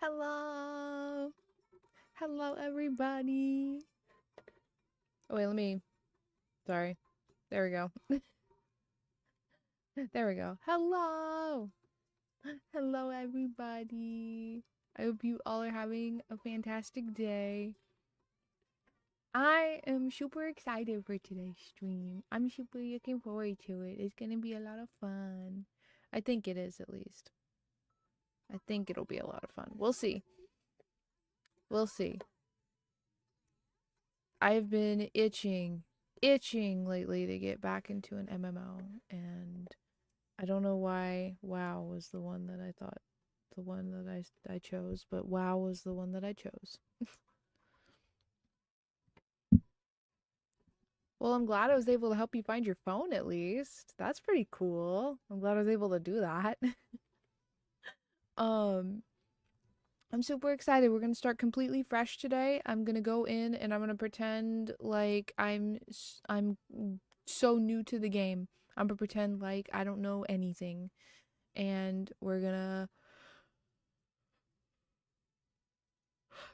Hello. Hello, everybody. Oh, wait, sorry. There we go. There we go. Hello. Hello, everybody. I hope you all are having a fantastic day. I am super excited for today's stream. I'm super looking forward to it. It's gonna be a lot of fun. I think it is, at least. I think it'll be a lot of fun. We'll see. We'll see. I've been itching lately to get back into an MMO, and I don't know why WoW was the one that I thought, the one that I chose, but WoW was the one that I chose. Well, I'm glad I was able to help you find your phone at least. That's pretty cool. I'm glad I was able to do that. um, I'm super excited. We're gonna start completely fresh today. I'm gonna go in and I'm gonna pretend like I'm so new to the game. I'm gonna pretend like I don't know anything, and we're gonna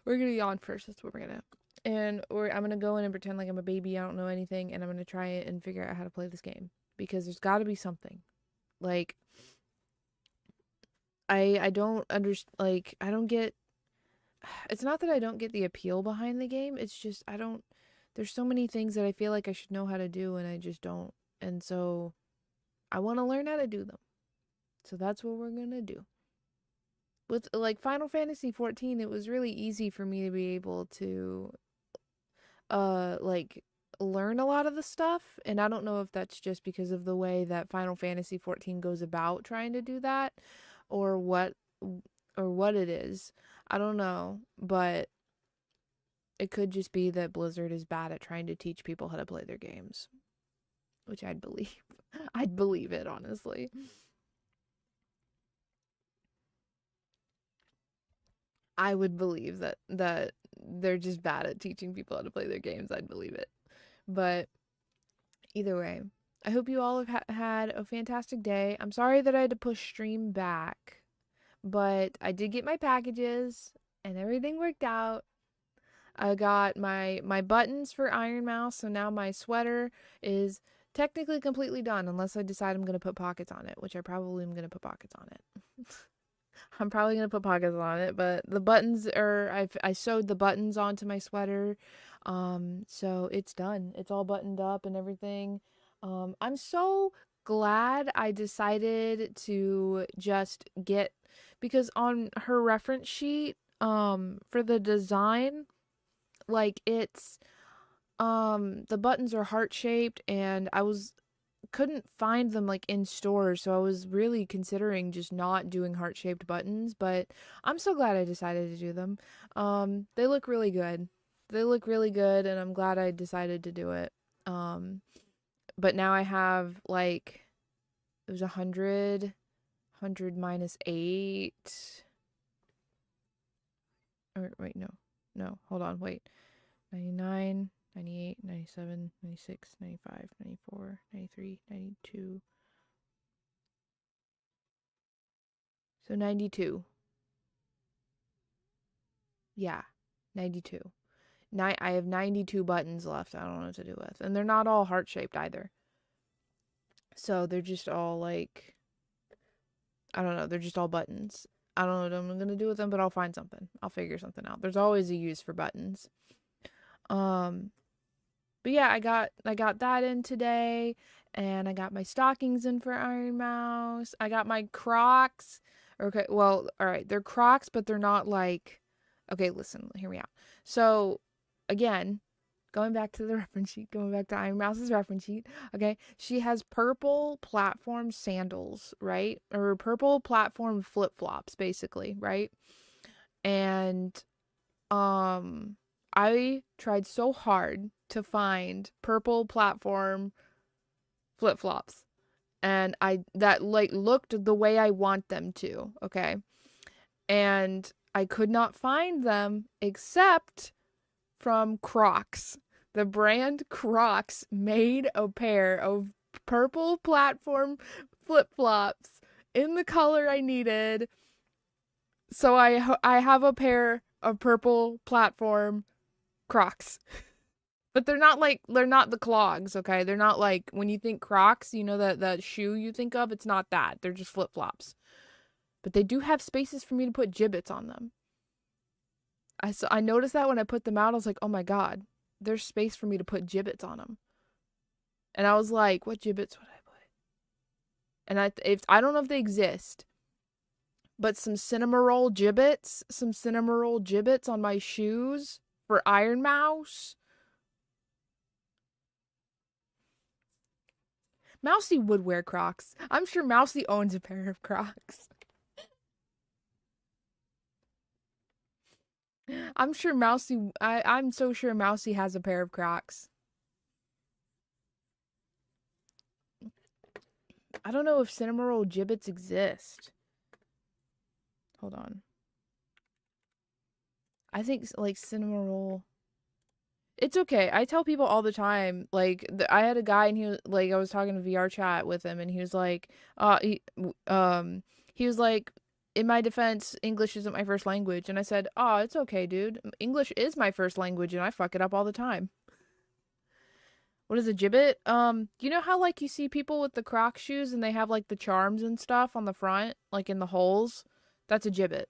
yawn first. That's what we're gonna. I'm gonna go in and pretend like I'm a baby. I don't know anything, and I'm gonna try it and figure out how to play this game because there's got to be something. Like I don't understand. Like I don't get. It's not that I don't get the appeal behind the game. It's just I don't. There's so many things that I feel like I should know how to do, and I just don't. And so I want to learn how to do them. So that's what we're gonna do. With like Final Fantasy 14, it was really easy for me to be able to like learn a lot of the stuff, and I don't know if that's just because of the way that Final Fantasy 14 goes about trying to do that or what it is. I don't know, but it could just be that Blizzard is bad at trying to teach people how to play their games, which I'd believe. I'd believe it, honestly. I would believe that they're just bad at teaching people how to play their games. I'd believe it. But either way, I hope you all have had a fantastic day. I'm sorry that I had to push stream back, but I did get my packages and everything worked out. I got my buttons for Iron Mouse, so now my sweater is technically completely done unless I decide I'm going to put pockets on it, which I probably am going to put pockets on it. I'm probably going to put pockets on it, but the buttons are I sewed the buttons onto my sweater. So it's done. It's all buttoned up and everything. I'm so glad I decided to just get because on her reference sheet for the design, like it's the buttons are heart shaped, and I couldn't find them like in stores, so I was really considering just not doing heart-shaped buttons, but I'm so glad I decided to do them. They look really good. They look really good, and I'm glad I decided to do it. Um, but now I have like it was 100 minus 8. Or wait, no, hold on, wait. 99, 98, 97, 96, 95, 94, 93, 92. So 92. Yeah, 92. I have 92 buttons left. I don't know what to do with. And they're not all heart-shaped either. So they're just all like, I don't know, they're just all buttons. I don't know what I'm going to do with them, but I'll find something. I'll figure something out. There's always a use for buttons. Um, but yeah, I got that in today, and I got my stockings in for Iron Mouse. I got my Crocs. Okay, well, all right, they're Crocs, but they're not like. Okay, listen, hear me out. So, again, going back to the reference sheet, going back to Iron Mouse's reference sheet. Okay, she has purple platform sandals, right? Or purple platform flip flops, basically, right? And um I tried so hard to find purple platform flip-flops, and I that like looked the way I want them to, okay? And I could not find them except from Crocs. The brand Crocs made a pair of purple platform flip-flops in the color I needed. So I have a pair of purple platform Crocs. But they're not the clogs, okay? They're not like when you think Crocs, you know that shoe you think of, it's not that. They're just flip-flops. But they do have spaces for me to put gibbets on them. I noticed that when I put them out, I was like, "Oh my god, there's space for me to put gibbets on them." And I was like, "What gibbets would I put?" And I don't know if they exist, but some Cinnamoroll gibbets on my shoes for Iron Mouse. Mousy would wear Crocs. I'm sure Mousy owns a pair of Crocs. I'm sure I'm so sure Mousy has a pair of Crocs. I don't know if Cinnamoroll gibbets exist. Hold on. I think like Cinnamoroll. It's okay. I tell people all the time. Like I had a guy and he was like, I was talking to VR chat with him and he was like, he was like, in my defense, English isn't my first language. And I said, oh, it's okay, dude. English is my first language and I fuck it up all the time. What is a gibbet? You know how like you see people with the Croc shoes and they have like the charms and stuff on the front, like in the holes? That's a gibbet.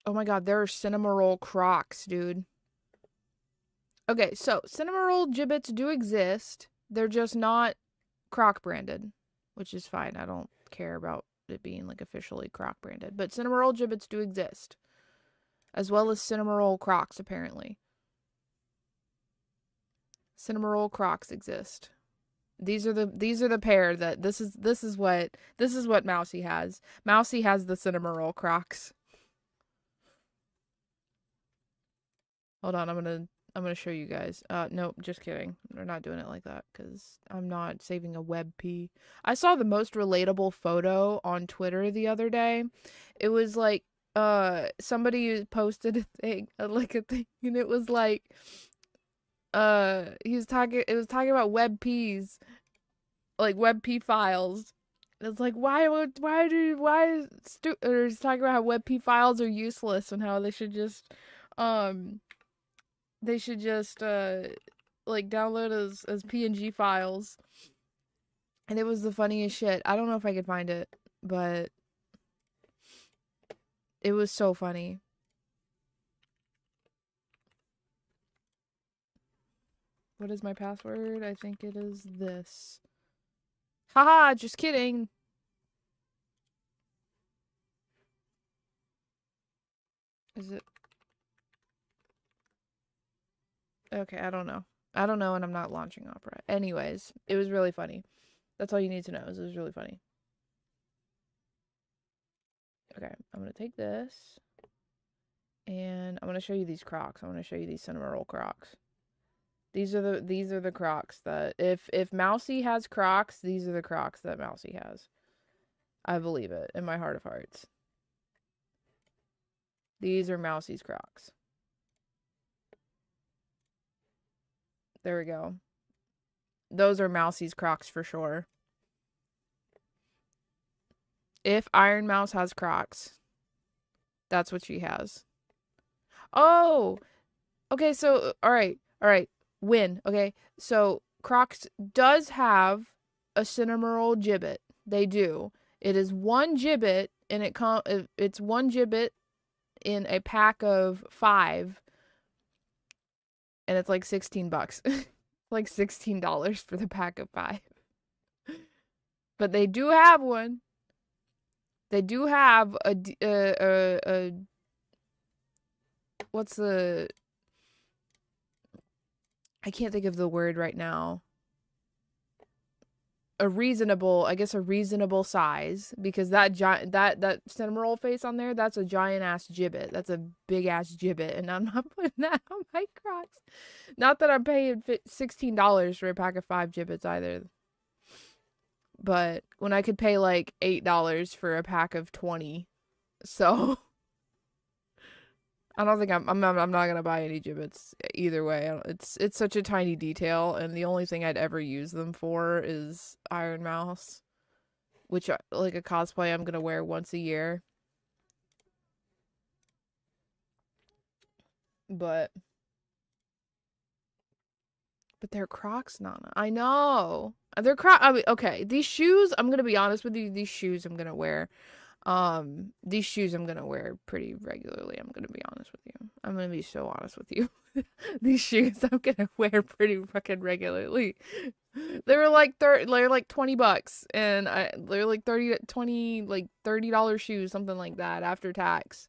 Oh my god, there are Cinnamoroll Crocs, dude. Okay, so Cinnamoroll gibbets do exist. They're just not Croc branded, which is fine. I don't care about it being like officially Croc branded. But Cinnamoroll gibbets do exist, as well as Cinnamoroll Crocs apparently. Cinnamoroll Crocs exist. These are the pair that this is what Mousy has. Mousy has the Cinnamoroll Crocs. Hold on, I'm gonna show you guys. Nope, just kidding. We're not doing it like that because I'm not saving a WebP. I saw the most relatable photo on Twitter the other day. It was like somebody posted a thing, like a thing, and it was like it was talking about WebPs, like WebP files. It's like or it's talking about how WebP files are useless and how um they should just like download as PNG files. And it was the funniest shit. I don't know if I could find it, but it was so funny. What is my password? I think it is this. Haha, just kidding. Is it? Okay, I don't know. I don't know, and I'm not launching Opera. Anyways, it was really funny. That's all you need to know. Is it was really funny. Okay, I'm gonna take this, and I'm gonna show you these Crocs. I want to show you these Cinnamoroll Crocs. These are the Crocs that if Mousy has Crocs, these are the Crocs that Mousy has. I believe it in my heart of hearts. These are Mousy's Crocs. There we go. Those are Mousy's Crocs for sure. If Iron Mouse has Crocs, that's what she has. Oh, okay. So, all right. Win. Okay. So Crocs does have a Cinnamoroll gibbet. They do. It is one gibbet, and it's one gibbet in a pack of 5, and it's like $16. Like $16 for the pack of 5. But they do have one. They do have a what's the I can't think of the word right now. A reasonable size, because that Cinnamoroll face on there, that's a giant ass gibbet. That's a big ass gibbet, and I'm not putting that on my Crocs. Not that I'm paying $16 for a pack of 5 gibbets either. but when I could pay like $8 for a pack of 20. So I don't think I'm not gonna buy any gibbets either way. It's such a tiny detail, and the only thing I'd ever use them for is Iron Mouse, which like a cosplay I'm gonna wear once a year. But they're Crocs, Nana. I know. They're Crocs. I mean, okay, these shoes, I'm gonna be honest with you, these shoes I'm gonna wear. These shoes I'm gonna wear pretty regularly. I'm gonna be honest with you. I'm gonna be so honest with you. These shoes I'm gonna wear pretty fucking regularly. They're like $20 and they're like 20 like $30 shoes, something like that after tax.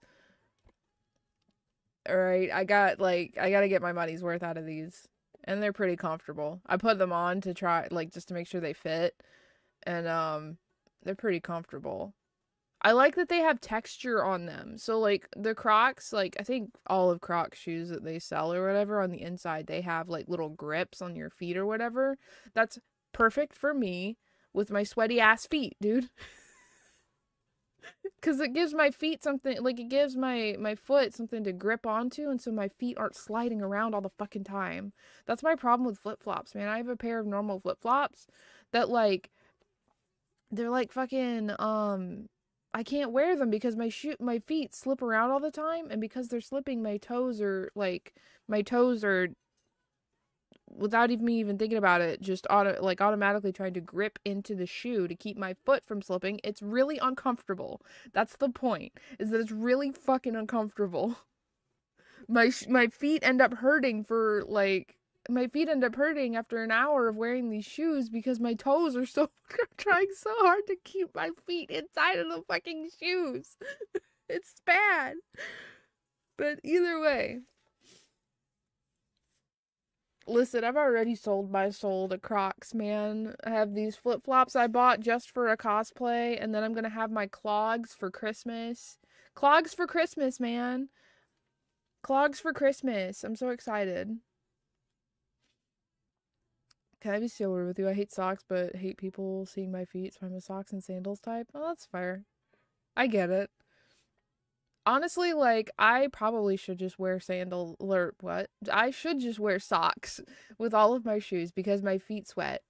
All right, I gotta get my money's worth out of these. And they're pretty comfortable. I put them on to try like just to make sure they fit and they're pretty comfortable. I like that they have texture on them. So like the Crocs, like I think all of Crocs shoes that they sell or whatever on the inside, they have like little grips on your feet or whatever. That's perfect for me with my sweaty ass feet, dude. Cuz it gives my feet something like it gives my foot something to grip onto and so my feet aren't sliding around all the fucking time. That's my problem with flip-flops, man. I have a pair of normal flip-flops that like they're like fucking I can't wear them because my feet slip around all the time and because they're slipping my toes are without even me even thinking about it just automatically trying to grip into the shoe to keep my foot from slipping. It's really uncomfortable. That's the point. Is that it's really fucking uncomfortable. My feet end up hurting for like my feet end up hurting after an hour of wearing these shoes because my toes are so trying so hard to keep my feet inside of the fucking shoes. It's bad. But either way, listen, I've already sold my soul to Crocs, man. I have these flip-flops I bought just for a cosplay, and then I'm gonna have my clogs for Christmas. Clogs for Christmas, man. Clogs for Christmas. I'm so excited. Can I be so weird with you? I hate socks, but hate people seeing my feet, so I'm a socks and sandals type. Oh, that's fair. I get it. Honestly, like, I probably should just wear sandal or what? I should just wear socks with all of my shoes because my feet sweat.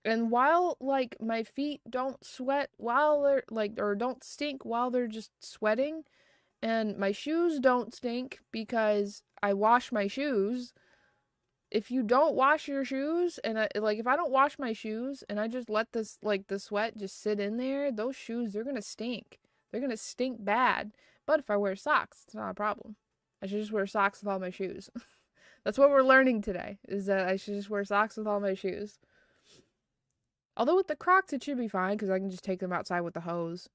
And while, like, my feet don't sweat while they're, like, or don't stink while they're just sweating, and my shoes don't stink because I wash my shoes. If you don't wash your shoes and if I don't wash my shoes and I just let this like the sweat just sit in there, those shoes they're going to stink. They're going to stink bad. But if I wear socks, it's not a problem. I should just wear socks with all my shoes. That's what we're learning today is that I should just wear socks with all my shoes. Although with the Crocs it should be fine cuz I can just take them outside with the hose.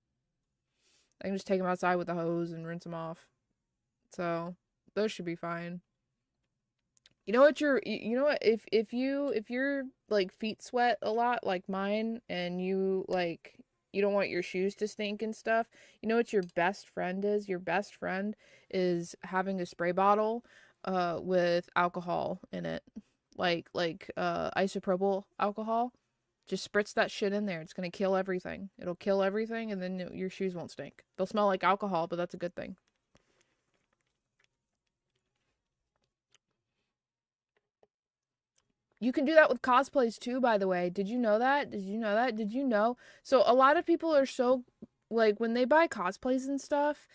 I can just take them outside with the hose and rinse them off. So, those should be fine. You know what you know what if you're like feet sweat a lot like mine and you like you don't want your shoes to stink and stuff, you know what your best friend is? Your best friend is having a spray bottle with alcohol in it. Isopropyl alcohol. Just spritz that shit in there. It's going to kill everything. It'll kill everything and then your shoes won't stink. They'll smell like alcohol, but that's a good thing. You can do that with cosplays too, by the way. Did you know that? Did you know that? Did you know? So a lot of people are so like when they buy cosplays and stuff,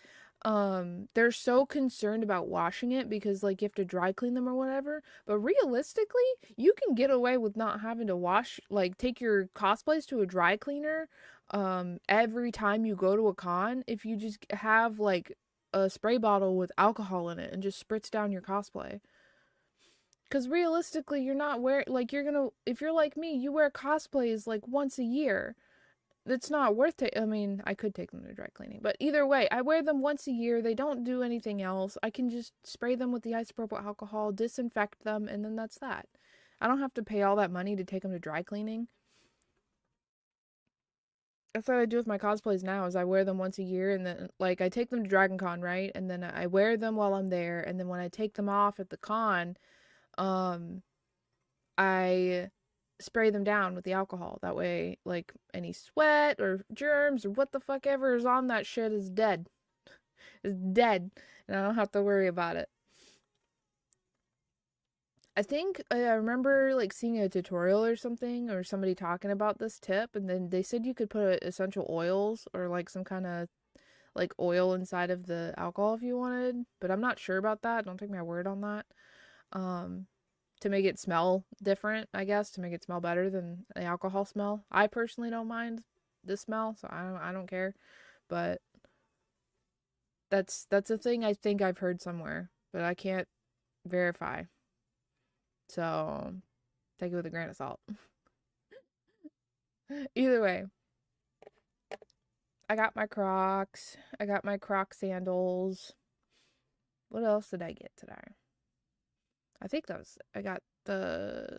they're so concerned about washing it because like you have to dry clean them or whatever. But realistically, you can get away with not having to wash like take your cosplays to a dry cleaner every time you go to a con if you just have like a spray bottle with alcohol in it and just spritz down your cosplay. Because realistically, you're not wearing, like, you're gonna, if you're like me, you wear cosplays like once a year. It's not worth it. I mean, I could take them to dry cleaning, but either way, I wear them once a year. They don't do anything else. I can just spray them with the isopropyl alcohol, disinfect them, and then that's that. I don't have to pay all that money to take them to dry cleaning. That's what I do with my cosplays now is I wear them once a year and then like I take them to Dragon Con, right? And then I wear them while I'm there and then when I take them off at the con, um I spray them down with the alcohol. That way, like, any sweat or germs or what the fuck ever is on that shit is dead. Is dead. And I don't have to worry about it. I think I remember like seeing a tutorial or something or somebody talking about this tip, and then they said you could put essential oils or like some kind of like oil inside of the alcohol if you wanted, but I'm not sure about that. Don't take my word on that. Um, to make it smell different, I guess, to make it smell better than the alcohol smell. I personally don't mind the smell, so I don't care. But that's a thing I think I've heard somewhere, but I can't verify. So take it with a grain of salt. Either way, I got my Crocs. I got my Croc sandals. What else did I get today? I think that was I got the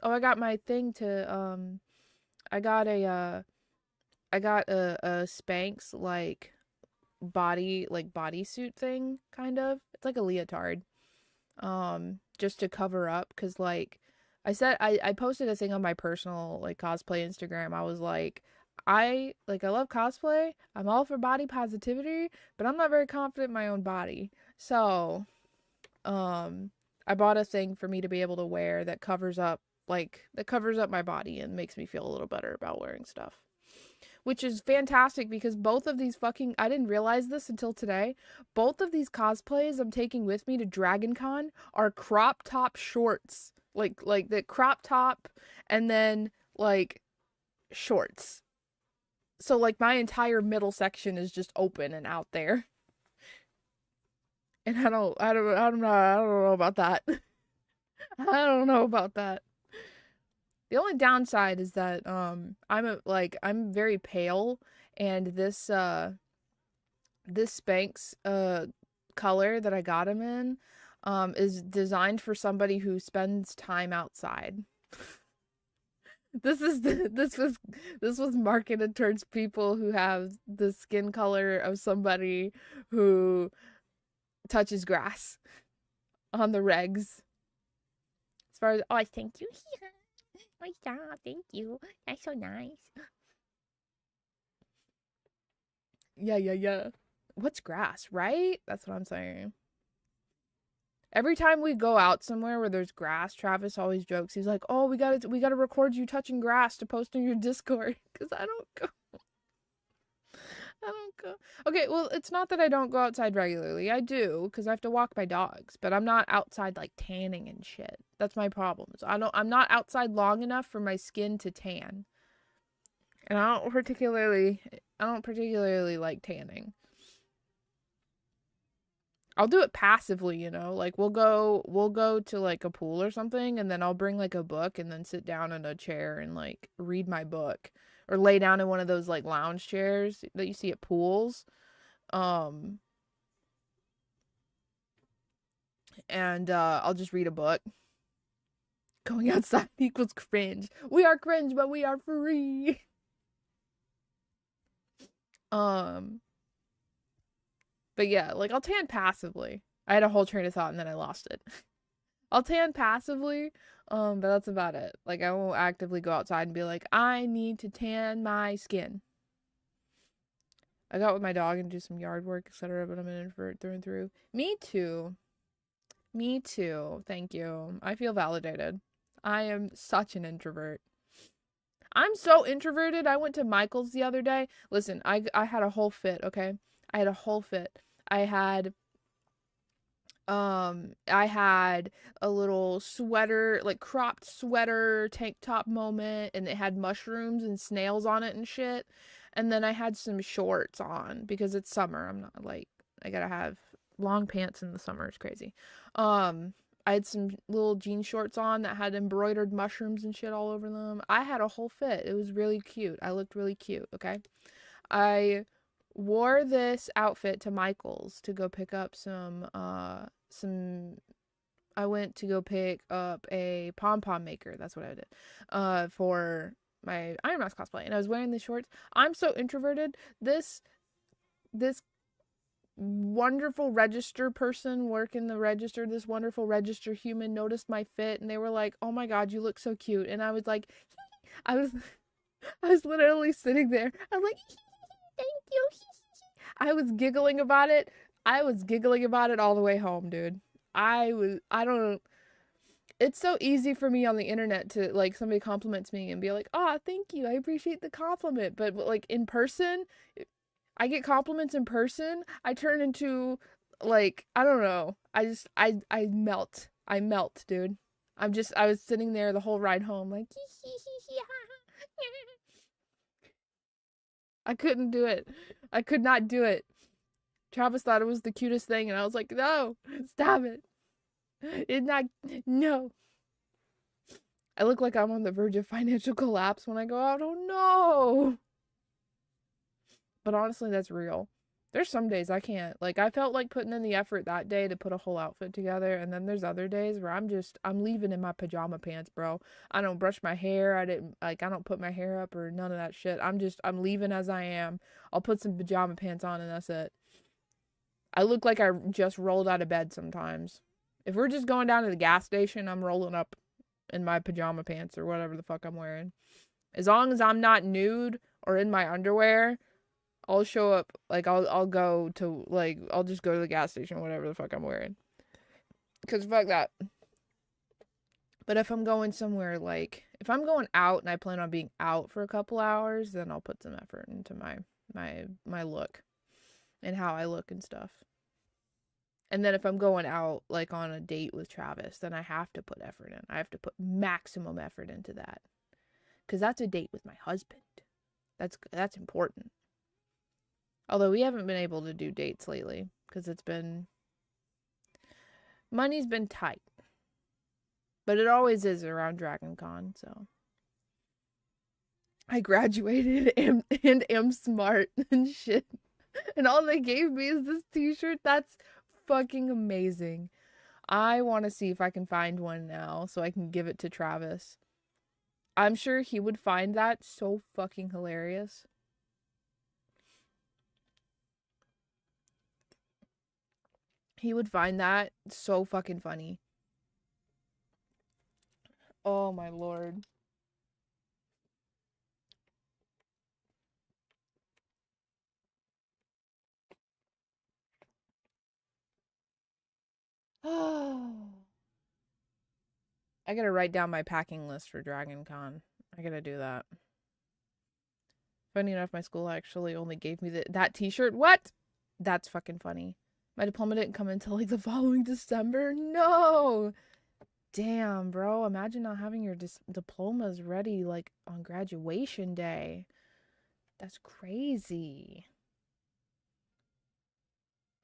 oh, I got my thing to I got a Spanx like bodysuit thing kind of. It's like a leotard. Just to cover up cuz like I posted a thing on my personal like cosplay Instagram. I was like I love cosplay. I'm all for body positivity, but I'm not very confident in my own body. So, I bought a thing for me to be able to wear that covers up my body and makes me feel a little better about wearing stuff. Which is fantastic because both of these fucking I didn't realize this until today. Both of these cosplays I'm taking with me to Dragon Con are crop top shorts. Like the crop top and then like shorts. So like my entire middle section is just open and out there. And I don't know about that. I don't know about that. The only downside is that I'm very pale and this Spanx color that I got him in is designed for somebody who spends time outside. This was marketed towards people who have the skin color of somebody who touches grass on the regs. As far as oh, thank you. Nice job, thank you. That's so nice. Yeah. What's grass, right? That's what I'm saying. Every time we go out somewhere where there's grass, Travis always jokes. He's like, "Oh, we gotta record you touching grass to post on your Discord." Because I don't go. I don't go. Okay, well, it's not that I don't go outside regularly. I do, because I have to walk my dogs. But I'm not outside like tanning and shit. That's my problem. So I'm not outside long enough for my skin to tan. And I don't particularly like tanning. I'll do it passively, you know. Like we'll go to like a pool or something and then I'll bring like a book and then sit down in a chair and like read my book or lay down in one of those like lounge chairs that you see at pools. Um and I'll just read a book. Going outside equals cringe. We are cringe, but we are free. Um but yeah, like I'll tan passively. I had a whole train of thought and then I lost it. I'll tan passively, but that's about it. Like I won't actively go outside and be like, I need to tan my skin. I got with my dog and do some yard work, etc. But I'm an introvert through and through. Me too. Me too. Thank you. I feel validated. I am such an introvert. I'm so introverted. I went to Michael's the other day. Listen, I had a whole fit, okay? I had a whole fit. I had a little sweater, like cropped sweater tank top moment, and it had mushrooms and snails on it and shit. And then I had some shorts on because it's summer. I'm not like I gotta have long pants in the summer. It's crazy. I had some little jean shorts on that had embroidered mushrooms and shit all over them. I had a whole fit. It was really cute. I looked really cute, okay? I wore this outfit to Michael's to go pick up some I went to go pick up a pom-pom maker. That's what I did. For my Iron Mouse cosplay. And I was wearing the shorts. I'm so introverted. This wonderful register person working the register, this wonderful register human noticed my fit and they were like, "Oh my god, you look so cute." And I was like, I was I was literally sitting there. I was like, "Thank you." I was giggling about it. I was giggling about it all the way home, dude. I don't it's so easy for me on the internet to like somebody compliments me and be like, "Oh, thank you. I appreciate the compliment." But like in person, I get compliments in person, I turn into like I don't know. I melt. I melt, dude. I was sitting there the whole ride home like I couldn't do it. I could not do it. Travis thought it was the cutest thing and I was like, "No, stop it. It's not no." I look like I'm on the verge of financial collapse when I go out. Oh no. But honestly, that's real. There's some days I can't. Like I felt like putting in the effort that day to put a whole outfit together, and then there's other days where I'm leaving in my pajama pants, bro. I don't brush my hair. I don't put my hair up or none of that shit. I'm leaving as I am. I'll put some pajama pants on and that's it. I look like I just rolled out of bed sometimes. If we're just going down to the gas station, I'm rolling up in my pajama pants or whatever the fuck I'm wearing. As long as I'm not nude or in my underwear, I'll show up, like, I'll go to, like, I'll just go to the gas station, whatever the fuck I'm wearing. Because fuck that. But if I'm going somewhere, like, if I'm going out and I plan on being out for a couple hours, then I'll put some effort into my look and how I look and stuff. And then if I'm going out, like, on a date with Travis, then I have to put effort in. I have to put maximum effort into that. Because that's a date with my husband. That's important. Although we haven't been able to do dates lately because money's been tight. But it always is around Dragon Con, so. I graduated and am smart and shit. And all they gave me is this t-shirt. That's fucking amazing. I want to see if I can find one now so I can give it to Travis. I'm sure he would find that so fucking hilarious. He would find that so fucking funny. Oh my lord. I gotta write down my packing list for Dragon Con. I gotta do that. Funny enough, my school actually only gave me that t-shirt. What? That's fucking funny. My diploma didn't come until like the following December. No! Damn, bro. Imagine not having your diplomas ready like on graduation day. That's crazy.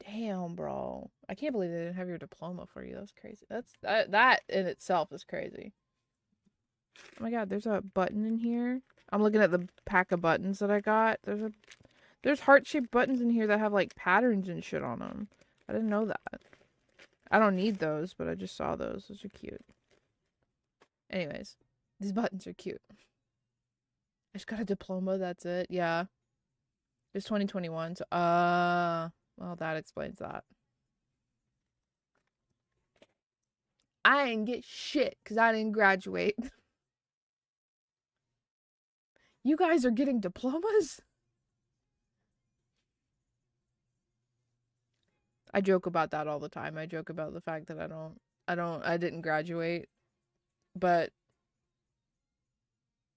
Damn, bro. I can't believe they didn't have your diploma for you. That's crazy. That in itself is crazy. Oh my god, there's a button in here. I'm looking at the pack of buttons that I got. There's heart-shaped buttons in here that have like patterns and shit on them. I didn't know that. I don't need those, but I just saw those. Those are cute. Anyways, these buttons are cute. I just got a diploma, that's it. Yeah. It's 2021, so well, that explains that. I didn't get shit because I didn't graduate. You guys are getting diplomas? I joke about that all the time. I joke about the fact that I didn't graduate, but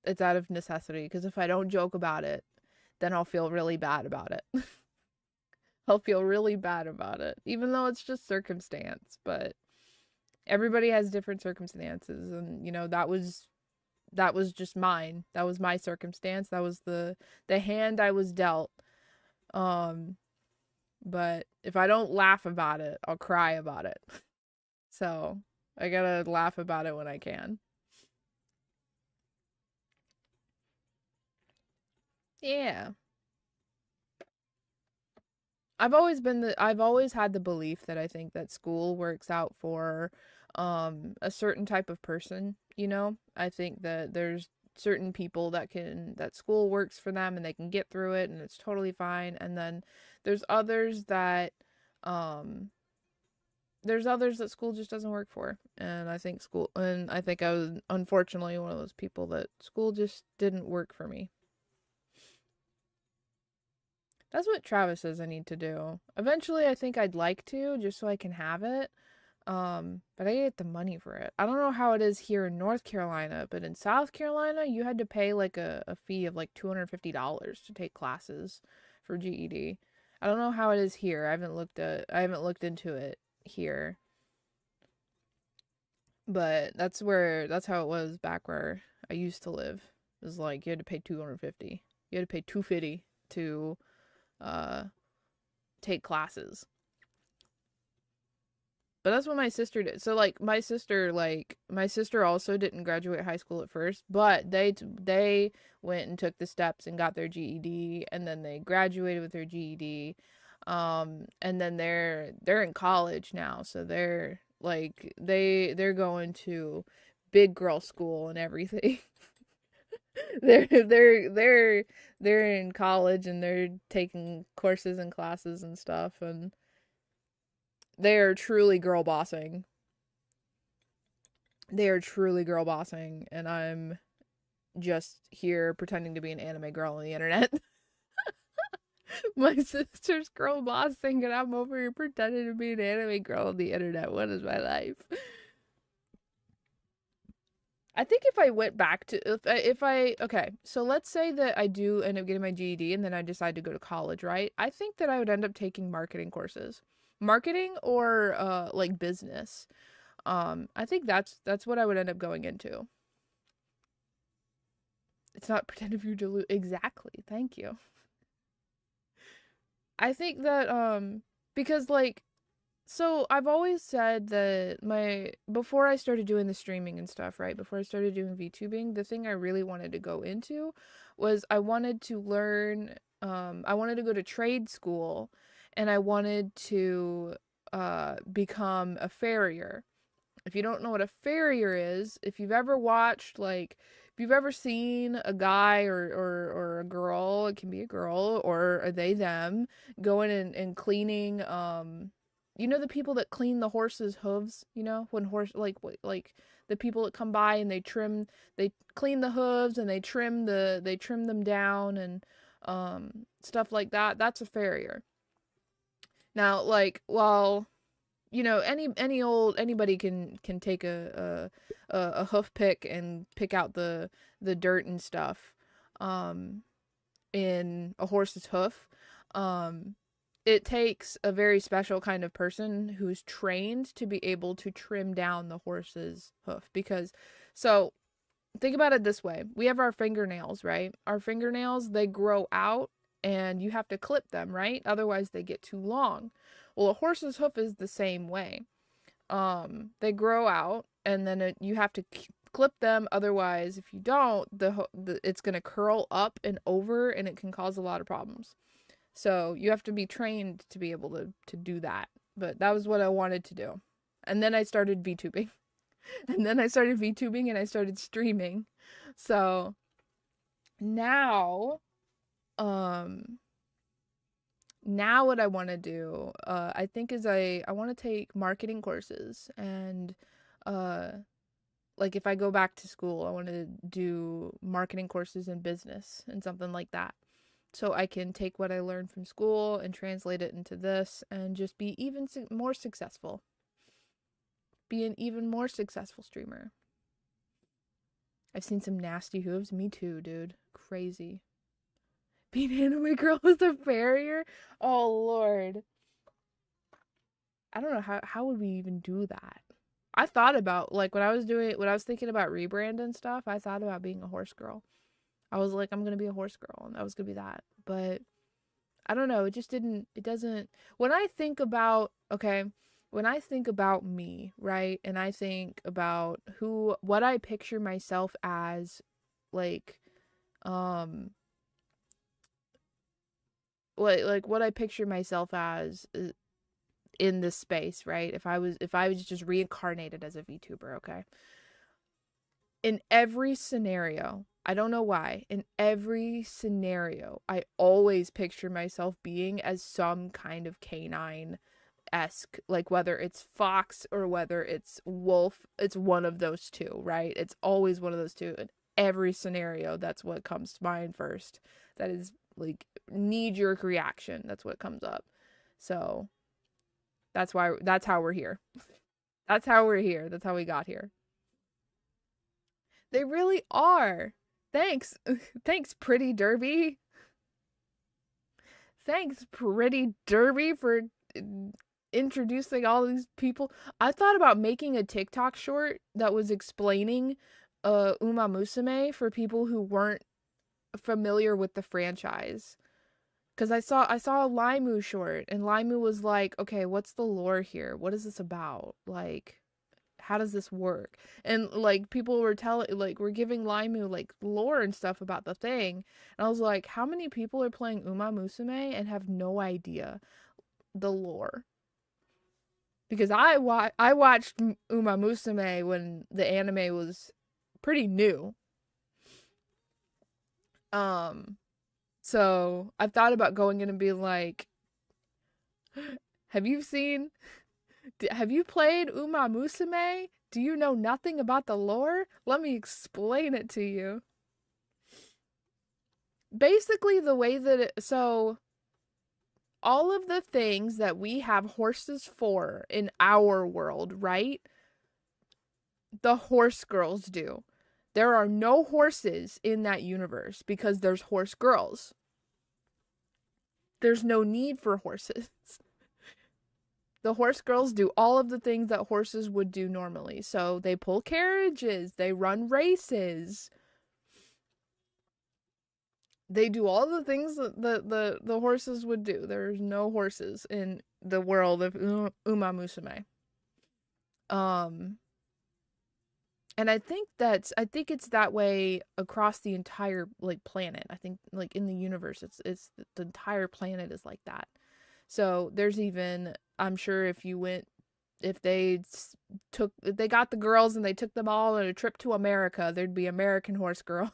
it's out of necessity because if I don't joke about it, then I'll feel really bad about it. I'll feel really bad about it, even though it's just circumstance, but everybody has different circumstances and you know that was just mine. That was my circumstance. That was the hand I was dealt. But if I don't laugh about it, I'll cry about it. So, I gotta laugh about it when I can. Yeah. I've always had the belief that I think that school works out for a certain type of person, you know? I think that there's certain people that school works for them and they can get through it and it's totally fine. And then there's others that Um, there's others that school just doesn't work for. And I think I was unfortunately one of those people that school just didn't work for me. That's what Travis says I need to do. Eventually, I think I'd like to, just so I can have it. But I get the money for it. I don't know how it is here in North Carolina, but in South Carolina, you had to pay like a fee of like $250 to take classes for GED. I don't know how it is here. I haven't looked into it here. But that's how it was back where I used to live. It was like you had to pay 250. You had to pay 250 to uh take classes. But that's what my sister did. So my sister also didn't graduate high school at first, but they went and took the steps and got their GED, and then they graduated with their GED. And then they're in college now, so they're going to big girl school and everything. they're they're they're they're in college and they're taking courses and classes and stuff, and they are truly girl bossing. They are truly girl bossing, and I'm just here pretending to be an anime girl on the internet. My sister's girl bossing, and I'm over here pretending to be an anime girl on the internet. What is my life? I think if I went back to if I okay, so let's say that I do end up getting my GED and then I decide to go to college, right? I think that I would end up taking marketing courses. Marketing or like business. I think that's what I would end up going into. It's not pretend if you dilute exactly. Thank you. I think that because like so I've always said that my before I started doing the streaming and stuff, right? Before I started doing VTubing, the thing I really wanted to go into was I wanted to learn I wanted to go to trade school and I wanted to become a farrier. If you don't know what a farrier is, if you've ever watched like if you've ever seen a guy or a girl, it can be a girl or are they them going and cleaning you know the people that clean the horses' hooves, you know, when horse like the people that come by and they clean the hooves and they trim them down and stuff like that. That's a farrier. Now, like, well, you know, anybody can take a hoof pick and pick out the dirt and stuff um in a horse's hoof. Um it takes a very special kind of person who's trained to be able to trim down the horse's hoof because so think about it this way. We have our fingernails, right? Our fingernails, they grow out and you have to clip them, right? Otherwise they get too long. Well, a horse's hoof is the same way. They grow out and then you have to clip them, otherwise if you don't, it's going to curl up and over and it can cause a lot of problems. So you have to be trained to be able to do that. But that was what I wanted to do. And then I started VTubing. And then I started VTubing and I started streaming. So now, um, now what I want to do, I think is I want to take marketing courses and, uh, like if I go back to school, I want to do marketing courses in business and something like that. So I can take what I learned from school and translate it into this and just be even more successful. Be an even more successful streamer. I've seen some nasty hooves. Me too, dude. Crazy. Being an anime girl is a barrier? Oh, Lord. I don't know how would we even do that? I thought about, like, when I was thinking about rebrand and stuff, I thought about being a horse girl. I was like, I'm gonna be a horse girl, and that was gonna be that. But I don't know, it doesn't, when I think about, okay, when I think about me, right, and I think about what I picture myself as, like, um, what I picture myself as in this space, right, if I was just reincarnated as a VTuber, okay, in every scenario, I don't know why, in every scenario, I always picture myself being as some kind of canine, esque, like whether it's fox or whether it's wolf, it's one of those two, right? It's always one of those two. In every scenario, that's what comes to mind first. That is like knee-jerk reaction. That's what comes up. So that's how we're here. That's how we're here. That's how we got here. They really are. Thanks. Thanks, Pretty Derby. Thanks, Pretty Derby, for introducing all these people. I thought about making a TikTok short that was explaining Uma Musume for people who weren't familiar with the franchise. Cause I saw a Limu short, and Limu was like, okay, what's the lore here? What is this about? Like, how does this work? And like people were telling, like, we're giving Limu like lore and stuff about the thing, and I was like, how many people are playing Uma Musume and have no idea the lore? Because I watched Uma Musume when the anime was pretty new. Um, so I've thought about going in and being like, have you seen have you played Uma Musume? Do you know nothing about the lore? Let me explain it to you. Basically, the way that so all of the things that we have horses for in our world, right? The horse girls do. There are no horses in that universe because there's horse girls. There's no need for horses. The horse girls do all of the things that horses would do normally. So they pull carriages, they run races. They do all the things that the horses would do. There's no horses in the world of Uma Musume. And I think it's that way across the entire like planet. I think like in the universe it's the entire planet is like that. So there's even, I'm sure if they got the girls and they took them all on a trip to America, there'd be American horse girls.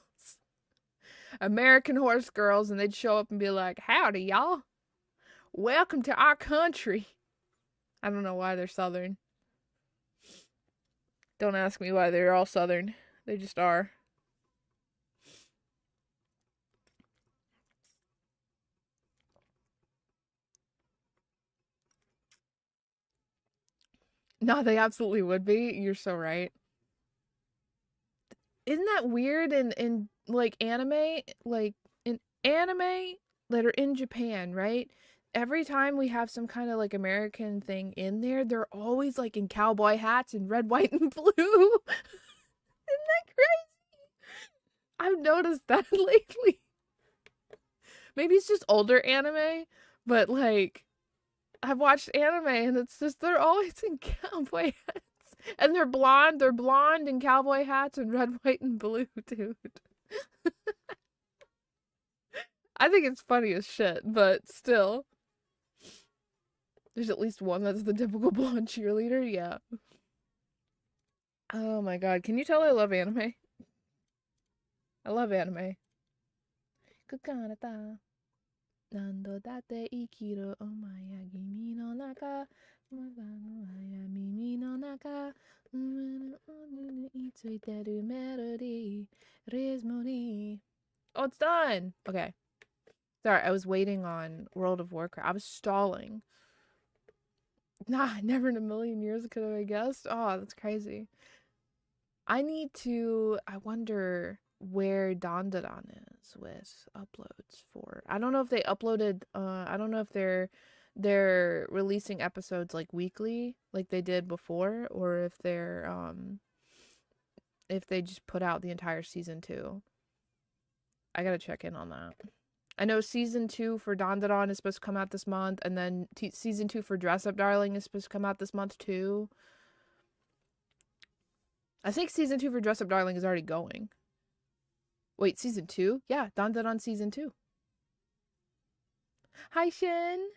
American horse girls, and they'd show up and be like, howdy y'all. Welcome to our country. I don't know why they're Southern. Don't ask me why they're all Southern. They just are. No, they absolutely would be. You're so right. Isn't that weird in like anime? Like in anime that are in Japan, right? Every time we have some kind of like American thing in there, they're always like in cowboy hats and red, white, and blue. Isn't that crazy? I've noticed that lately. Maybe it's just older anime, but like I've watched anime and it's just they're always in cowboy hats. And they're blonde in cowboy hats and red, white, and blue, dude. I think it's funny as shit, but still. There's at least one that's the typical blonde cheerleader, yeah. Oh my god, can you tell I love anime? I love anime. 疲れた。何度だって生きるお前や君の中。まだの早耳の中。についてるメロディー。リズムに。Oh, it's done! Okay. Sorry, I was waiting on World of Warcraft. I was stalling. Nah, never in a million years could have I guessed. Oh, that's crazy. I wonder where Dandadan is with uploads for. I don't know if they uploaded, I don't know if they're releasing episodes like weekly, like they did before, or if they just put out the entire season 2. I gotta check in on that. I know season 2 for Dandadan is supposed to come out this month, and then season 2 for Dress Up Darling is supposed to come out this month too. I think season 2 for Dress Up Darling is already going. Wait, season 2? Yeah, Dandadan season 2. Hi, Shin!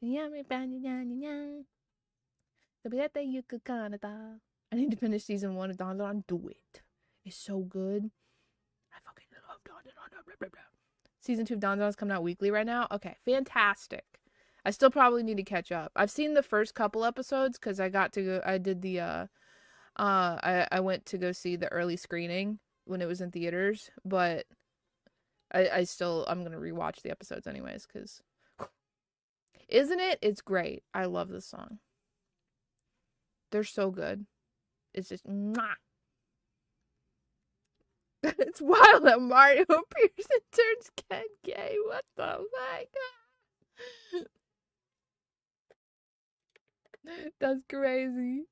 I need to finish season 1 of Dandadan. Do it. It's so good. I fucking love Dandadan. Season 2 of Dandadan is coming out weekly right now. Okay, fantastic. I still probably need to catch up. I've seen the first couple episodes because I got to go. I did the I went to go see the early screening when it was in theaters, but I'm gonna rewatch the episodes anyways because isn't it? It's great. I love this song. They're so good. It's just mwah. It's wild that Mario appears and turns Ken gay. What the fuck? That's crazy.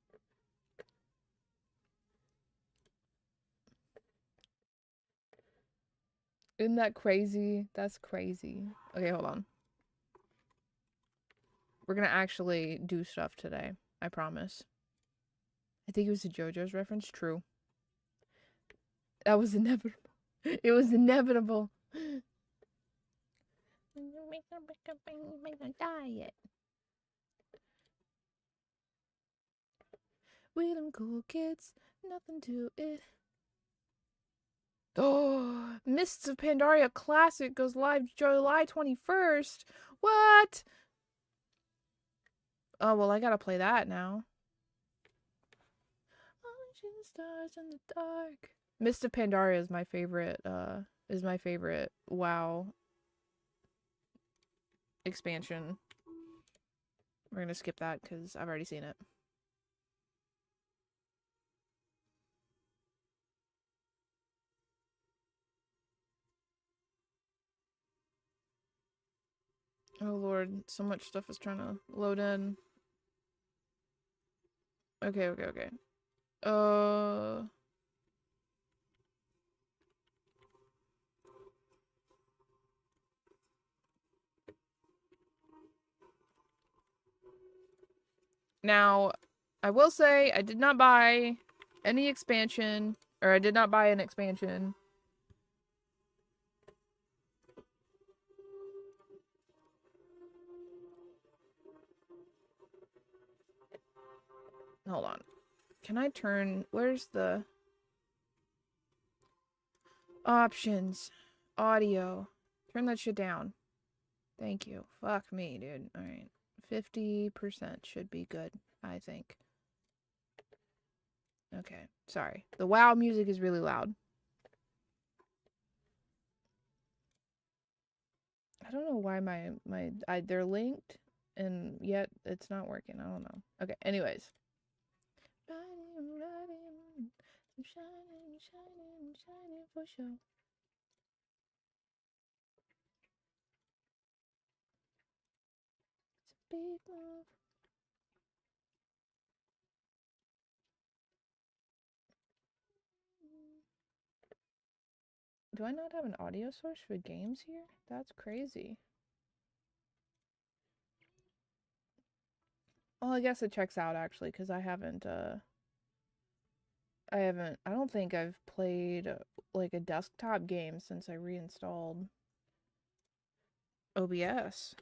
Isn't that crazy? That's crazy. Okay, hold on. We're gonna actually do stuff today. I promise. I think it was a JoJo's reference. True. That was inevitable. It was inevitable. Make a diet. We them cool kids, nothing to it. Oh, Mists of Pandaria Classic goes live July 21st. What? Oh, well, I gotta play that now. Stars in the dark. Mist of Pandaria is my favorite WoW expansion. We're gonna skip that because I've already seen it. Oh lord, so much stuff is trying to load in. Okay. Uh... Now, I will say I did not buy any expansion, or I did not buy an expansion. Hold on. Can I turn... Where's the... Options. Audio. Turn that shit down. Thank you. Fuck me, dude. Alright. 50% should be good, I think. Okay. Sorry. The WoW music is really loud. I don't know why they're linked and yet it's not working. I don't know. Okay, anyways. Shining for sure. It's a big love. Do I not have an audio source for games here? That's crazy. Well, I guess it checks out actually, because I don't think I've played like a desktop game since I reinstalled OBS.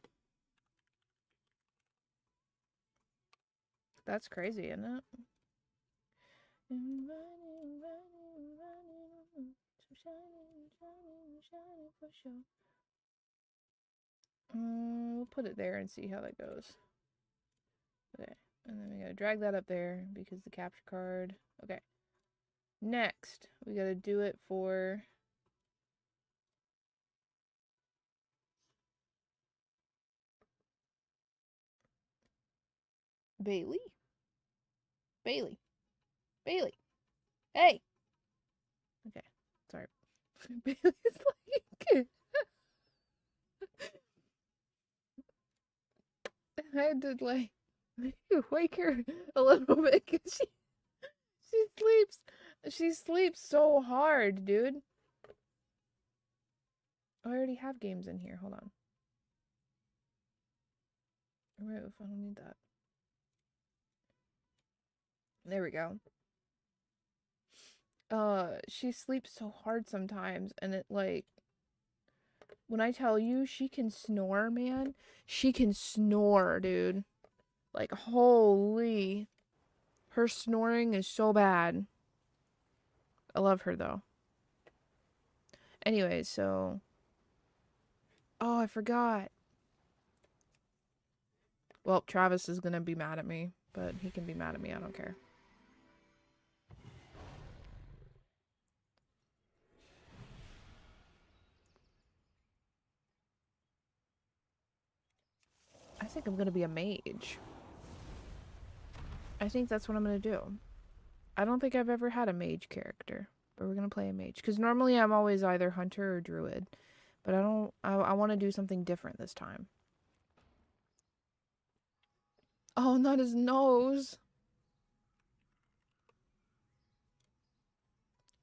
That's crazy, isn't it? Shining for sure. We'll put it there and see how that goes. Okay, and then we gotta drag that up there because the capture card. Okay. Next, we gotta do it for Bailey. Bailey. Bailey. Hey. Okay. Sorry. Bailey's like I had to like wake her a little bit because she sleeps so hard, dude. Oh, I already have games in here. Hold on. Remove. I don't need that. There we go. She sleeps so hard sometimes, and it like when I tell you she can snore, man, she can snore, dude. Like holy, her snoring is so bad. I love her though. Anyways, so oh, I forgot. Well, Travis is gonna be mad at me, but he can be mad at me. I don't care. I think I'm gonna be a mage. I think that's what I'm gonna do. I don't think I've ever had a mage character, but we're gonna play a mage. Because normally I'm always either hunter or druid. But I want to do something different this time. Oh, not his nose.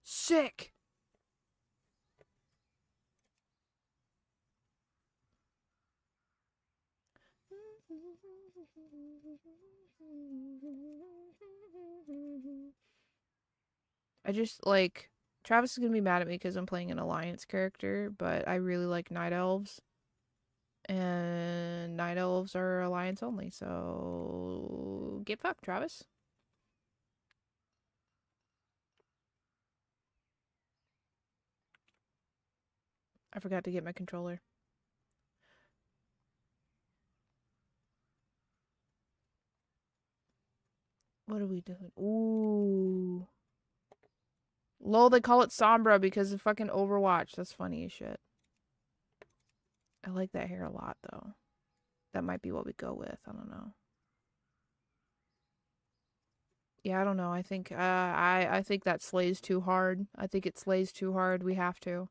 Sick. I just, like, Travis is gonna be mad at me because I'm playing an alliance character, but I really like night elves. And night elves are alliance only, so get fucked, Travis. I forgot to get my controller. What are we doing? Ooh. Lol, they call it Sombra because of fucking Overwatch. That's funny as shit. I like that hair a lot, though. That might be what we go with. I don't know. Yeah, I don't know. I think I think that slays too hard. I think it slays too hard. We have to.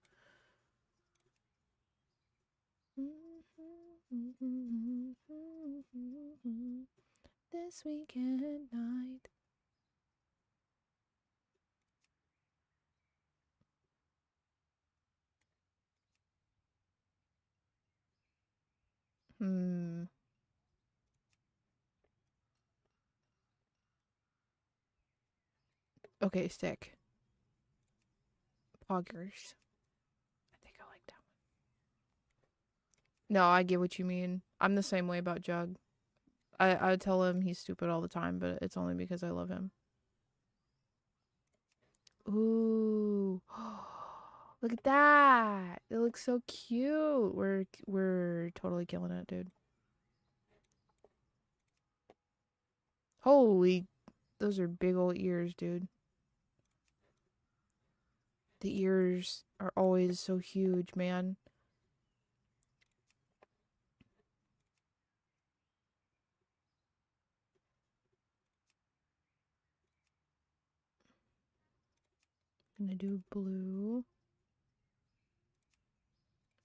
This weekend night. Okay, stick. Poggers. I think I like that one. No, I get what you mean. I'm the same way about Jug. I tell him he's stupid all the time, but it's only because I love him. Ooh. Look at that. It looks so cute. We're totally killing it, dude. Holy, those are big old ears, dude. The ears are always so huge, man. Gonna do blue.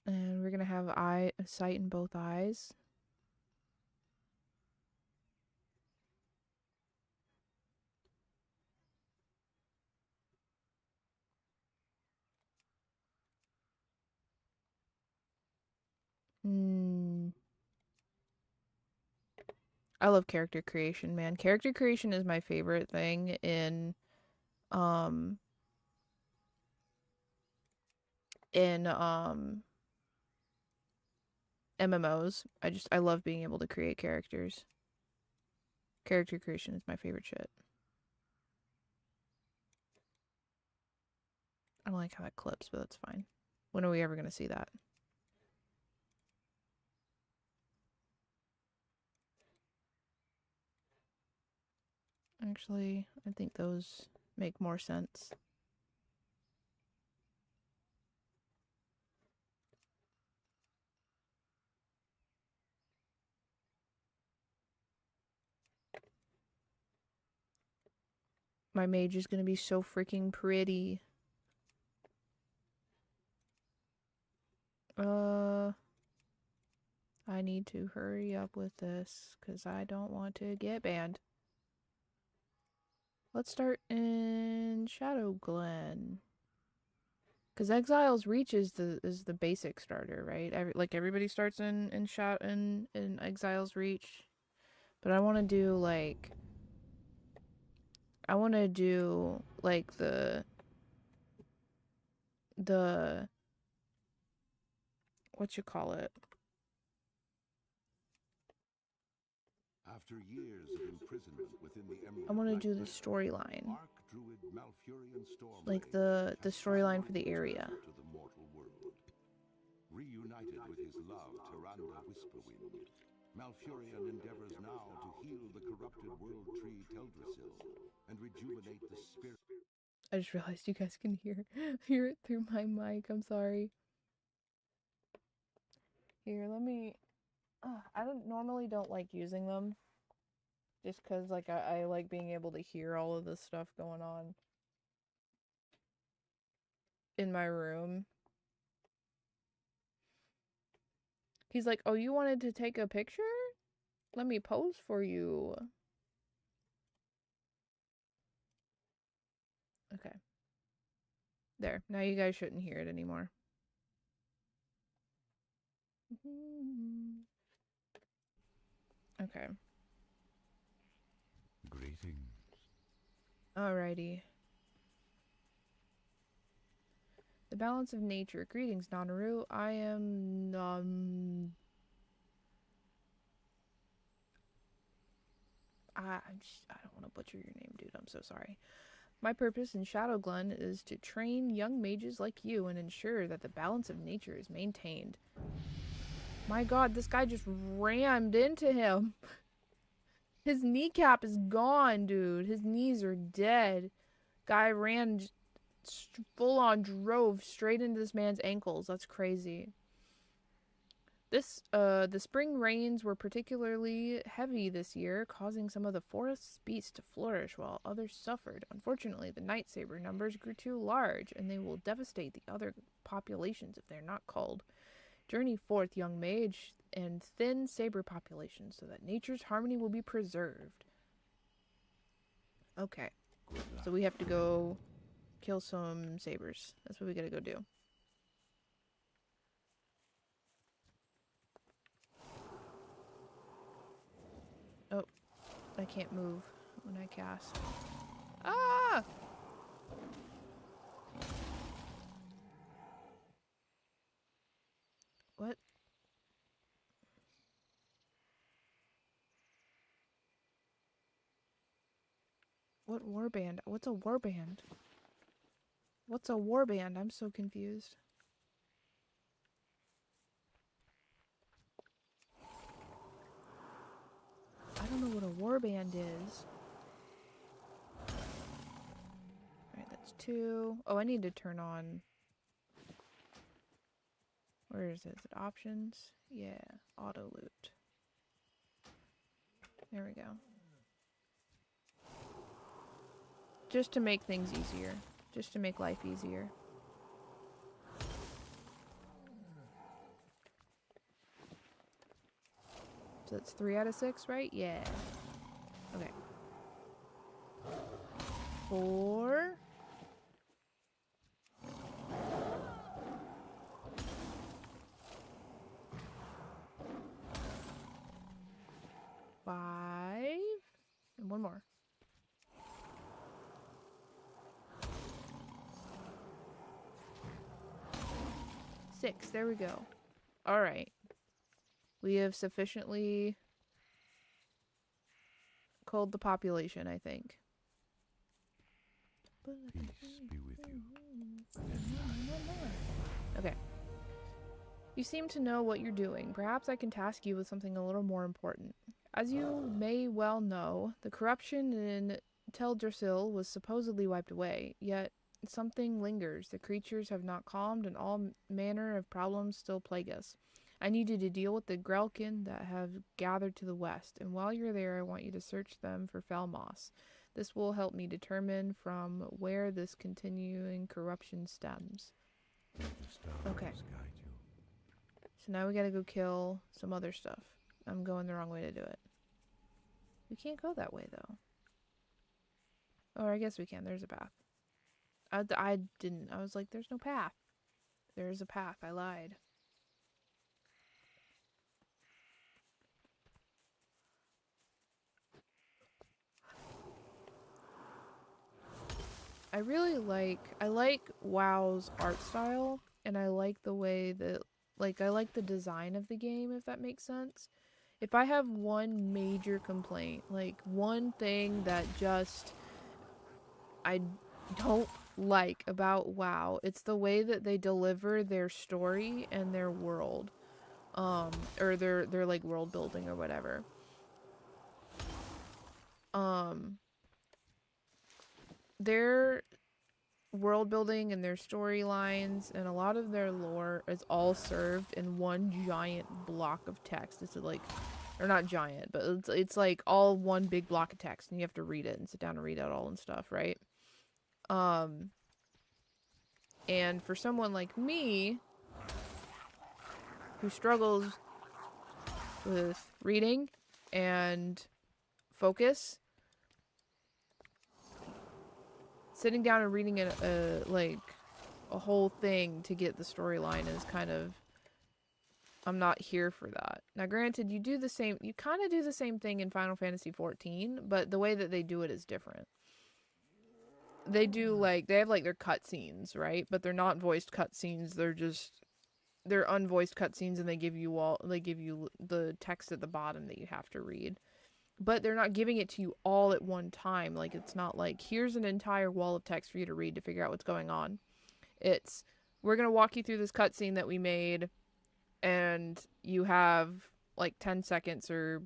And we're gonna have sight in both eyes. I love character creation, man. Character creation is my favorite thing um in MMOs. I love being able to create characters. Character creation is my favorite shit. I don't like how that clips, but that's fine. When are we ever gonna see that? Actually, I think those make more sense. My mage is gonna be so freaking pretty. I need to hurry up with this because I don't want to get banned. Let's start in Shadow Glen. Because Exile's Reach is the basic starter, right? Everybody starts in Exile's Reach. But I want to do like the what you call it? After years of imprisonment within the Emerald, I want to do the storyline. Like the the storyline for the area. to the mortal world. Reunited with his love, Tyrande Whisperwind, Malfurion endeavors now to heal the corrupted world tree Teldrassil and rejuvenate the spirit. I just realized you guys can hear it through my mic. I'm sorry. Here, let me. I don't like using them, just because like I like being able to hear all of this stuff going on in my room. He's like, "Oh, you wanted to take a picture? Let me pose for you." Okay. There. Now you guys shouldn't hear it anymore. Okay. Greetings. Alrighty. The balance of nature. Greetings, Nanaru. I am I don't want to butcher your name, dude. I'm so sorry. My purpose in Shadowglen is to train young mages like you and ensure that the balance of nature is maintained. My god, this guy just rammed into him. His kneecap is gone, dude. His knees are dead. Guy ran full on, drove straight into this man's ankles. That's crazy. The spring rains were particularly heavy this year, causing some of the forest's beasts to flourish while others suffered. Unfortunately, the night saber numbers grew too large, and they will devastate the other populations if they're not culled. Journey forth, young mage, and thin saber populations so that nature's harmony will be preserved. Okay, so we have to go kill some sabers. That's what we gotta go do. Oh, I can't move when I cast. Ah! What? What warband? What's a warband? What's a warband? I'm so confused. I don't know what a warband is. Alright, that's 2. Oh, I need to turn on... Where is it? Is it options? Yeah, auto loot. There we go. Just to make things easier. Just to make life easier. So that's 3 out of 6, right? Yeah. Okay. 4. 5. And 1 more. 6. There we go. Alright. We have sufficiently culled the population, I think. Peace be with you. Okay. You seem to know what you're doing. Perhaps I can task you with something a little more important. As you may well know, the corruption in Teldrassil was supposedly wiped away, yet something lingers. The creatures have not calmed, and all manner of problems still plague us. I need you to deal with the Grelkin that have gathered to the west, and while you're there, I want you to search them for Felmoss. This will help me determine from where this continuing corruption stems. Okay. So now we gotta go kill some other stuff. I'm going the wrong way to do it. We can't go that way, though. Or I guess we can. There's a path. I didn't. I was like, there's no path. There's a path. I lied. I like WoW's art style, and I like the way that, I like the design of the game, if that makes sense. If I have one major complaint, like one thing that just I don't like about WoW, it's the way that they deliver their story and their world. or their like world building or whatever. Their world building and their storylines and a lot of their lore is all served in one giant block of text. It's like, or not giant, but it's like all one big block of text, and you have to read it and sit down and read it all and stuff, right? And for someone like me who struggles with reading and focus, sitting down and reading like a whole thing to get the storyline is kind of, I'm not here for that. Now granted, you kind of do the same thing in Final Fantasy XIV, but the way that they do it is different. They have like their cutscenes, right? But they're not voiced cutscenes. They're unvoiced cutscenes, and they give you the text at the bottom that you have to read. But they're not giving it to you all at one time. Like, it's not like, here's an entire wall of text for you to read to figure out what's going on. It's, we're going to walk you through this cutscene that we made, and you have like 10 seconds, or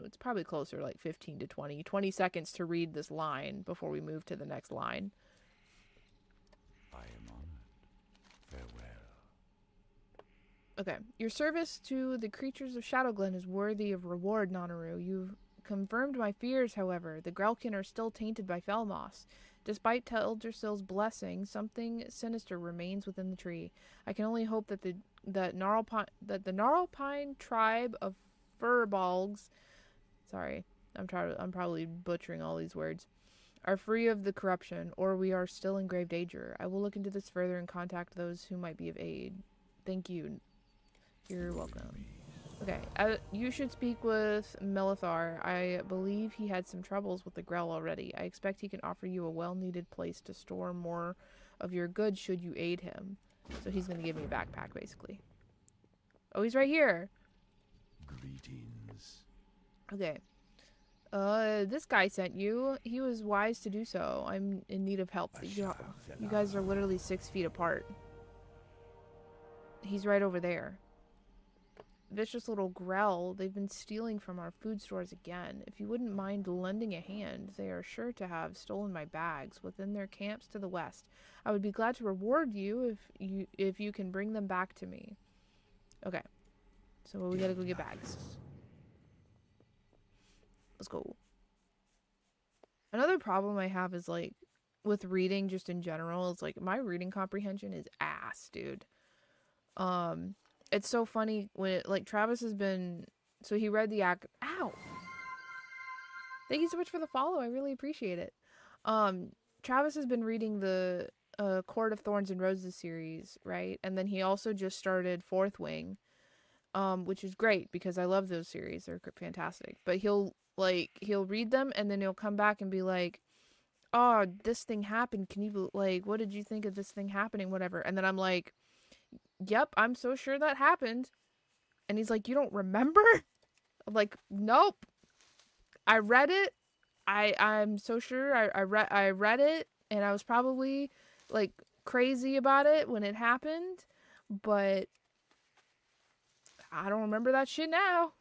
it's probably closer, like 15 to 20 seconds to read this line before we move to the next line. I am honored. Farewell. Okay. Your service to the creatures of Shadowglen is worthy of reward, Nanaru. You've confirmed my fears, however. The Grelkin are still tainted by Felmoss. Despite Teldrassil's blessing, something sinister remains within the tree. I can only hope that the Gnarlpine tribe of Furbolgs, sorry, I'm probably butchering all these words, are free of the corruption, or we are still in grave danger. I will look into this further and contact those who might be of aid. Thank you. You're welcome. Okay, you should speak with Melithar. I believe he had some troubles with the Grell already. I expect he can offer you a well-needed place to store more of your goods should you aid him. So he's going to give me a backpack, basically. Oh, he's right here. Greetings. Okay. This guy sent you. He was wise to do so. I'm in need of help. You guys are literally 6 feet apart. He's right over there. Vicious little Grell, they've been stealing from our food stores again. If you wouldn't mind lending a hand, they are sure to have stolen my bags within their camps to the west. I would be glad to reward you if you can bring them back to me. Okay. So we gotta go get bags. Let's go. Another problem I have is like with reading just in general is like my reading comprehension is ass, dude. It's so funny when like Travis has been, so he read the ow. Thank you so much for the follow. I really appreciate it. Travis has been reading the Court of Thorns and Roses series, right? And then he also just started Fourth Wing, which is great because I love those series. They're fantastic. But he'll read them and then he'll come back and be like, "Oh, this thing happened. Can you like, what did you think of this thing happening? Whatever." And then I'm like, "Yep, I'm so sure that happened." And he's like, "You don't remember?" I'm like, "Nope. I read it. I'm so sure I read it, and I was probably like crazy about it when it happened, but I don't remember that shit now."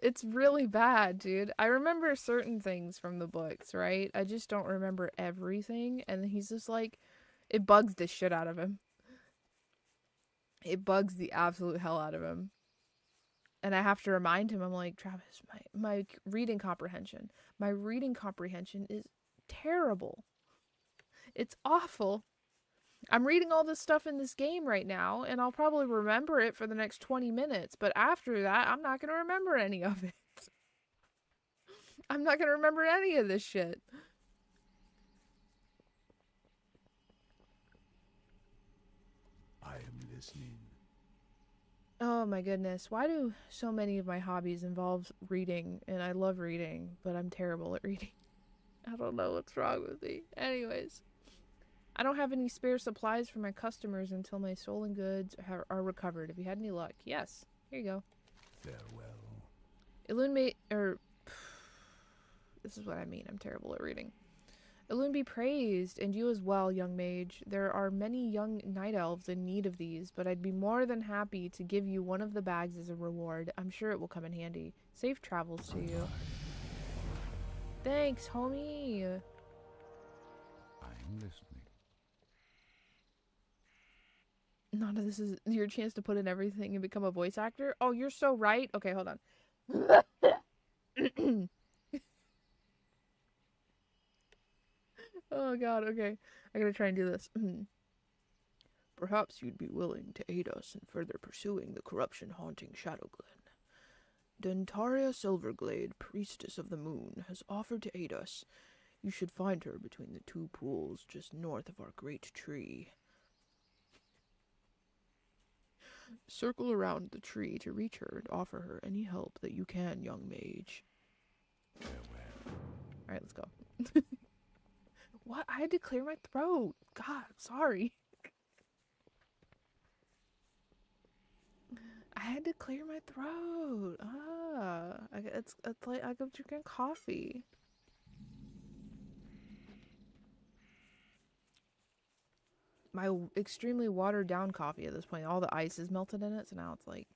It's really bad, dude. I remember certain things from the books, right? I just don't remember everything. And he's just like, it bugs the shit out of him. It bugs the absolute hell out of him. And I have to remind him, I'm like, "Travis, my reading comprehension. My reading comprehension is terrible. It's awful. I'm reading all this stuff in this game right now, and I'll probably remember it for the next 20 minutes. But after that, I'm not going to remember any of it. I'm not going to remember any of this shit." I am listening. Oh my goodness. Why do so many of my hobbies involve reading? And I love reading, but I'm terrible at reading. I don't know what's wrong with me. Anyways. I don't have any spare supplies for my customers until my stolen goods are recovered. Have you had any luck? Yes. Here you go. Farewell. Illuminate, or... This is what I mean. I'm terrible at reading. Elune be praised, and you as well, young mage. There are many young night elves in need of these, but I'd be more than happy to give you one of the bags as a reward. I'm sure it will come in handy. Safe travels to you. Thanks, homie. I'm listening. None of this is your chance to put in everything and become a voice actor. Oh, you're so right. Okay, hold on. Oh god, okay. I gotta try and do this. Perhaps you'd be willing to aid us in further pursuing the corruption-haunting Shadowglen. Dentaria Silverglade, priestess of the moon, has offered to aid us. You should find her between the two pools just north of our great tree. Circle around the tree to reach her and offer her any help that you can, young mage. Alright, let's go. What? I had to clear my throat. God, I'm sorry. I had to clear my throat. It's like I'm drinking coffee. My extremely watered down coffee at this point. All the ice is melted in it, so now it's like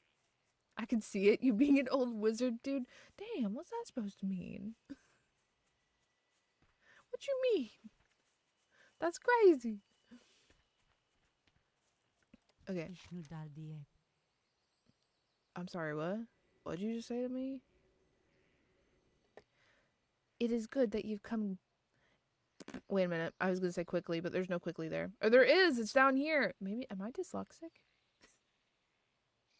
I can see it. You being an old wizard, dude. Damn, what's that supposed to mean? What you mean? That's crazy. Okay. I'm sorry, what? What'd you just say to me? It is good that you've come. Wait a minute. I was gonna say quickly, but there's no quickly there. Or there is! It's down here! Maybe. Am I dyslexic?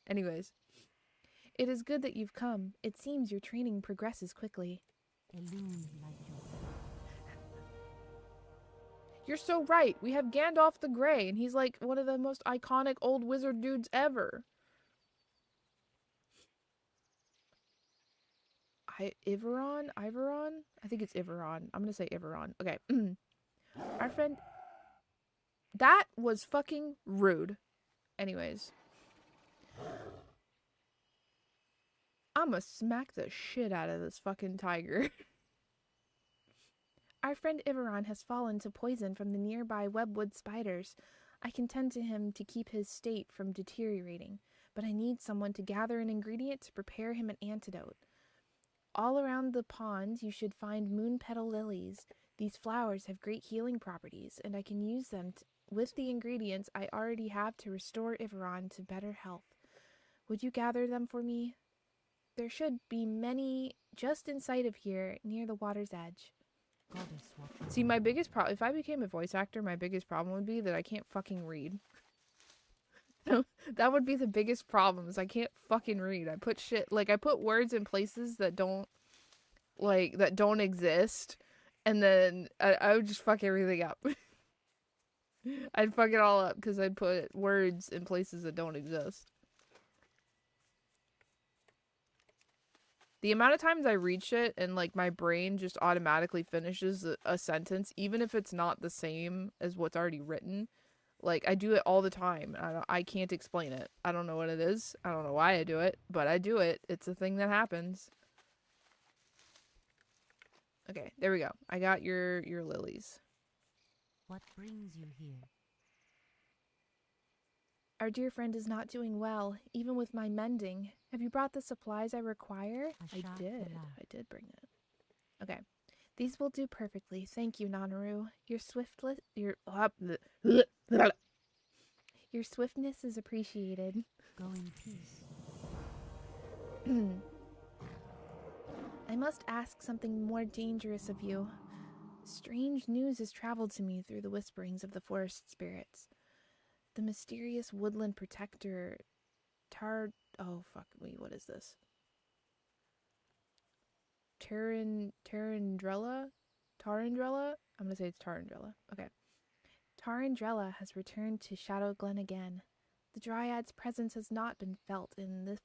Anyways. It is good that you've come. It seems your training progresses quickly. You're so right. We have Gandalf the Grey, and he's like one of the most iconic old wizard dudes ever. Iveron? I think it's Iveron. I'm gonna say Iveron. Okay. Our friend... That was fucking rude. Anyways. I'ma smack the shit out of this fucking tiger. Our friend Iveron has fallen to poison from the nearby webwood spiders. I can tend to him to keep his state from deteriorating, but I need someone to gather an ingredient to prepare him an antidote. All around the pond you should find moon petal lilies. These flowers have great healing properties, and I can use them with the ingredients I already have to restore Iveron to better health. Would you gather them for me? There should be many just in sight of here, near the water's edge. See, my biggest problem, if I became a voice actor, my biggest problem would be that I can't fucking read. That would be the biggest problem, is I can't fucking read. I put words in places that don't exist, and then I would just fuck everything up. I'd fuck it all up because I'd put words in places that don't exist. The amount of times I read shit and like my brain just automatically finishes a sentence, even if it's not the same as what's already written. Like, I do it all the time. I can't explain it. I don't know what it is. I don't know why I do it, but I do it. It's a thing that happens. Okay, there we go. I got your lilies. What brings you here? Our dear friend is not doing well, even with my mending. Have you brought the supplies I require? I did bring it. Okay. These will do perfectly. Thank you, Nanaru. Your swiftness is appreciated. Go in peace. I must ask something more dangerous of you. Strange news has traveled to me through the whisperings of the forest spirits. The mysterious woodland protector, what is this? Tarandrella? I'm gonna say it's Tarandrella. Okay. Tarandrella has returned to Shadowglen again. The Dryad's presence has not been felt in the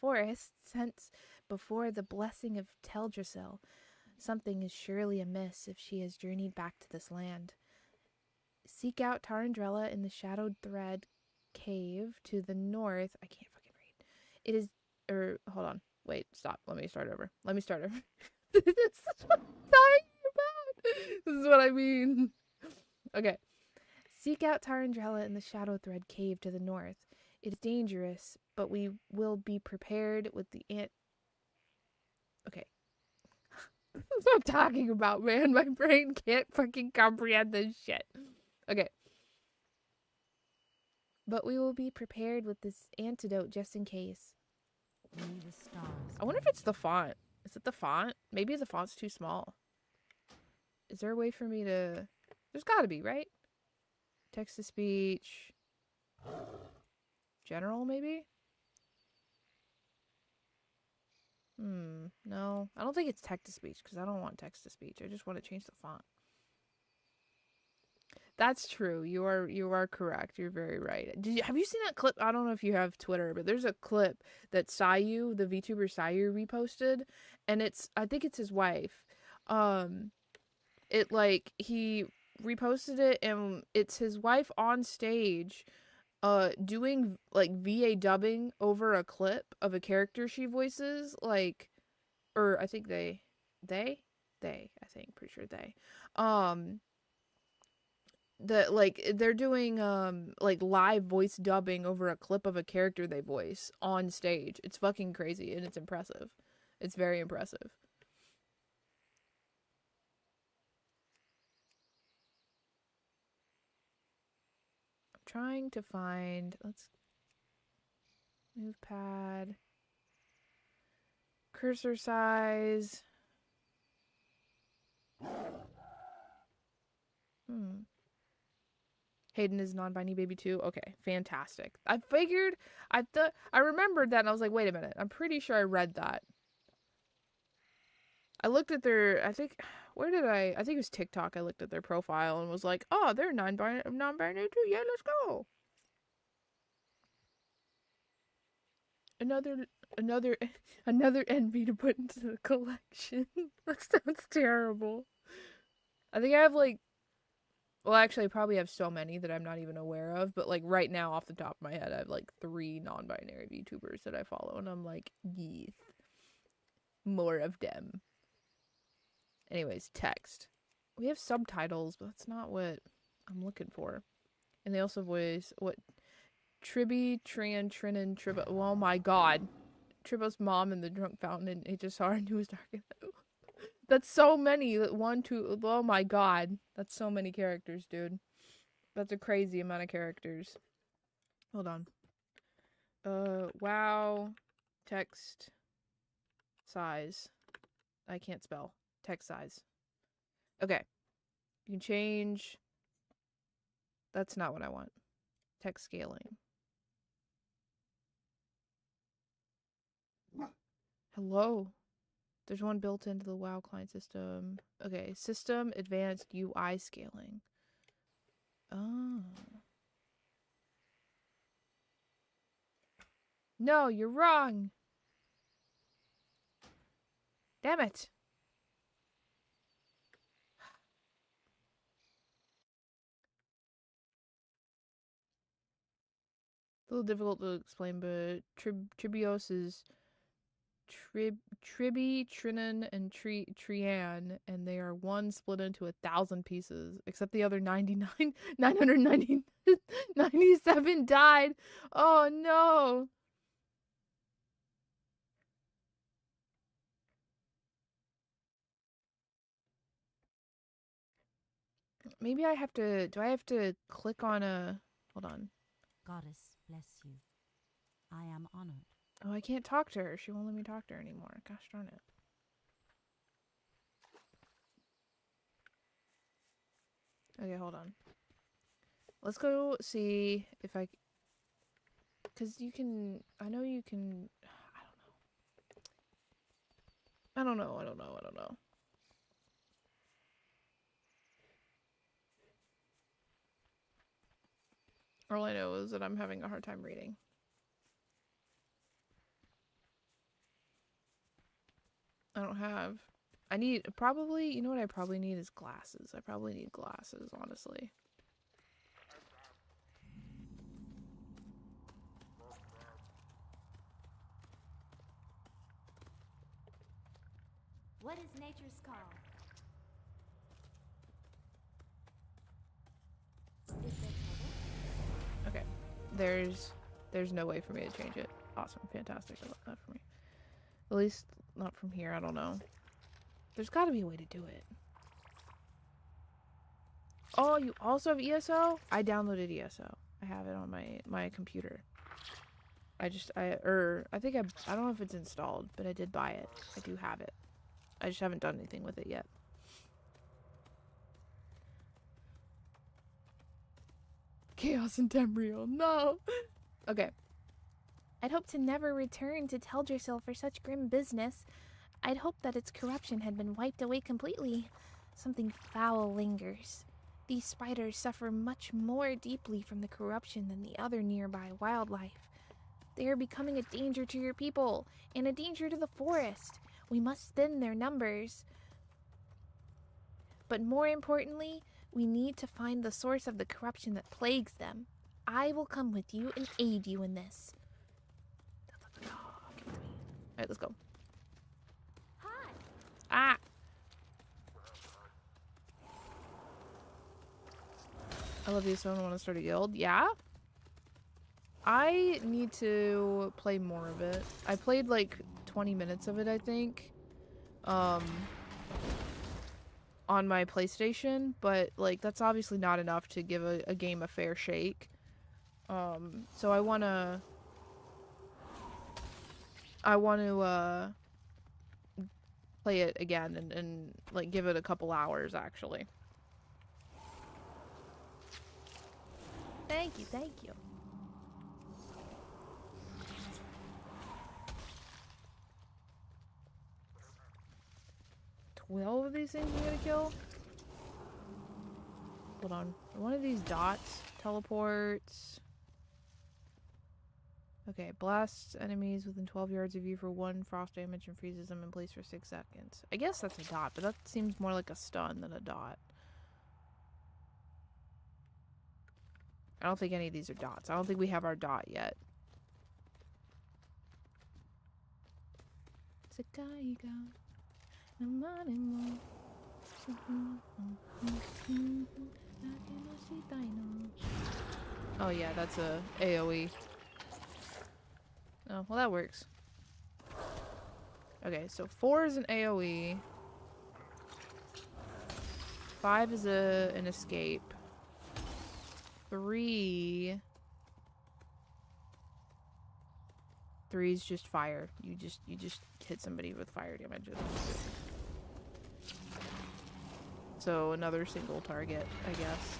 forest since before the blessing of Teldrassil. Something is surely amiss if she has journeyed back to this land. Seek out Tarandrella in the Shadowed Thread cave to the north. I can't fucking read. It is, hold on. Wait, stop. Let me start over. This is what I'm talking This is what I mean. Okay. Seek out Tarandrella in the Shadow Thread Cave to the north. It is dangerous, but we will be prepared with the ant. Okay. That's what I'm talking about, man. My brain can't fucking comprehend this shit. Okay. But we will be prepared with this antidote just in case. May the stars I wonder if guide it's the font. Is it the font? Maybe the font's too small. Is there a way for me to... There's gotta be, right? Text to speech. General, maybe? No. I don't think it's text to speech because I don't want text to speech. I just want to change the font. That's true. You are correct. You're very right. Have you seen that clip? I don't know if you have Twitter, but there's a clip that Sayu, the VTuber Sayu, reposted, and I think it's his wife. He reposted it, and it's his wife on stage, doing like VA dubbing over a clip of a character she voices, or I think they, I think, pretty sure they, they're doing like live voice dubbing over a clip of a character they voice on stage. It's fucking crazy and it's impressive. It's very impressive. I'm trying to find, let's move pad, cursor size. Hayden is non-binary baby too. Okay, fantastic. I remembered that and I was like, wait a minute. I'm pretty sure I read that. I looked at their, I think it was TikTok. I looked at their profile and was like, oh, they're non-binary too. Yeah, let's go. Another envy to put into the collection. That sounds terrible. I think I have well, actually, I probably have so many that I'm not even aware of. But right now, off the top of my head, I have 3 non-binary VTubers that I follow, and I'm like, yes, more of them. Anyways, text. We have subtitles, but that's not what I'm looking for. And they also voice Tribby, Tran, Trinan, Tribbo. Oh my god. Tribbo's mom in the drunk fountain in HSR and who was dark. That's so many. 1, 2. Oh my god. That's so many characters, dude. That's a crazy amount of characters. Hold on. WoW. Text. Size. I can't spell. Text size. Okay. You can change. That's not what I want. Text scaling. Hello. There's one built into the WoW client system. Okay, system advanced UI scaling. Oh. No, you're wrong. Damn it. A little difficult to explain, but Tribios is Tribby, Trinan, and Trian, and they are one split into 1,000 pieces, except the other 997 died. Oh no. Maybe I have to, do I have to click on hold on. Goddess bless you. I am honored. Oh, I can't talk to her. She won't let me talk to her anymore. Gosh darn it. Okay, hold on. Let's go see if because you can, I know you can, I don't know. All I know is that I'm having a hard time reading. I need, probably, you know what I probably need is glasses. I probably need glasses, honestly. What is nature's call? there's no way for me to change it. Awesome, fantastic. I love that for me. At least not from here. I don't know. There's got to be a way to do it. Oh, you also have ESO? I downloaded ESO. I have it on my computer. I think I don't know if it's installed, but I did buy it. I do have it. I just haven't done anything with it yet. Chaos and Tamriel, no! Okay. I'd hoped to never return to Teldrassil for such grim business. I'd hoped that its corruption had been wiped away completely. Something foul lingers. These spiders suffer much more deeply from the corruption than the other nearby wildlife. They are becoming a danger to your people, and a danger to the forest. We must thin their numbers. But more importantly, we need to find the source of the corruption that plagues them. I will come with you and aid you in this. Alright, let's go. Hi. Ah! I love you so I want to start a guild. Yeah? I need to play more of it. I played like 20 minutes of it, I think. On my PlayStation, but like that's obviously not enough to give a game a fair shake. So I wanna play it again and like give it a couple hours actually. Thank you, thank you. 12 of these things we gotta kill? Hold on. One of these dots teleports. Okay, blasts enemies within 12 yards of you for 1 frost damage and freezes them in place for 6 seconds. I guess that's a dot, but that seems more like a stun than a dot. I don't think any of these are dots. I don't think we have our dot yet. Oh yeah, that's a AoE. Oh, well that works. Okay, so 4 is an AoE. 5 is an escape. 3 is just fire. You just hit somebody with fire damage. So another single target, I guess.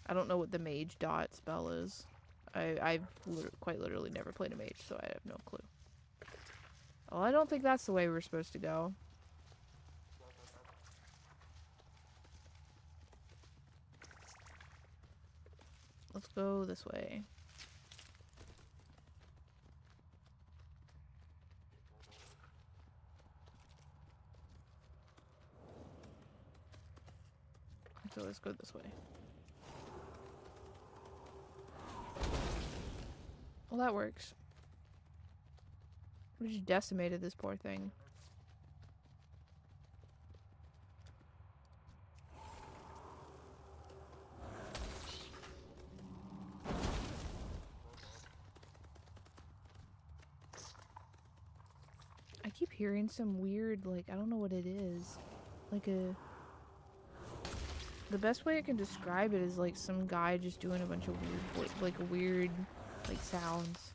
I don't know what the mage dot spell is. I've quite literally never played a mage, so I have no clue. Well, I don't think that's the way we're supposed to go. Let's go this way. So let's go this way. Well, that works. We just decimated this poor thing. I keep hearing some weird, like, I don't know what it is. Like the best way I can describe it is like some guy just doing a bunch of weird, like sounds.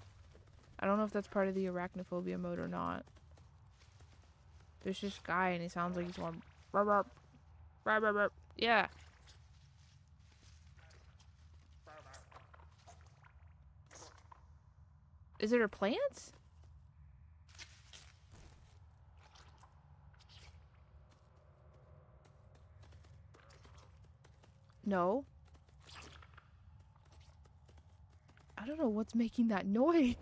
I don't know if that's part of the arachnophobia mode or not. There's this guy and he sounds like he's going burp, burp, burp, burp, burp. Yeah. Is it her plants? No. I don't know what's making that noise.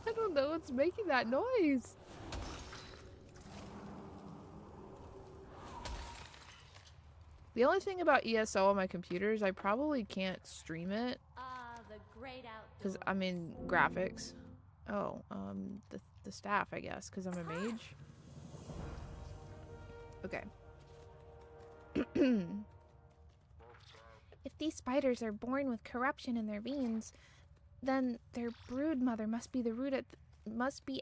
I don't know what's making that noise. The only thing about ESO on my computer is I probably can't stream it. The great outdoors. Because I'm in graphics. Oh, the staff, I guess, because I'm a mage. Okay. If these spiders are born with corruption in their veins, then their brood mother must be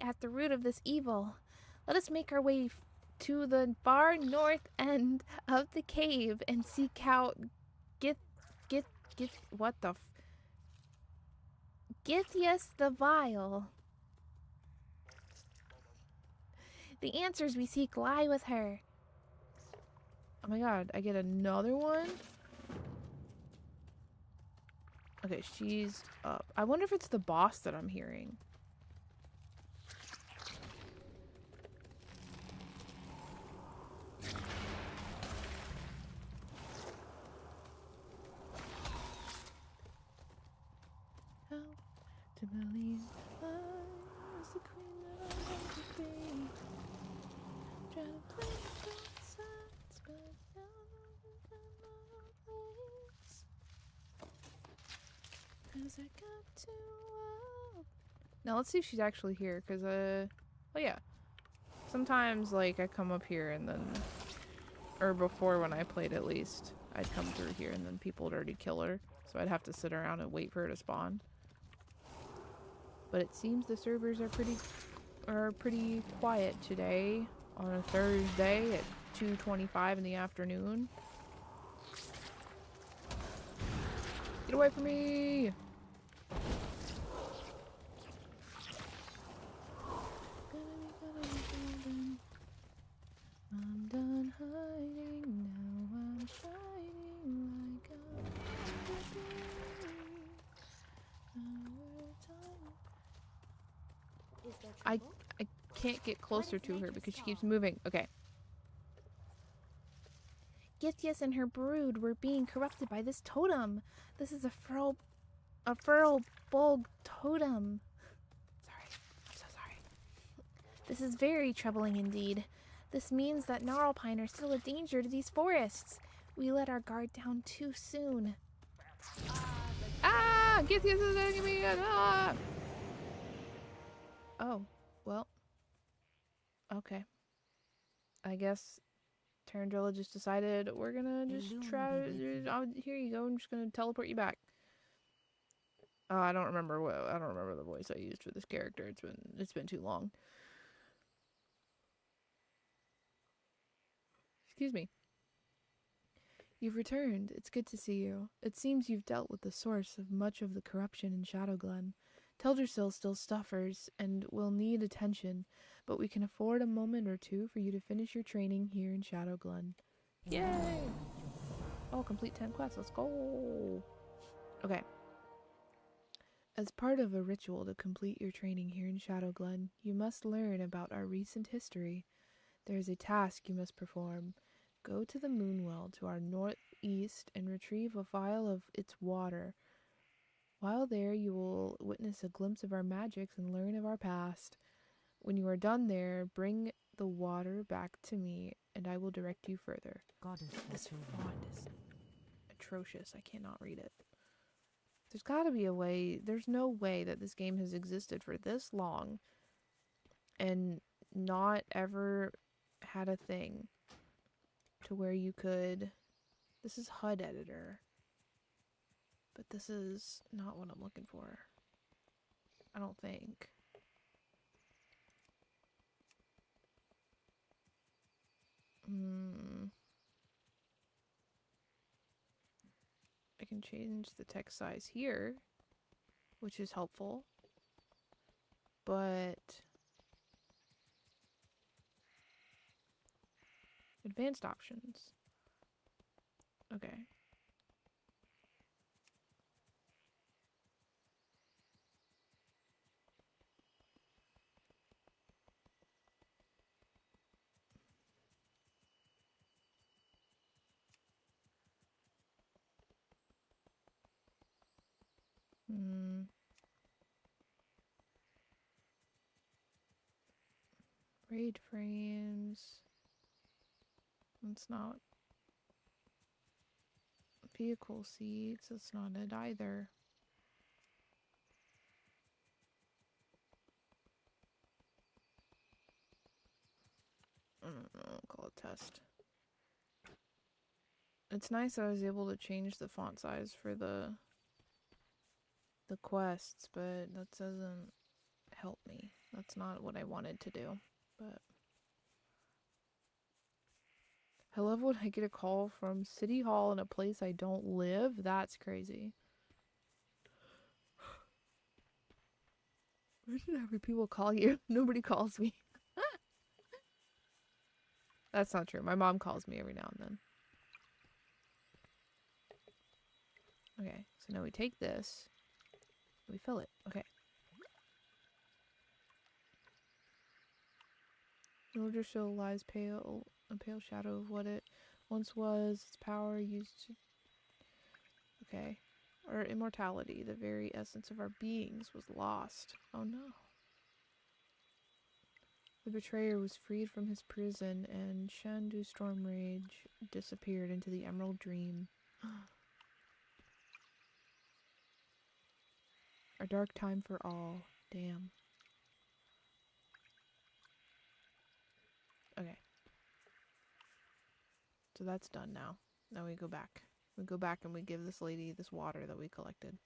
at the root of this evil. Let us make our way to the far north end of the cave and seek out Gith Gith Gith what the Githias the Vile. The answers we seek lie with her. Oh my god, I get another one? Okay, she's up. I wonder if it's the boss that I'm hearing. How to believe I was the queen that I wanted to be. Trying to play both sides, but now I'm place. 'Cause I got too wild. Now let's see if she's actually here, cause oh yeah. Sometimes like I come up here and then, or before when I played at least, I'd come through here and then people would already kill her, so I'd have to sit around and wait for her to spawn. But it seems the servers are pretty quiet today on a Thursday at 2:25 in the afternoon. Get away from me! I'm done hiding, now I'm shining like I can't get closer to her because she keeps moving. Okay. Githias and her brood were being corrupted by this totem. This is a feral bulg totem. Sorry. I'm so sorry. This is very troubling indeed. This means that gnarlpine are still a danger to these forests. We let our guard down too soon. Ah! Githias is attacking me! Ah! Oh, well. Okay. I guess Tarandrilla just decided we're gonna just try. Here you go. I'm just gonna teleport you back. I don't remember the voice I used for this character. It's been too long. Excuse me. You've returned. It's good to see you. It seems you've dealt with the source of much of the corruption in Shadowglen. Teldrassil still suffers and will need attention, but we can afford a moment or two for you to finish your training here in Shadowglen. Yay! Oh, complete 10 quests. Let's go! Okay. As part of a ritual to complete your training here in Shadowglen, you must learn about our recent history. There is a task you must perform. Go to the Moonwell to our northeast and retrieve a vial of its water. While there, you will witness a glimpse of our magics and learn of our past. When you are done there, bring the water back to me, and I will direct you further. This font is atrocious. I cannot read it. There's gotta be a way. There's no way that this game has existed for this long and not ever had a thing to where you could... This is HUD editor. But this is not what I'm looking for. I don't think. I can change the text size here, which is helpful. But advanced options. Okay. Raid frames. That's not. Vehicle seats. That's not it either. I don't know. I'll call it test. It's nice that I was able to change the font size for the quests, but that doesn't help me. That's not what I wanted to do. But I love when I get a call from City Hall in a place I don't live. That's crazy. Why should every people call you? Nobody calls me. That's not true. My mom calls me every now and then. Okay, so now we take this. We fill it. Okay. Nordersill lies pale, a pale shadow of what it once was. Its power used to... Okay. Our immortality, the very essence of our beings, was lost. Oh no. The betrayer was freed from his prison, and Shandu Stormrage disappeared into the Emerald Dream. A dark time for all. Damn. Okay. So that's done now. Now we go back. We go back and we give this lady this water that we collected.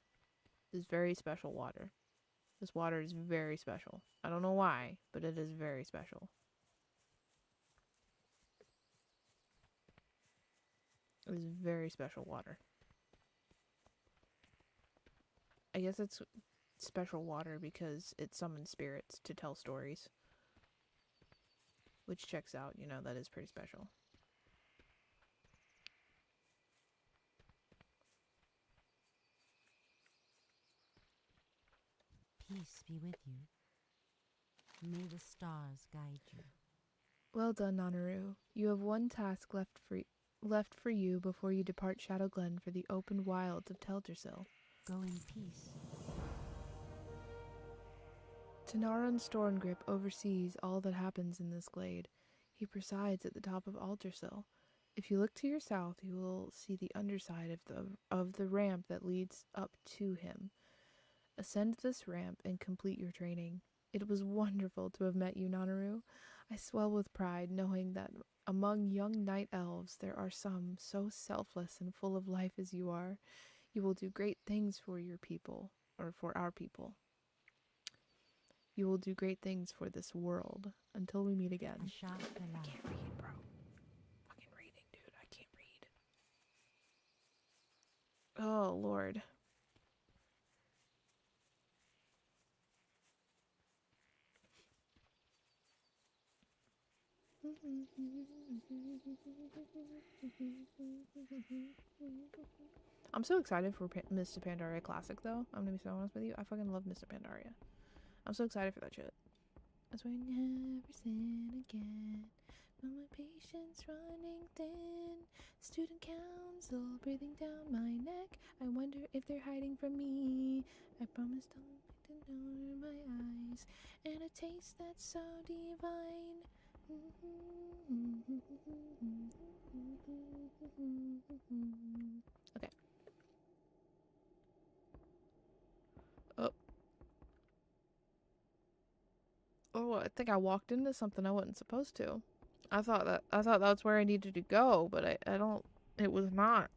This very special water. This water is very special. I don't know why, but it is very special. It is very special water. I guess it's special water because it summons spirits to tell stories. Which checks out, you know, that is pretty special. Peace be with you. May the stars guide you. Well done, Nanaru. You have one task left for you before you depart Shadow Glen for the open wilds of Teldrassil. Go in peace. Tanaran Storngrip oversees all that happens in this glade. He presides at the top of Aldersill. If you look to your south, you will see the underside of the ramp that leads up to him. Ascend this ramp and complete your training. It was wonderful to have met you, Nanaru. I swell with pride knowing that among young night elves there are some so selfless and full of life as you are. You will do great things for your people, or for our people. You will do great things for this world. Until we meet again. I can't read, bro. Fucking reading, dude. I can't read. Oh, Lord. I'm so excited for Mr. Pandaria Classic, though. I'm gonna be so honest with you. I fucking love Mr. Pandaria. I'm so excited for that shit. I swear never sin again. But my patience running thin. Student council breathing down my neck. I wonder if they're hiding from me. I promise don't ignore my eyes. And a taste that's so divine. Okay. Oh, I think I walked into something I wasn't supposed to. I thought that's where I needed to go, but I don't. It was not.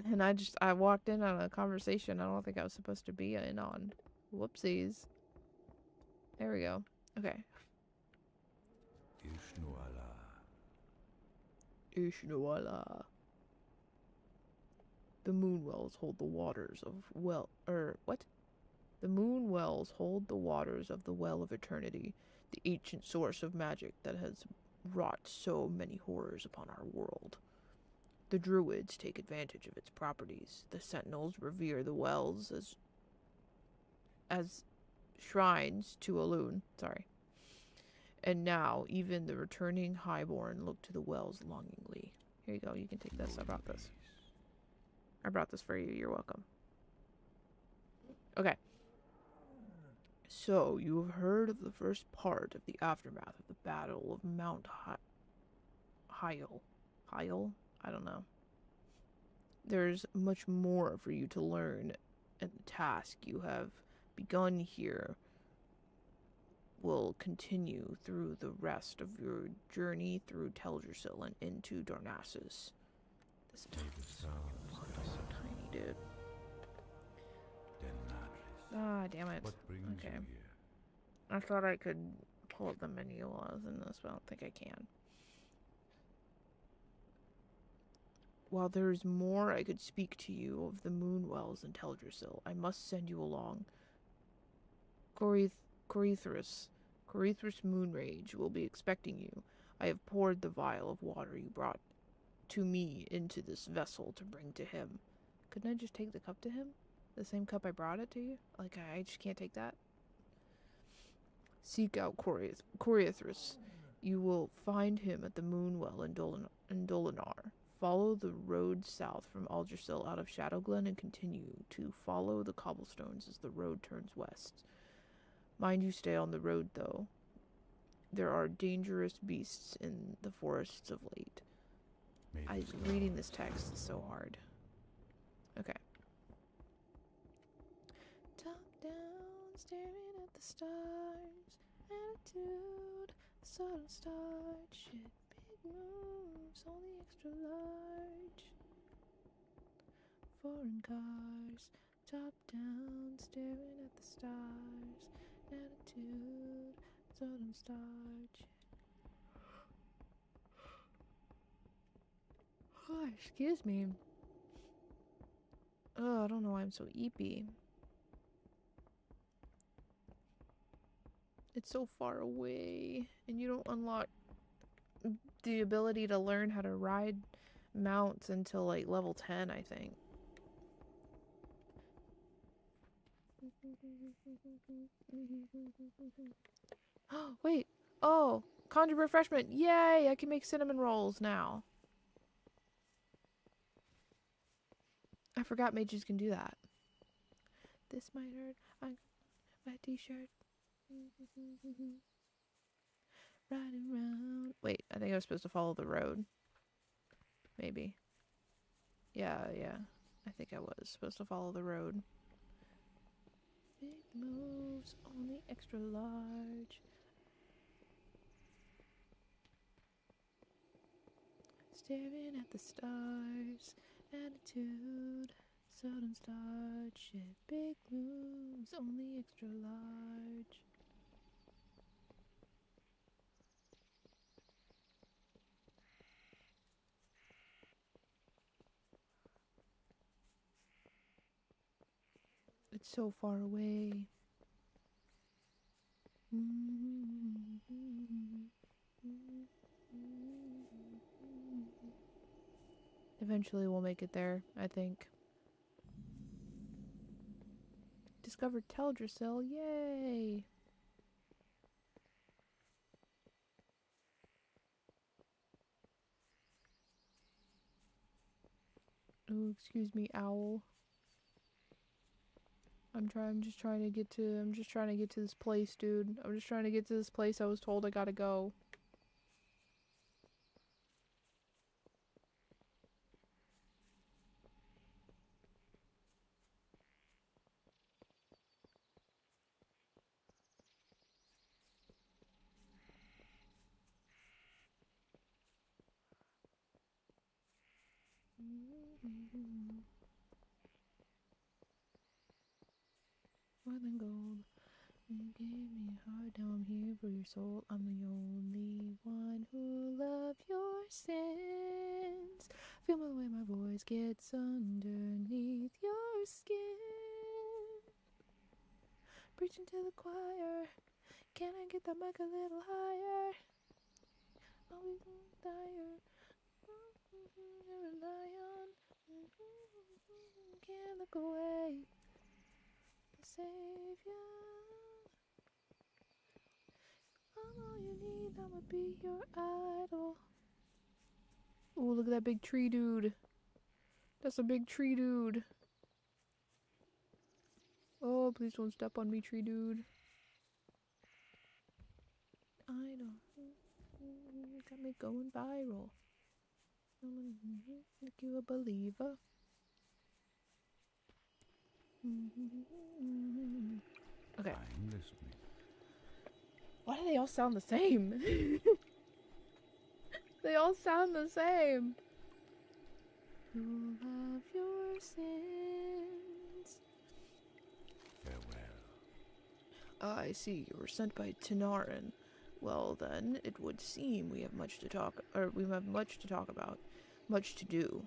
And I walked in on a conversation I don't think I was supposed to be in on. Whoopsies. There we go. Okay. Ishnuala. The Moonwells hold the waters of what? The Moonwells hold the waters of the Well of Eternity, the ancient source of magic that has wrought so many horrors upon our world. The Druids take advantage of its properties. The Sentinels revere the wells as shrines to Elune. Sorry. And now, even the returning Highborn look to the wells longingly. Here you go, you can take this. I brought this. I brought this for you. You're welcome. Okay. So, you have heard of the first part of the aftermath of the Battle of Mount Hyel. Hyel? I don't know. There's much more for you to learn, and the task you have begun here will continue through the rest of your journey through Teldrassil and into Darnassus. This is so tiny, dude. Ah, damn it. What brings Okay. you here? I thought I could pull up the menu while I was in this, but I don't think I can. While there is more I could speak to you of the Moonwells in Teldrassil, I must send you along. Corethris Moonrage will be expecting you. I have poured the vial of water you brought to me into this vessel to bring to him. Couldn't I just take the cup to him? The same cup I brought it to you? Like, I just can't take that? Seek out Corethris. You will find him at the Moonwell in Dolinar. Follow the road south from Aldersil out of Shadowglen and continue to follow the cobblestones as the road turns west. Mind you stay on the road, though. There are dangerous beasts in the forests of late. Reading this text is so hard. Okay. Top down, staring at the stars. Attitude, sudden start. Shit, big moves, only extra large. Foreign cars, top down, staring at the stars. Attitude, sudden start. Oh, excuse me. Oh, I don't know why I'm so eepy. It's so far away, and you don't unlock the ability to learn how to ride mounts until like level 10, I think. Wait. Oh, conjure refreshment. Yay, I can make cinnamon rolls now. I forgot mages can do that. This might hurt. My t-shirt. Riding round. Wait, I think I was supposed to follow the road. Maybe. Yeah. I think I was supposed to follow the road. Big moves, only extra large. Staring at the stars. Attitude, sudden start. Shit, big moves, only extra large. It's so far away. Eventually we'll make it there, I think. Discovered Teldrassil, yay! Oh, excuse me, owl. I'm just trying to get to this place, dude. I'm just trying to get to this place I was told I gotta go. More than gold. You gave me a heart, now I'm here for your soul. I'm the only one who loved your sins. Feel the way my voice gets underneath your skin. Preaching to the choir. Can I get the mic a little higher? Always dire. You're a lion. Can't look away. The Savior. I'm all you need. I'ma be your idol. Oh, look at that big tree dude. That's a big tree dude. Oh, please don't step on me, tree dude. Idol. Got me going viral. Make you a believer. Okay. I'm listening. Why do they all sound the same? They all sound the same. pool of your sins. Farewell. I see you were sent by Tanarin. Well then, it would seem we have much to talk about, much to do.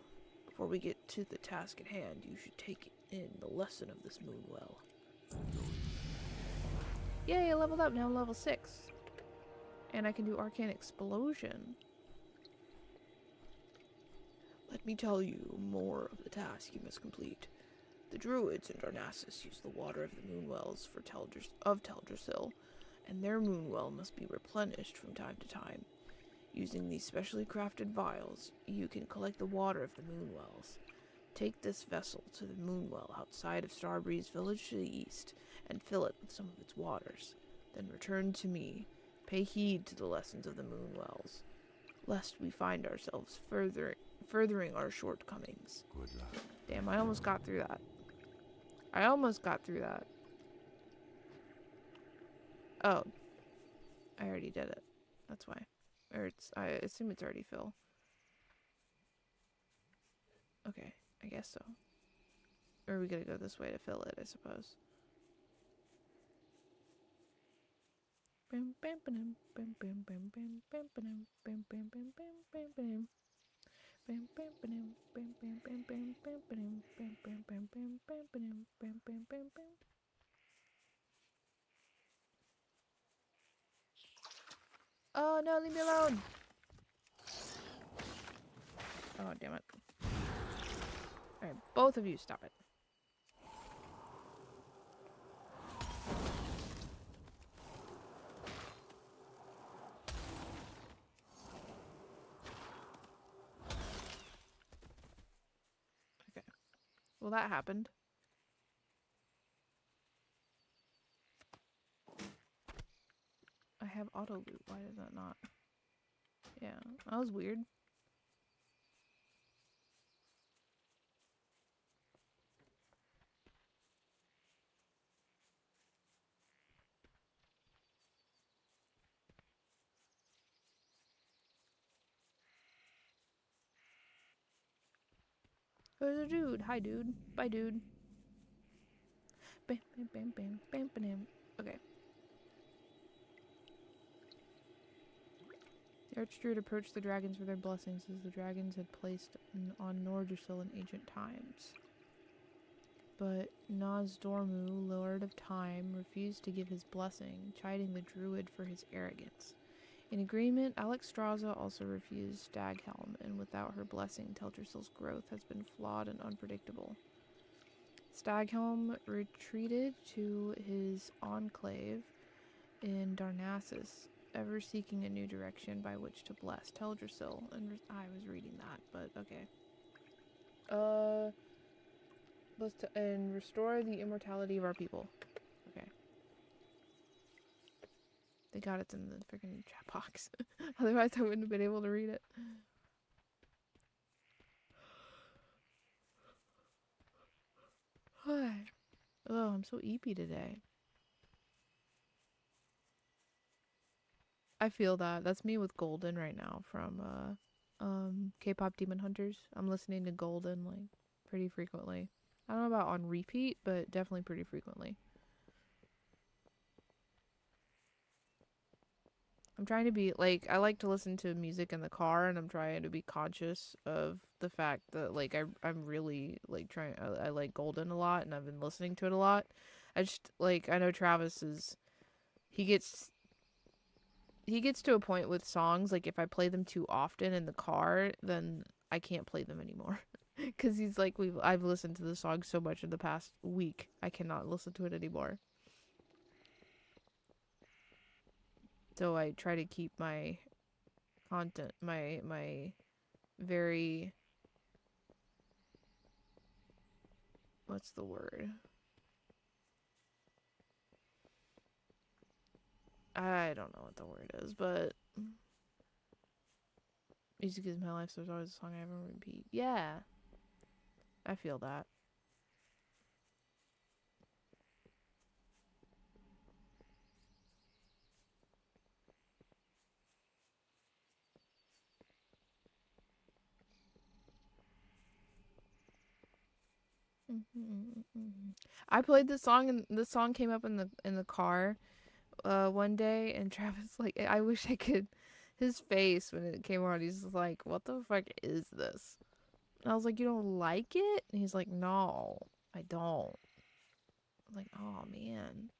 Before we get to the task at hand, you should take in the lesson of this moonwell. Yay, I leveled up, now I'm level 6. And I can do Arcane Explosion. Let me tell you more of the task you must complete. The druids in Darnassus use the water of the moonwells of Teldrassil, and their moonwell must be replenished from time to time. Using these specially crafted vials, you can collect the water of the moonwells. Take this vessel to the moonwell outside of Starbreeze village to the east, and fill it with some of its waters. Then return to me. Pay heed to the lessons of the moonwells, lest we find ourselves furthering our shortcomings. Good luck. Damn, I almost got through that. I almost got through that. Oh. I already did it. That's why. Or I assume it's already full. Okay, I guess so. Or we gotta go this way to fill it, I suppose. Oh no, leave me alone! Oh, damn it. Alright, both of you, stop it. Okay. Well, that happened. I have auto loot. Why does that not? Yeah, that was weird. There's a dude. Hi, dude. Bye, dude. Bam, bam, bam, bam, bam, bam. Okay. The Archdruid approached the dragons for their blessings as the dragons had placed on Nordrassil in ancient times. But Nozdormu, Lord of Time, refused to give his blessing, chiding the druid for his arrogance. In agreement, Alexstrasza also refused Staghelm, and without her blessing, Teldrassil's growth has been flawed and unpredictable. Staghelm retreated to his enclave in Darnassus, ever seeking a new direction by which to bless Teldrassil. And I was reading that, but okay. And restore the immortality of our people. Okay. Thank God it's in the freaking chat box. Otherwise I wouldn't have been able to read it. Oh, I'm so eepy today. I feel that. That's me with Golden right now from K-pop Demon Hunters. I'm listening to Golden like pretty frequently. I don't know about on repeat, but definitely pretty frequently. I'm trying to be like, I like to listen to music in the car, and I'm trying to be conscious of the fact that like I'm really like I like Golden a lot, and I've been listening to it a lot. I just like, I know Travis is, he gets to a point with songs, like if I play them too often in the car, then I can't play them anymore. Because he's like, I've listened to the song so much in the past week, I cannot listen to it anymore. So I try to keep my content, my very, what's the word? I don't know what the word is, but music is my life, so there's always a song I ever repeat. Yeah, I feel that. I played this song and this song came up in the car one day, and Travis like, I wish I could. His face when it came on, he's like, "What the fuck is this?" And I was like, "You don't like it?" And he's like, "No, I don't." I'm like, "Oh man,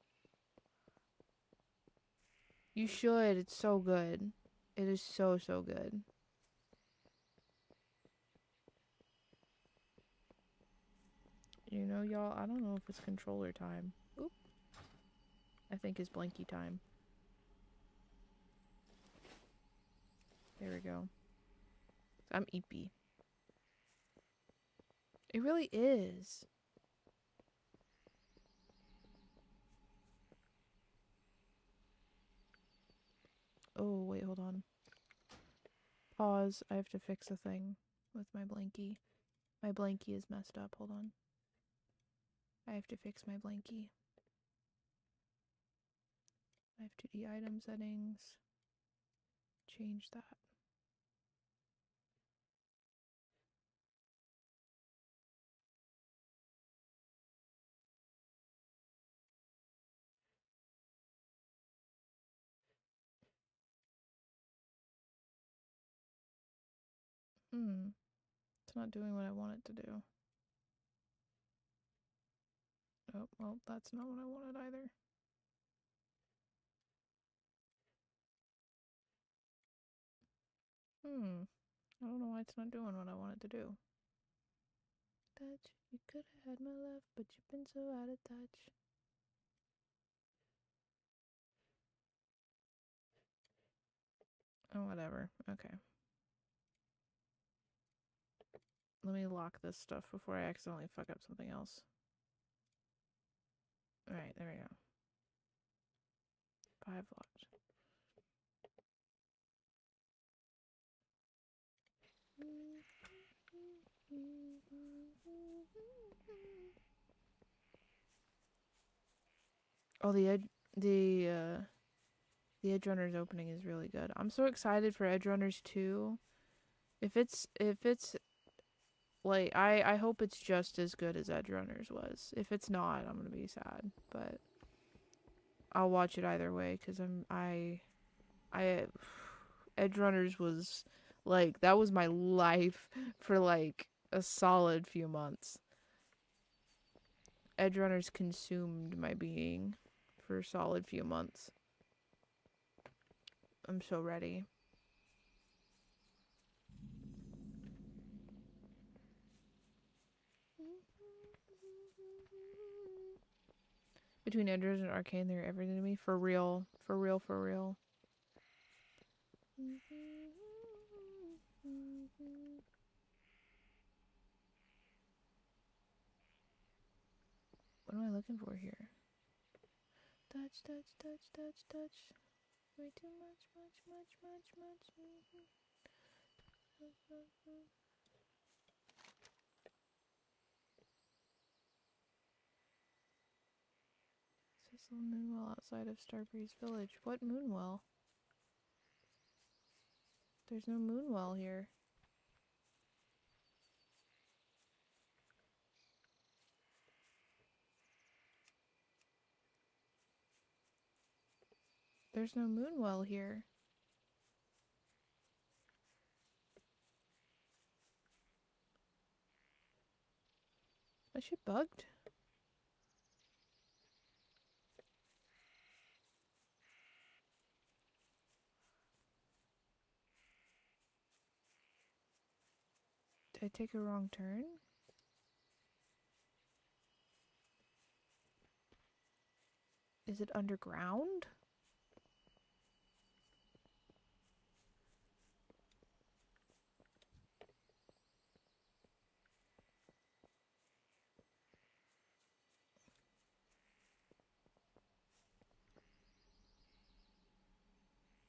you should. It's so good. It is so so good." You know, y'all. I don't know if it's controller time. Oop. I think it's blanky time. There we go. I'm eepy. It really is. Oh, wait, hold on. Pause. I have to fix a thing with my blankie. My blankie is messed up. Hold on. I have to fix my blankie. I have to the item settings. Change that. It's not doing what I want it to do. Oh, well, that's not what I wanted either. I don't know why it's not doing what I want it to do. Touch, you could have had my love, but you've been so out of touch. Oh, whatever. Okay. Let me lock this stuff before I accidentally fuck up something else. Alright, there we go. 5 locked. Oh, the Edge Runners opening is really good. I'm so excited for Edge Runners 2. If it's like, I hope it's just as good as Edge Runners was. If it's not, I'm gonna be sad. But I'll watch it either way because Edge Runners was like, that was my life for like a solid few months. Edge Runners consumed my being for a solid few months. I'm so ready. Between Edge Runners and Arcane, they're everything to me. For real. For real, for real. What am I looking for here? Touch, touch, touch, touch, touch. Way too much, much, much, much, much. It's this little moonwell outside of Starbreeze Village. What moonwell? There's no moonwell here. There's no moonwell here. That shit bugged? Did I take a wrong turn? Is it underground?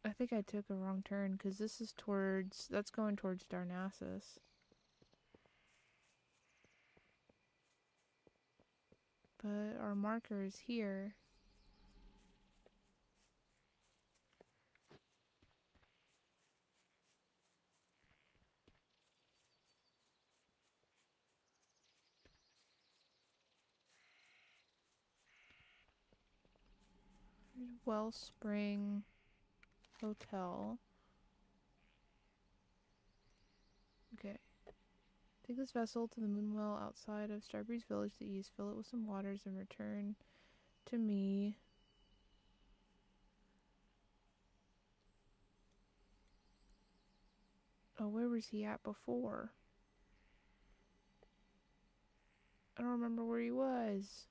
I think I took a wrong turn because this is towards, that's going towards Darnassus. But our marker is here. Wellspring Hotel. Okay. Take this vessel to the Moonwell outside of Starbreeze Village to the east. Fill it with some waters and return to me. Oh, where was he at before? I don't remember where he was.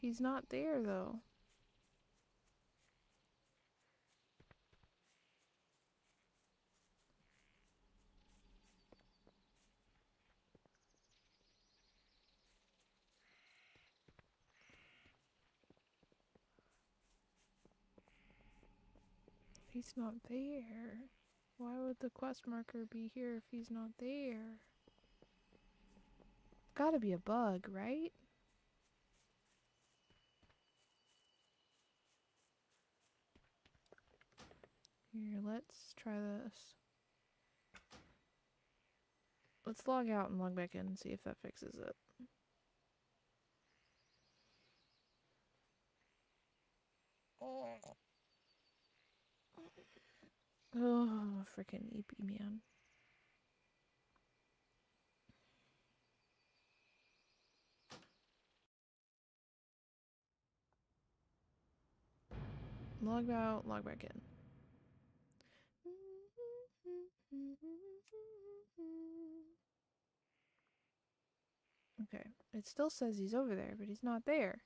He's not there, though. He's not there. Why would the quest marker be here if he's not there? Gotta be a bug, right? Here, let's try this. Let's log out and log back in and see if that fixes it. Oh, freaking EP, man. Log out, log back in. Okay, it still says he's over there, but he's not there.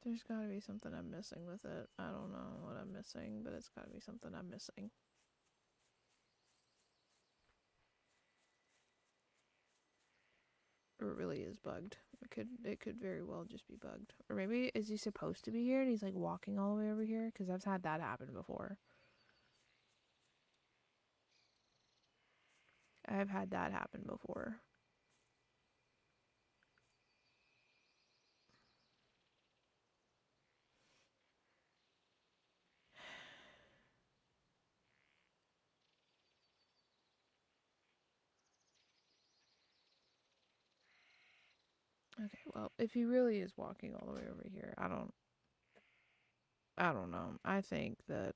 There's gotta be something I'm missing with it. I don't know what I'm missing, but it's gotta be something I'm missing. Or it really is bugged. It could very well just be bugged. Or maybe is he supposed to be here and he's like walking all the way over here? Because I've had that happen before. I've had that happen before. Okay, well, if he really is walking all the way over here, I don't know. I think that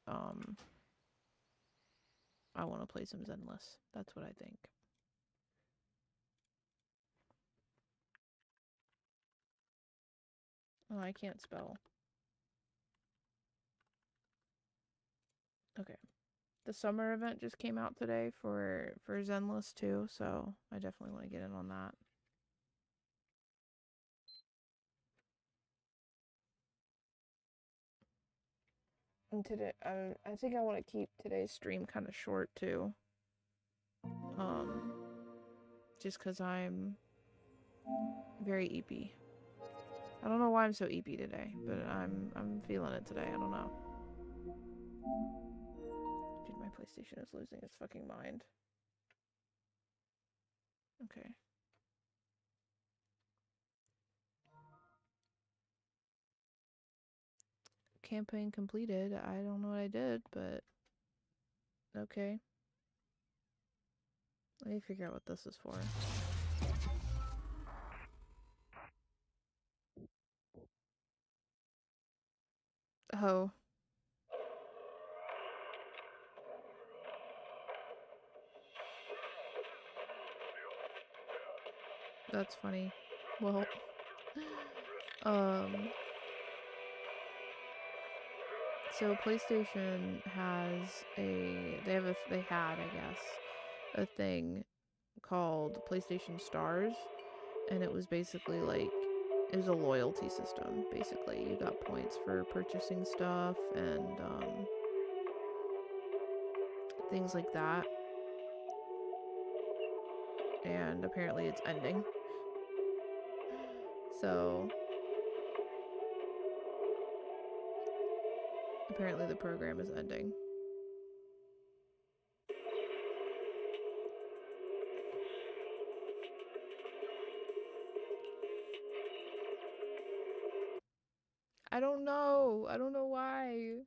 I want to play some Zenless. That's what I think. Oh, I can't spell. Okay. The summer event just came out today for Zenless too, so I definitely want to get in on that. And today, I think I want to keep today's stream kind of short too. Just because I'm very EP. I don't know why I'm so EP today, but I'm feeling it today. I don't know. Dude, my PlayStation is losing its fucking mind. Okay. Campaign completed. I don't know what I did, but okay. Let me figure out what this is for. Oh. That's funny. Well, so PlayStation has they had, I guess, a thing called PlayStation Stars, and it was basically like, it was a loyalty system, basically. You got points for purchasing stuff and things like that. And apparently it's ending. So apparently the program is ending. I don't know. I don't know why.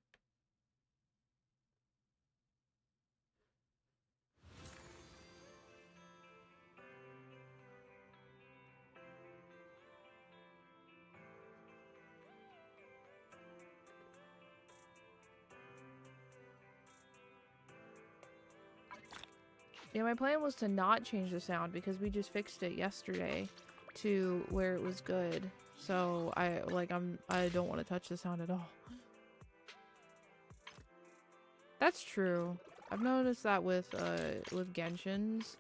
Yeah, my plan was to not change the sound because we just fixed it yesterday to where it was good. So I don't want to touch the sound at all. That's true. I've noticed that with Genshin's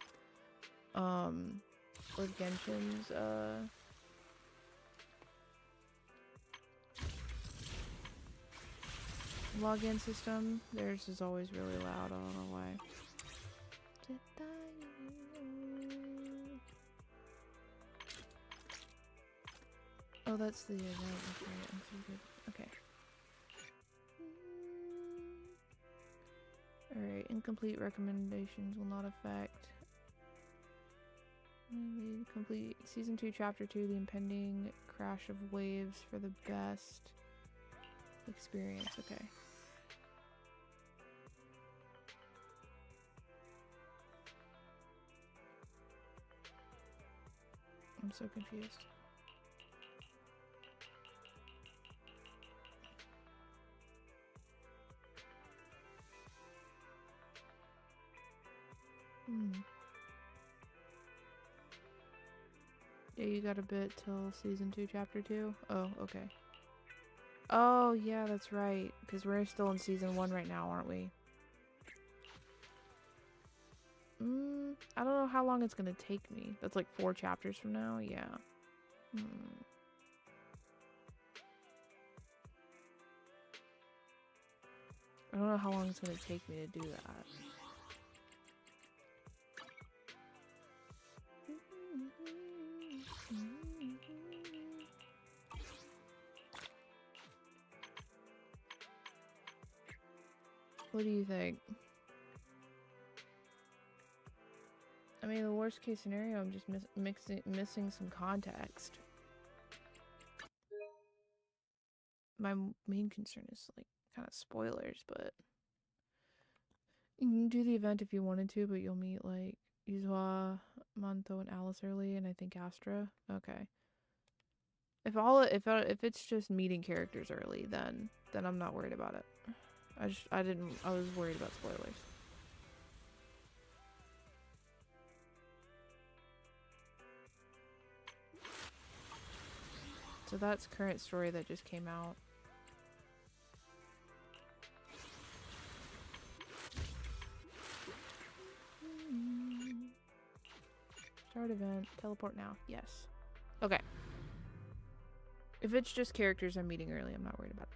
login system. Theirs is always really loud. I don't know why. Oh, that's the event. Okay. Alright, incomplete recommendations will not affect. Complete Season 2, Chapter 2, the impending crash of waves for the best experience. Okay. I'm so confused. Yeah, you got a bit till Season 2, Chapter 2? Oh, okay. Oh, yeah, that's right. Because we're still in Season 1 right now, aren't we? I don't know how long it's gonna take me. That's like 4 chapters from now? Yeah. I don't know how long it's gonna take me to do that. What do you think? I mean, the worst case scenario, I'm just missing some context. My main concern is like kind of spoilers, but you can do the event if you wanted to, but you'll meet like Yuzua, Manto, and Alice early, and I think Astra. Okay. If it's just meeting characters early, then I'm not worried about it. I was worried about spoilers. So that's current story that just came out. Start event. Teleport now. Yes. Okay. If it's just characters I'm meeting early, I'm not worried about it.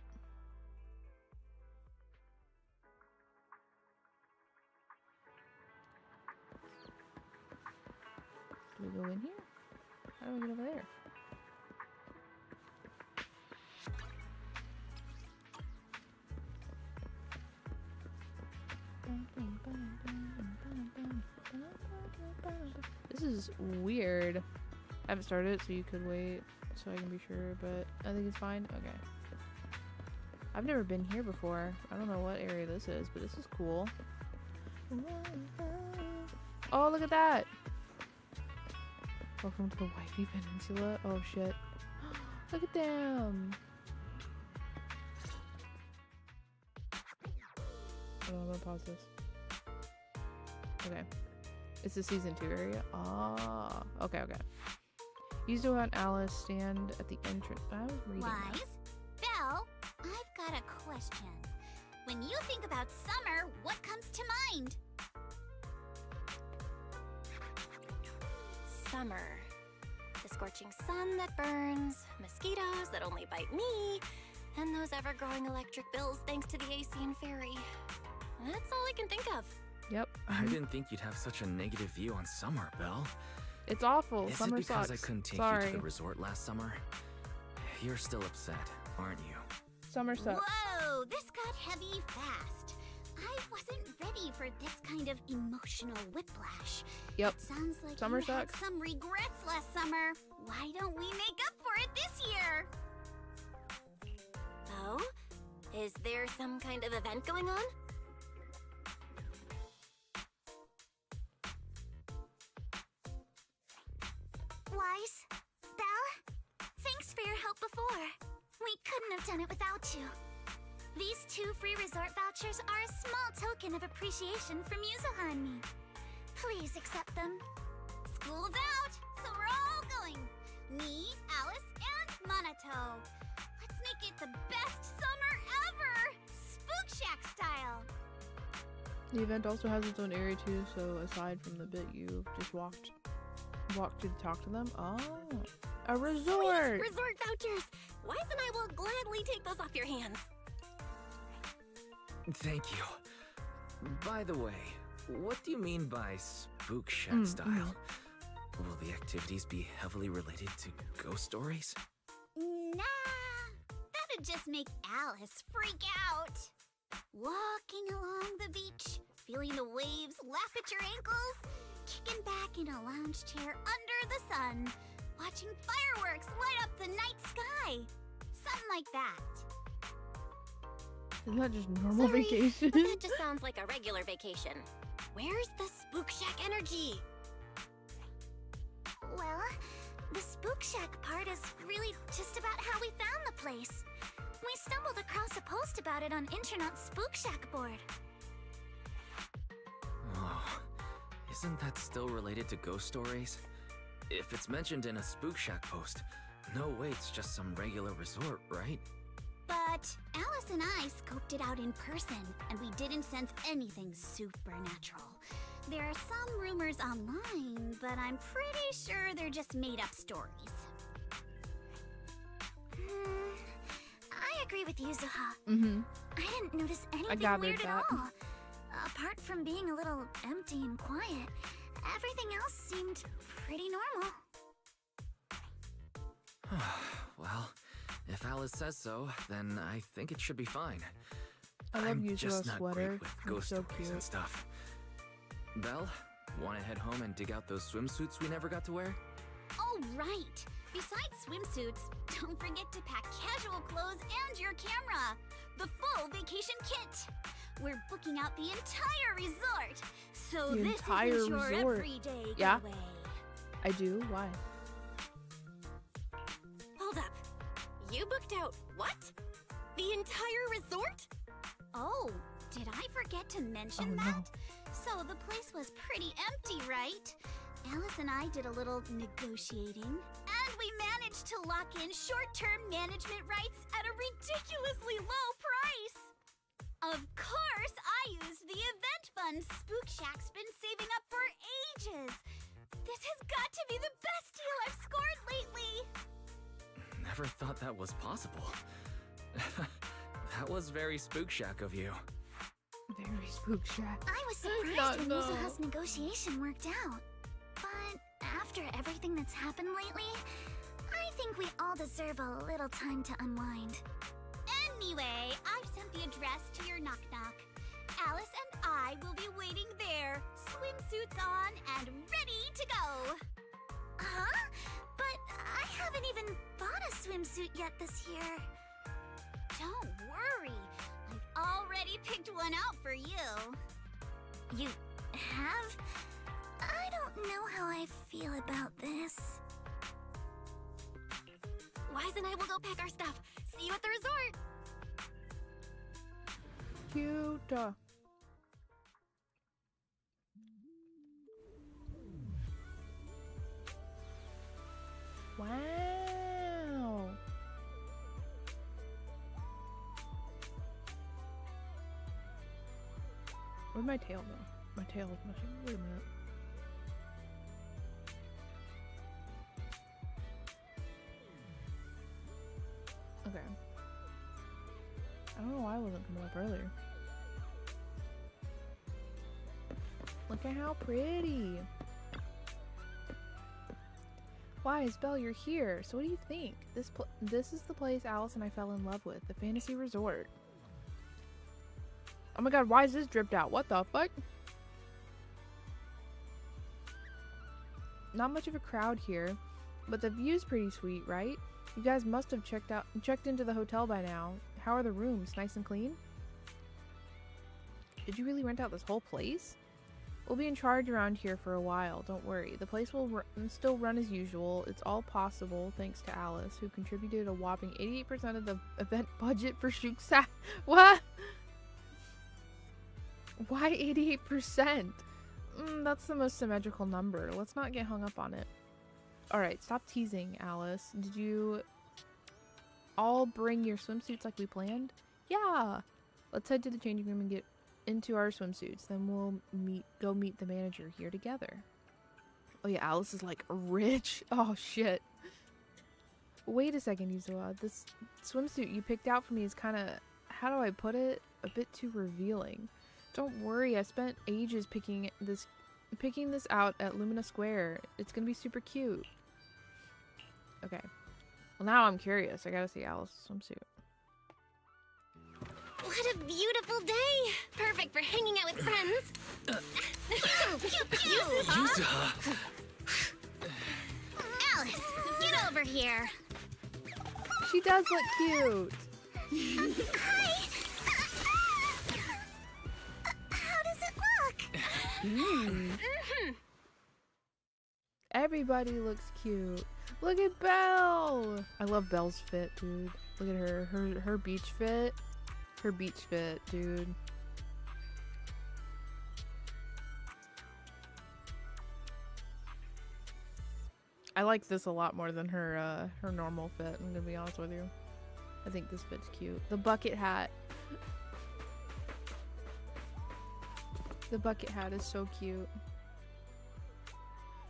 Do we go in here? How do we get over there? This is weird. I haven't started it, so you could wait so I can be sure, but I think it's fine. Okay. I've never been here before. I don't know what area this is, but this is cool. Oh, look at that! Welcome to the Wifey Peninsula. Oh, shit. Look at them! Hold on, I'm gonna pause this. Okay. It's the Season 2 area. Ah, okay. Yuzua and Alice stand at the entrance. I was reading that. Wise? Belle, I've got a question. When you think about summer, what comes to mind? Summer. The scorching sun that burns, mosquitoes that only bite me, and those ever-growing electric bills thanks to the AC and ferry. That's all I can think of. Yep. I didn't think you'd have such a negative view on summer, Belle. It's awful. Is Summer it because sucks. I couldn't take Sorry. you to the resort last summer? You're still upset, aren't you? Summer sucks. Whoa, this got heavy fast. I wasn't ready for this kind of emotional whiplash. Yep. Sounds like Summer you had sucks. some regrets last summer. Why don't we make up for it this year? some kind of event going on? Wise? Belle? Thanks for your help before. We couldn't have done it without you. These 2 free resort vouchers are a small token of appreciation from Yuzuha and me. Please accept them. School's out, so we're all going. Me, Alice, and Monato. Let's make it the best summer ever! Spook Shack style! The event also has its own area too, so aside from the bit you just walked to talk to them. Oh, a resort! Sweet resort vouchers! Wise and I will gladly take those off your hands. Thank you. By the way, what do you mean by spook shack style? Will the activities be heavily related to ghost stories? Nah, that'd just make Alice freak out. Walking along the beach, feeling the waves lap at your ankles, kicking back in a lounge chair under the sun, watching fireworks light up the night sky. Something like that. Isn't that just normal Sorry, vacation? but that just sounds like a regular vacation. Where's the Spook Shack energy? Well, the Spook Shack part is really just about how we found the place. We stumbled across a post about it on Internet's Spook Shack board. Oh, isn't that still related to ghost stories? If it's mentioned in a spook shack post, no way it's just some regular resort, right? But Alice and I scoped it out in person, and we didn't sense anything supernatural. There are some rumors online, but I'm pretty sure they're just made-up stories. I agree with Yuzuha. I didn't notice anything weird at all. Apart from being a little empty and quiet, everything else seemed pretty normal. Well, if Alice says so, then I think it should be fine. I love I'm Yuzuha's just not sweater. great with It's ghost so stories cute. and stuff. Belle, wanna head home and dig out those swimsuits we never got to wear? Oh, right! Besides swimsuits, don't forget to pack casual clothes and your camera! The full vacation kit! We're booking out the entire resort! So The this entire isn't your resort. everyday Yeah. getaway. I do. Why? Hold up. You booked out what? The entire resort? Oh, did I forget to mention Oh, that? no. So the place was pretty empty, right? Alice and I did a little negotiating, and we managed to lock in short-term management rights at a ridiculously low price! Of course, I used the event fund Spook Shack's been saving up for ages! This has got to be the best deal I've scored lately! Never thought that was possible. That was very spook shack of you. Very spook shack. I was not surprised when know. Yuzuha's negotiation worked out. But after everything that's happened lately, I think we all deserve a little time to unwind. Anyway, I've sent the address to your knock-knock. Alice and I will be waiting there, swimsuits on and ready to go. Huh? But I haven't even bought a swimsuit yet this year. Don't worry, I've already picked one out for you. You have? I don't know how I feel about this. Wise and I will go pack our stuff. See you at the resort. Cute. Wow. Where'd my tail go? My tail is missing. Wait a minute. Okay. I don't know why I wasn't coming up earlier. Look at how pretty. Why, Isabel, you're here. So what do you think? This is the place Alice and I fell in love with, the fantasy resort. Oh my god, why is this dripped out? What the fuck? Not much of a crowd here, but the view's pretty sweet, right? You guys must have checked into the hotel by now. How are the rooms? Nice and clean? Did you really rent out this whole place? We'll be in charge around here for a while, don't worry. The place will still run as usual. It's all possible thanks to Alice, who contributed a whopping 88% of the event budget for Shuksa. What? Why 88%? That's the most symmetrical number. Let's not get hung up on it. Alright, stop teasing, Alice. Did you all bring your swimsuits like we planned? Yeah! Let's head to the changing room and get into our swimsuits. Then we'll go meet the manager here together. Oh yeah, Alice is like rich. Oh shit. Wait a second, Yuzua. This swimsuit you picked out for me is kind of, how do I put it? A bit too revealing. Don't worry, I spent ages picking this out at Lumina Square. It's gonna be super cute. Okay. Well, now I'm curious. I gotta see Alice's swimsuit. What a beautiful day! Perfect for hanging out with friends. Yuzuha! Alice, get over here. She does look cute. Hi. How does it look? Everybody looks cute. Look at Belle. I love Belle's fit, dude. Look at her beach fit. Her beach fit, dude. I like this a lot more than her normal fit, I'm gonna be honest with you. I think this fit's cute. The bucket hat. The bucket hat is so cute.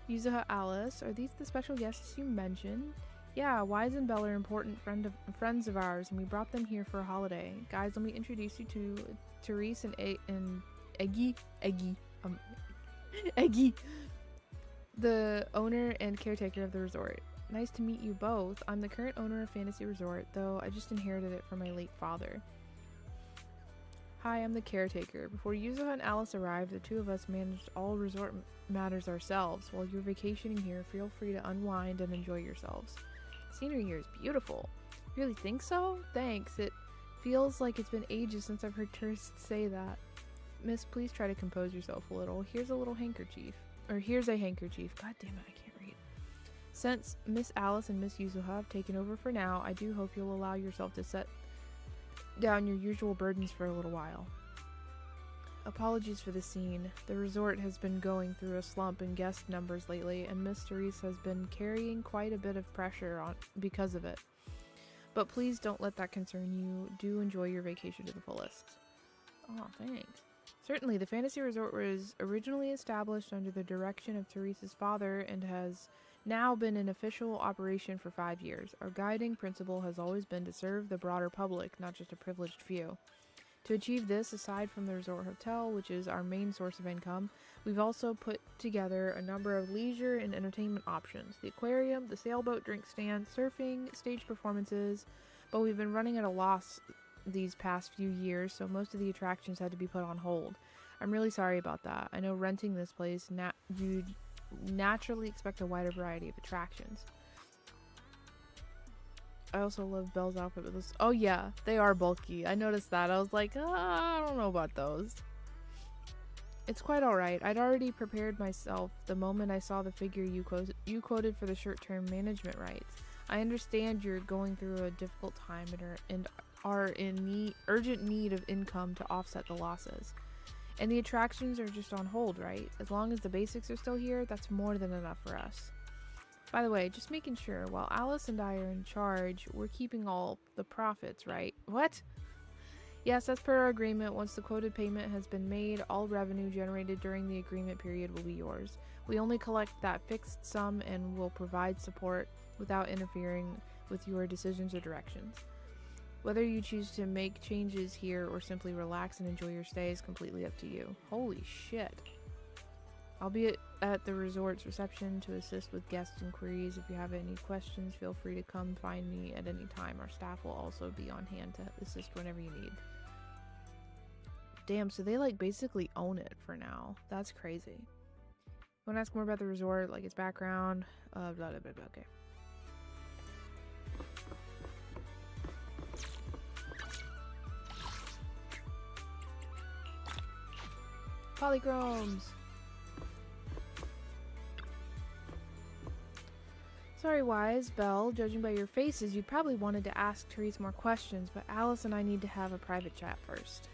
Yuzuha, Alice, are these the special guests you mentioned? Yeah, Wise and Belle are important friends of ours, and we brought them here for a holiday. Guys, let me introduce you to Therese and Eggy, the owner and caretaker of the resort. Nice to meet you both. I'm the current owner of Fantasy Resort, though I just inherited it from my late father. Hi, I'm the caretaker. Before Yuzuha and Alice arrived, the two of us managed all resort matters ourselves. While you're vacationing here, feel free to unwind and enjoy yourselves. The scenery here is beautiful. You really think so? Thanks. It feels like it's been ages since I've heard tourists say that. Miss, please try to compose yourself a little. Here's a handkerchief. God damn it, I can't read. Since Miss Alice and Miss Yuzuha have taken over for now, I do hope you'll allow yourself to set down your usual burdens for a little while. Apologies for the scene. The resort has been going through a slump in guest numbers lately, and Miss Therese has been carrying quite a bit of pressure on because of it. But please don't let that concern you. Do enjoy your vacation to the fullest. Oh, thanks. Certainly, the Fantasy Resort was originally established under the direction of Therese's father and has now been in official operation for 5 years. Our guiding principle has always been to serve the broader public, not just a privileged few. To achieve this, aside from the resort hotel, which is our main source of income, we've also put together a number of leisure and entertainment options. The aquarium, the sailboat drink stand, surfing, stage performances, but we've been running at a loss these past few years, so most of the attractions had to be put on hold. I'm really sorry about that. I know renting this place, you'd naturally expect a wider variety of attractions. I also love Belle's outfit with this. Oh yeah, they are bulky. I noticed that. I was like, I don't know about those. It's quite alright. I'd already prepared myself the moment I saw the figure you quoted for the short-term management rights. I understand you're going through a difficult time and are in urgent need of income to offset the losses. And the attractions are just on hold, right? As long as the basics are still here, that's more than enough for us. By the way, just making sure, while Alice and I are in charge, we're keeping all the profits, right? What? Yes, as per our agreement, once the quoted payment has been made, all revenue generated during the agreement period will be yours. We only collect that fixed sum and will provide support without interfering with your decisions or directions. Whether you choose to make changes here or simply relax and enjoy your stay is completely up to you. Holy shit. I'll be at the resort's reception to assist with guest inquiries. If you have any questions, feel free to come find me at any time. Our staff will also be on hand to assist whenever you need. Damn, so they like basically own it for now. That's crazy. You want to ask more about the resort, like its background? Blah, blah, blah, blah. Okay. Polychromes. Sorry, Wise, Belle. Judging by your faces, you probably wanted to ask Therese more questions, but Alice and I need to have a private chat first.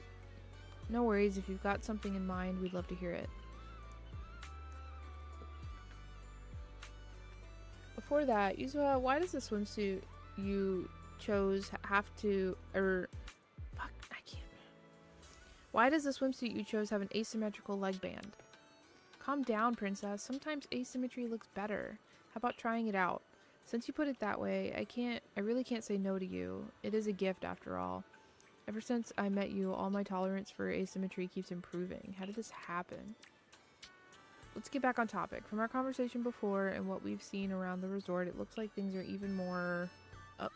No worries, if you've got something in mind, we'd love to hear it. Before that, Yuzua, why does the swimsuit you chose have to, fuck, I can't. Why does the swimsuit you chose have an asymmetrical leg band? Calm down, princess. Sometimes asymmetry looks better. How about trying it out? Since you put it that way, I really can't say no to you. It is a gift after all. Ever since I met you, all my tolerance for asymmetry keeps improving. How did this happen? Let's get back on topic. From our conversation before and what we've seen around the resort, it looks like things are even more up.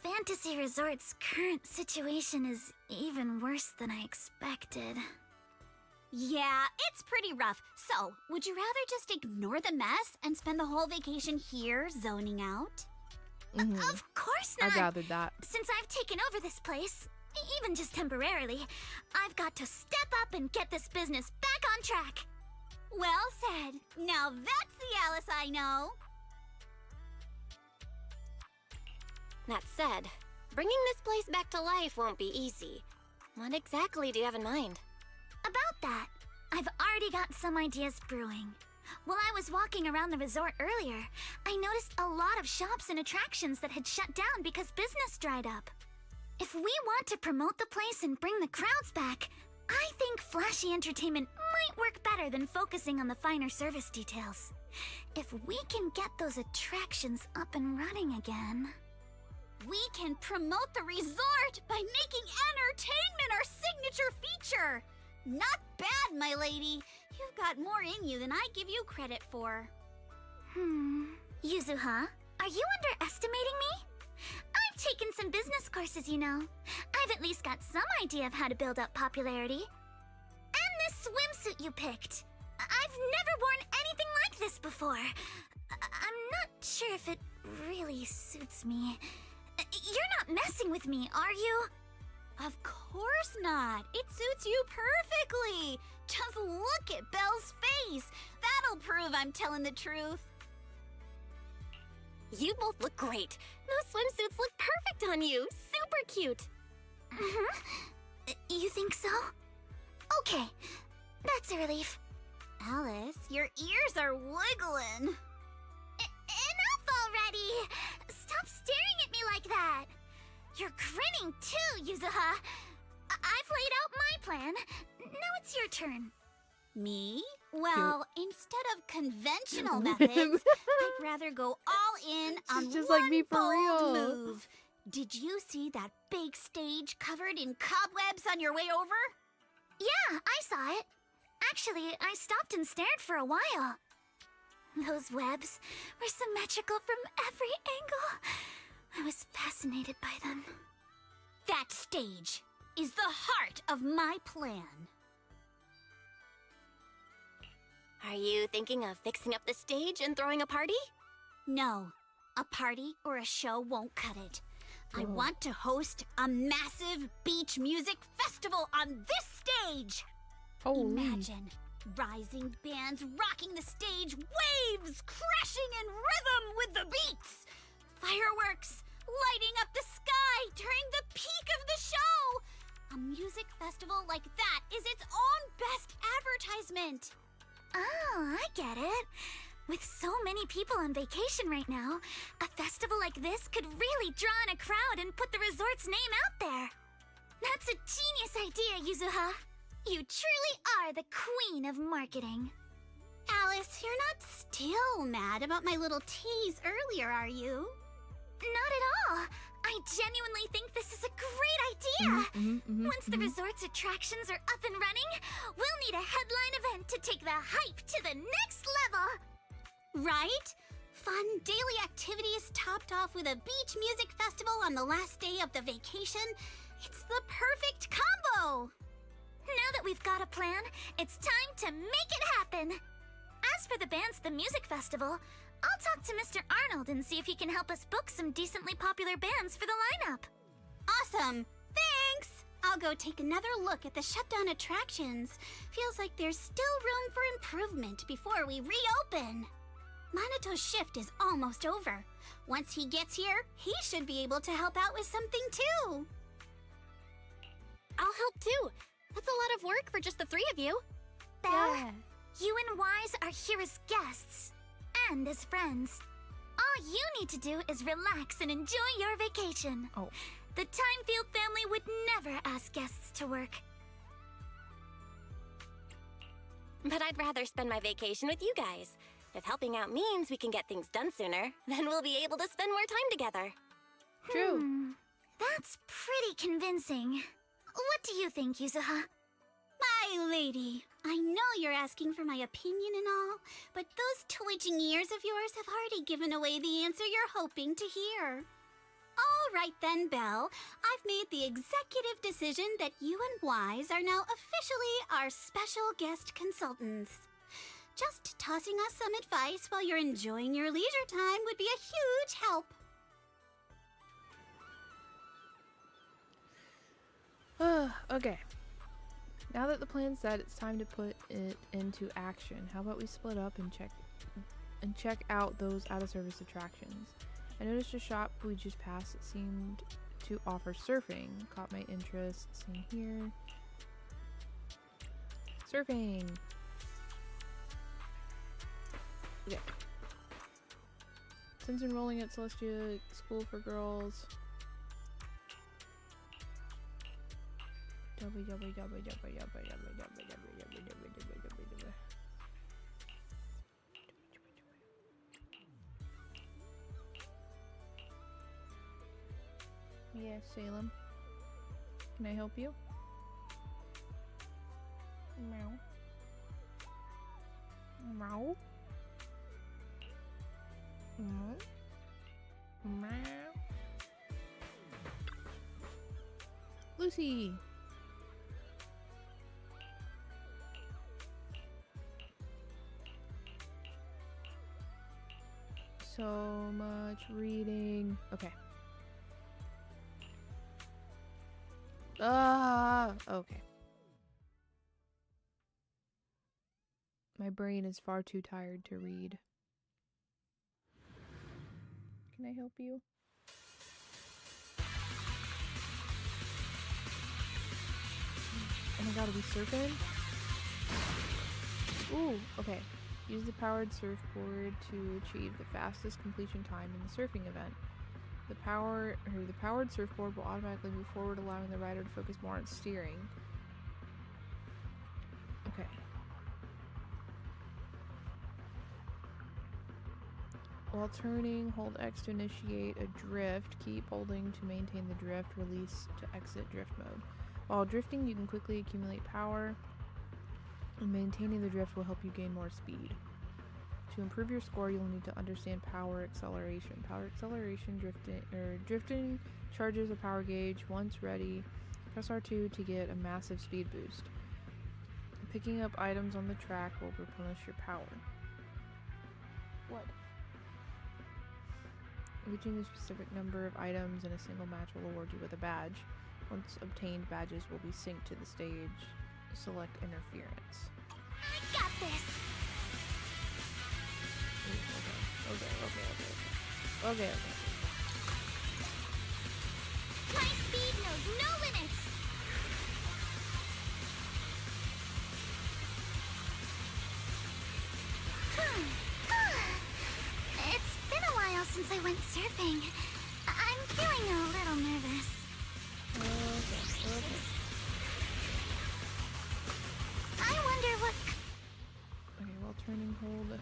Fantasy Resort's current situation is even worse than I expected. Yeah, it's pretty rough. So, would you rather just ignore the mess and spend the whole vacation here zoning out? Of course not! I gathered that. Since I've taken over this place, even just temporarily, I've got to step up and get this business back on track. Well said. Now that's the Alice I know. That said, bringing this place back to life won't be easy. What exactly do you have in mind? About that, I've already got some ideas brewing. While I was walking around the resort earlier, I noticed a lot of shops and attractions that had shut down because business dried up. If we want to promote the place and bring the crowds back, I think flashy entertainment might work better than focusing on the finer service details. If we can get those attractions up and running again... We can promote the resort by making entertainment our signature feature! Not bad, my lady. You've got more in you than I give you credit for. Yuzuha, are you underestimating me? I've taken some business courses, you know. I've at least got some idea of how to build up popularity. And this swimsuit you picked. I've never worn anything like this before. I'm not sure if it really suits me. You're not messing with me, are you? Of course not. It suits you perfectly. Just look at Belle's face. That'll prove I'm telling the truth. You both look great. Those swimsuits look perfect on you. Super cute. You think so? Okay, that's a relief. Alice, your ears are wiggling. Enough already! Stop staring at me like that! You're grinning too, Yuzuha! I've laid out my plan. Now it's your turn. Me? Well, instead of conventional methods, I'd rather go all in on just one like me for bold real. move. Did you see that big stage covered in cobwebs on your way over? Yeah, I saw it. Actually, I stopped and stared for a while. Those webs were symmetrical from every angle. I was fascinated by them. That stage is the heart of my plan. Are you thinking of fixing up the stage and throwing a party? No, a party or a show won't cut it. I want to host a massive beach music festival on this stage. Imagine rising bands rocking the stage, waves crashing in rhythm with the beats, fireworks lighting up the sky during the peak of the show. A music festival like that is its own best advertisement. Oh, I get it. With so many people on vacation right now, a festival like this could really draw in a crowd and put the resort's name out there. That's a genius idea, Yuzuha. You truly are the queen of marketing. Alice, you're not still mad about my little tease earlier, are you? Not at all. I genuinely think this is a great idea. Once the resort's attractions are up and running, we'll need a headline event to take the hype to the next level. Right? Fun daily activities topped off with a beach music festival on the last day of the vacation. It's the perfect combo. Now that we've got a plan, it's time to make it happen. As for the bands at the music festival, I'll talk to Mr. Arnold and see if he can help us book some decently popular bands for the lineup. Awesome. Thanks. I'll go take another look at the shutdown attractions. Feels like there's still room for improvement before we reopen. Maneto's shift is almost over. Once he gets here, he should be able to help out with something too. I'll help too. That's a lot of work for just the three of you. Belle, you and Wise are here as guests and as friends. All you need to do is relax and enjoy your vacation. Oh. The Timefield family would never ask guests to work. But I'd rather spend my vacation with you guys. If helping out means we can get things done sooner, then we'll be able to spend more time together. True. That's pretty convincing. What do you think, Yuzuha? My lady, I know you're asking for my opinion and all, but those twitching ears of yours have already given away the answer you're hoping to hear. All right then, Belle. I've made the executive decision that you and Wise are now officially our special guest consultants. Just tossing us some advice while you're enjoying your leisure time would be a huge help. Okay. Now that the plan's set, it's time to put it into action. How about we split up and check out those out-of-service attractions? I noticed a shop we just passed that seemed to offer surfing. Caught my interest. Same here. Surfing! Okay. Since enrolling at Celestia School for Girls. Yes, Salem. Can I help you? Meow. Meow. Meow. Meow. Lucy! So much reading. Okay. Okay. My brain is far too tired to read. Can I help you? Oh my god, are we surfing? Ooh, okay. Use the powered surfboard to achieve the fastest completion time in the surfing event. The powered surfboard will automatically move forward, allowing the rider to focus more on steering. Okay. While turning, hold X to initiate a drift. Keep holding to maintain the drift. Release to exit drift mode. While drifting, you can quickly accumulate power, and maintaining the drift will help you gain more speed. To improve your score, you'll need to understand power acceleration. Power acceleration, drifting charges a power gauge. Once ready, press R2 to get a massive speed boost. Picking up items on the track will replenish your power. What? Reaching a specific number of items in a single match will award you with a badge. Once obtained, badges will be synced to the stage. Select interference. I got this! Okay. My speed knows no limits! It's been a while since I went surfing. I'm feeling a little nervous. Okay. I wonder what... Okay, while turning, hold.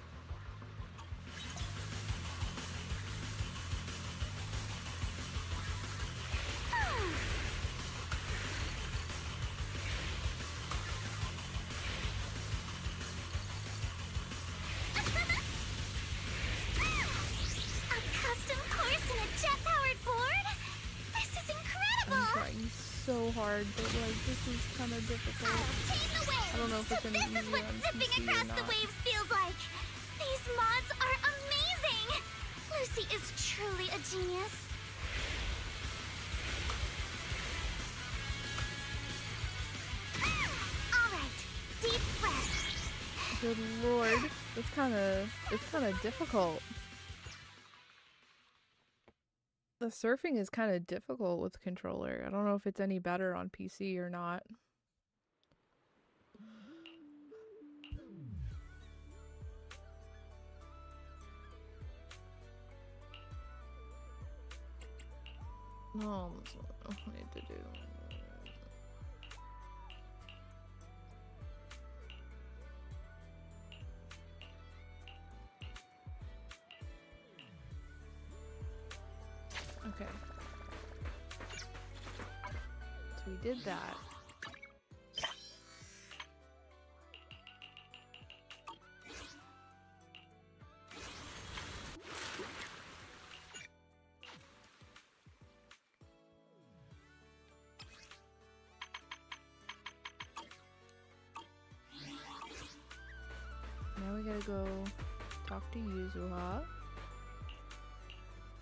A custom course and a jet-powered board? This is incredible! I'm trying so hard, but like this is kind of difficult. I'll tame the waves! I don't know if it's any This is easier what on zipping PC or across the not. waves feels like! These mods are amazing! Lucy is truly a genius. Good lord. It's kind of difficult. The surfing is kind of difficult with controller. I don't know if it's any better on PC or not. No, that's not what I need to do. Okay. So we did that. Now we gotta go talk to Yuzuha.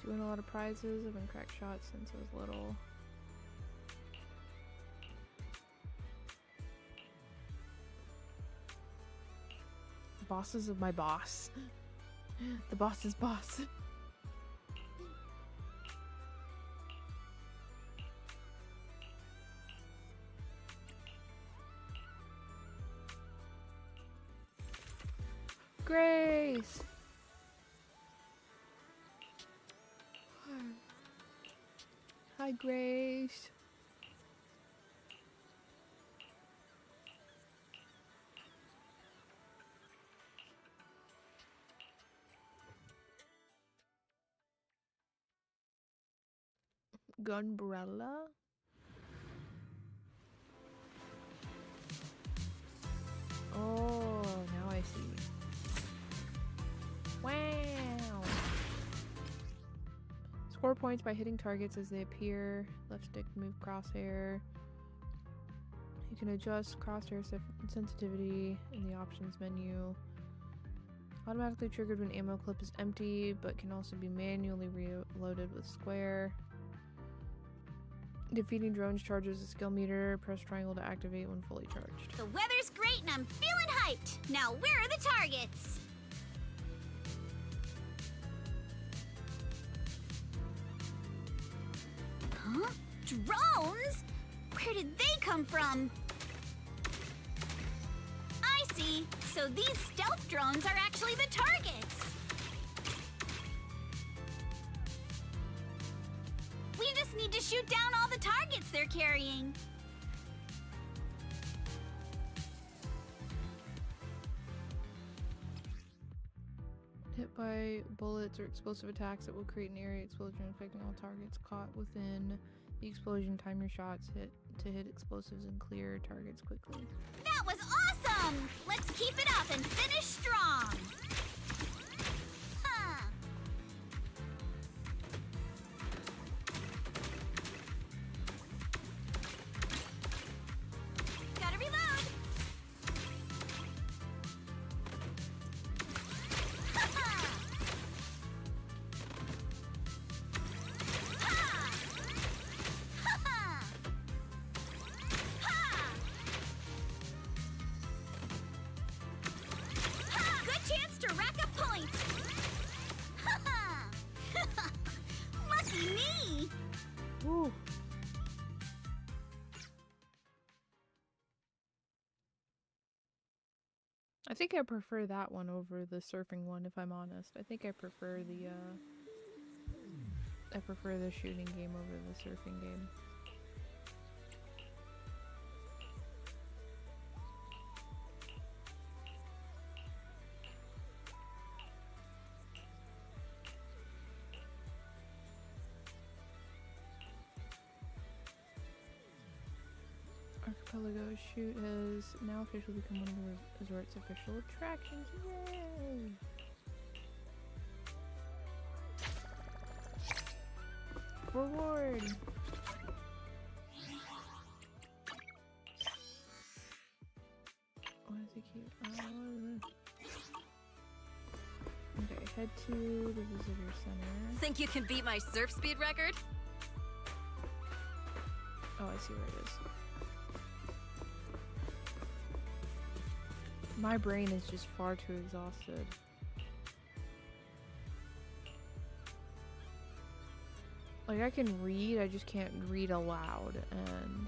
Doing a lot of prizes. I've been cracked shots since I was little. Bosses of my boss. The boss's boss. Grace! Hi, Grace. Gunbrella? Oh, now I see. Wow! Score points by hitting targets as they appear. Left stick to move crosshair. You can adjust crosshair sensitivity in the options menu. Automatically triggered when ammo clip is empty, but can also be manually reloaded with square. Defeating drones charges a skill meter. Press triangle to activate when fully charged. The weather's great and I'm feeling hyped. Now where are the targets? Huh? Drones? Where did they come from? I see. So these stealth drones are actually the targets. We just need to shoot down all the targets they're carrying. Hit by bullets or explosive attacks that will create an area explosion affecting all targets caught within the explosion. Time your shots to hit explosives and clear targets quickly. That was awesome! Let's keep it up and finish strong. Huh. Gotta reload. Ooh. I think I prefer that one over the surfing one, if I'm honest. I think I prefer the shooting game over the surfing game. Archipelago shoot has now officially become one of the resort's official attractions. Yay! Reward! What does he keep? Okay, head to the visitor center. Think you can beat my surf speed record? Oh, I see where it is. My brain is just far too exhausted. Like, I can read, I just can't read aloud, and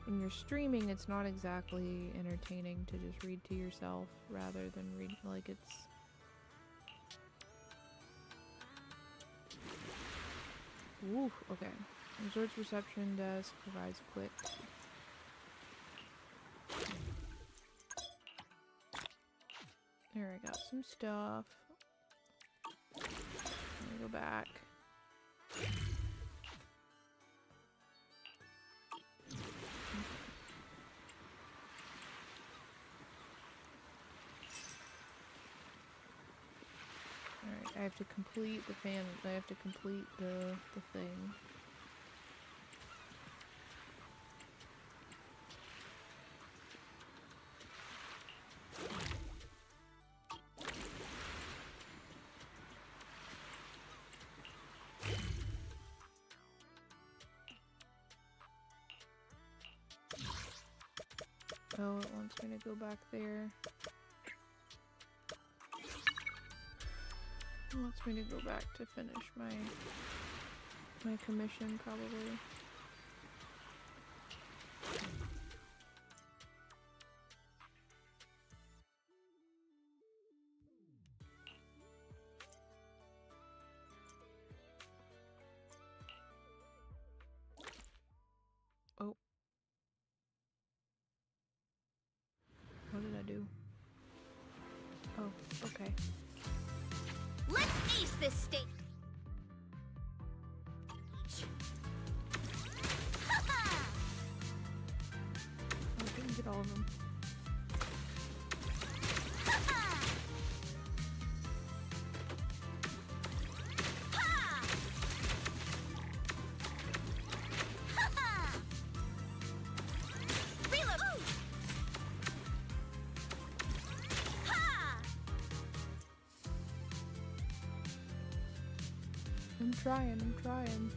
when you're streaming, it's not exactly entertaining to just read to yourself rather than read, like, it's... Woo, okay. Resort's reception desk provides quick. There, I got some stuff. Let me go back. Alright, I have to complete the fan. I have to complete the thing. Oh, it wants me to go back there. It wants me to go back to finish my commission, probably. Oh. What did I do? Oh, okay. Let's ace this stage! I didn't get all of them. I'm trying.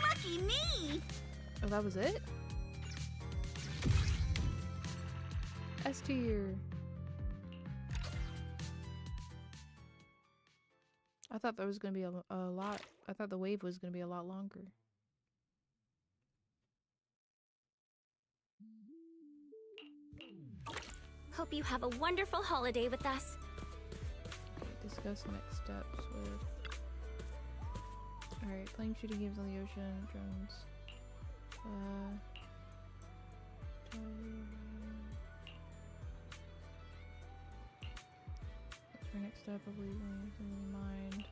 Lucky me! Oh, that was it? S tier. I thought there was gonna be a lot. I thought the wave was gonna be a lot longer. Hope you have a wonderful holiday with us. Discuss next steps with... Alright, playing shooting games on the ocean, drones. That's our next step, I believe, in mind.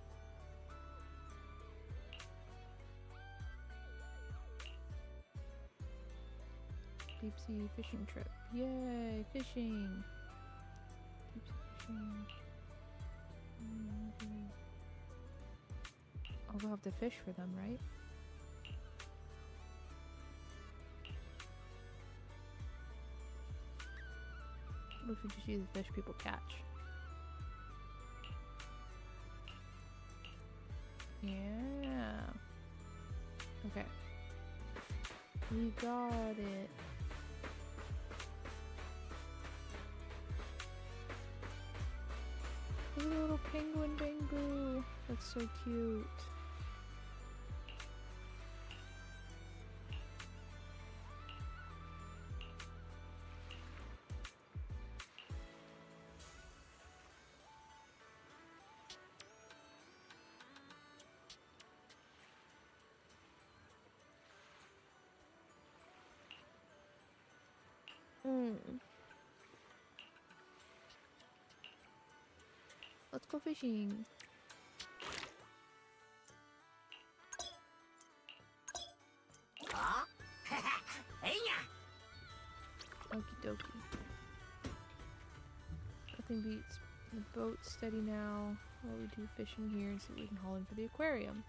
Deep sea fishing trip. Yay, fishing! Deep sea fishing. I'll go have to fish for them, right? What if we just use the fish people catch? Yeah. Okay. We got it. Look at the little penguin bamboo. That's so cute. Let's go fishing. Okie dokie. Nothing beats the boat steady now while we do fishing here and see what we can haul in for the aquarium.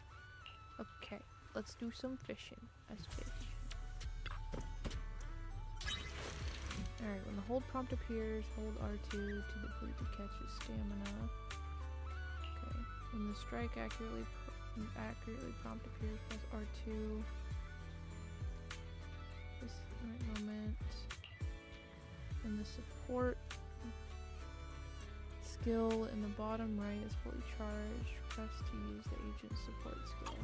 Okay, let's do some fishing. Let's fish. Alright, when the hold prompt appears, hold R2 to deplete the catch's stamina. Okay. When the strike accurately prompt appears, press R2. This right moment. And the support skill in the bottom right is fully charged. Press to use the agent support skill.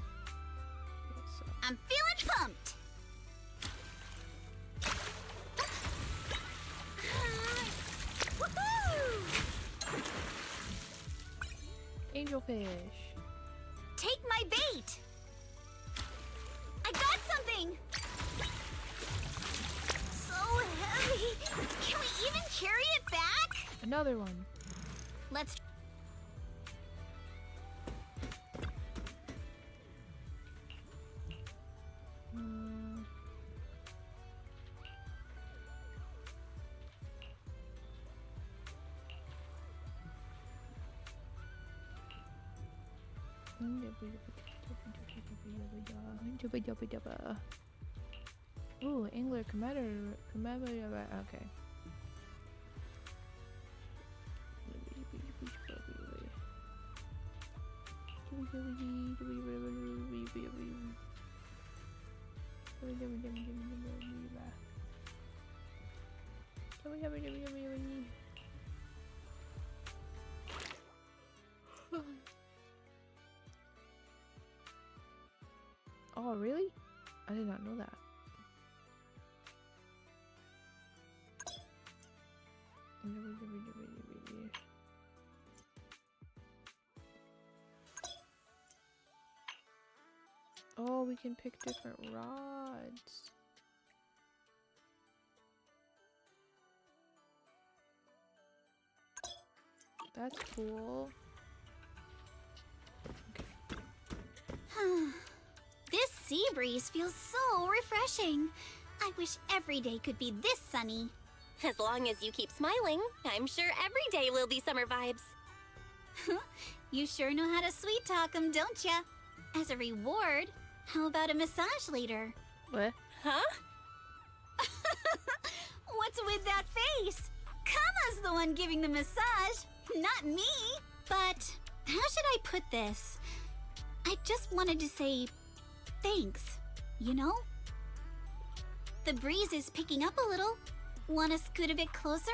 Okay, so. I'm feeling pumped! Angelfish. Take my bait! I got something! So heavy! Can we even carry it back? Another one. Let's... Ooh, angler commander. Okay. Oh, really? I did not know that. Oh, we can pick different rods. That's cool. This sea breeze feels so refreshing. I wish every day could be this sunny. As long as you keep smiling, I'm sure every day will be summer vibes. You sure know how to sweet talk 'em, don't ya? As a reward, how about a massage later? What? Huh? What's with that face? Kama's the one giving the massage, not me. But how should I put this? I just wanted to say thanks, you know? The breeze is picking up a little. Want to scoot a bit closer?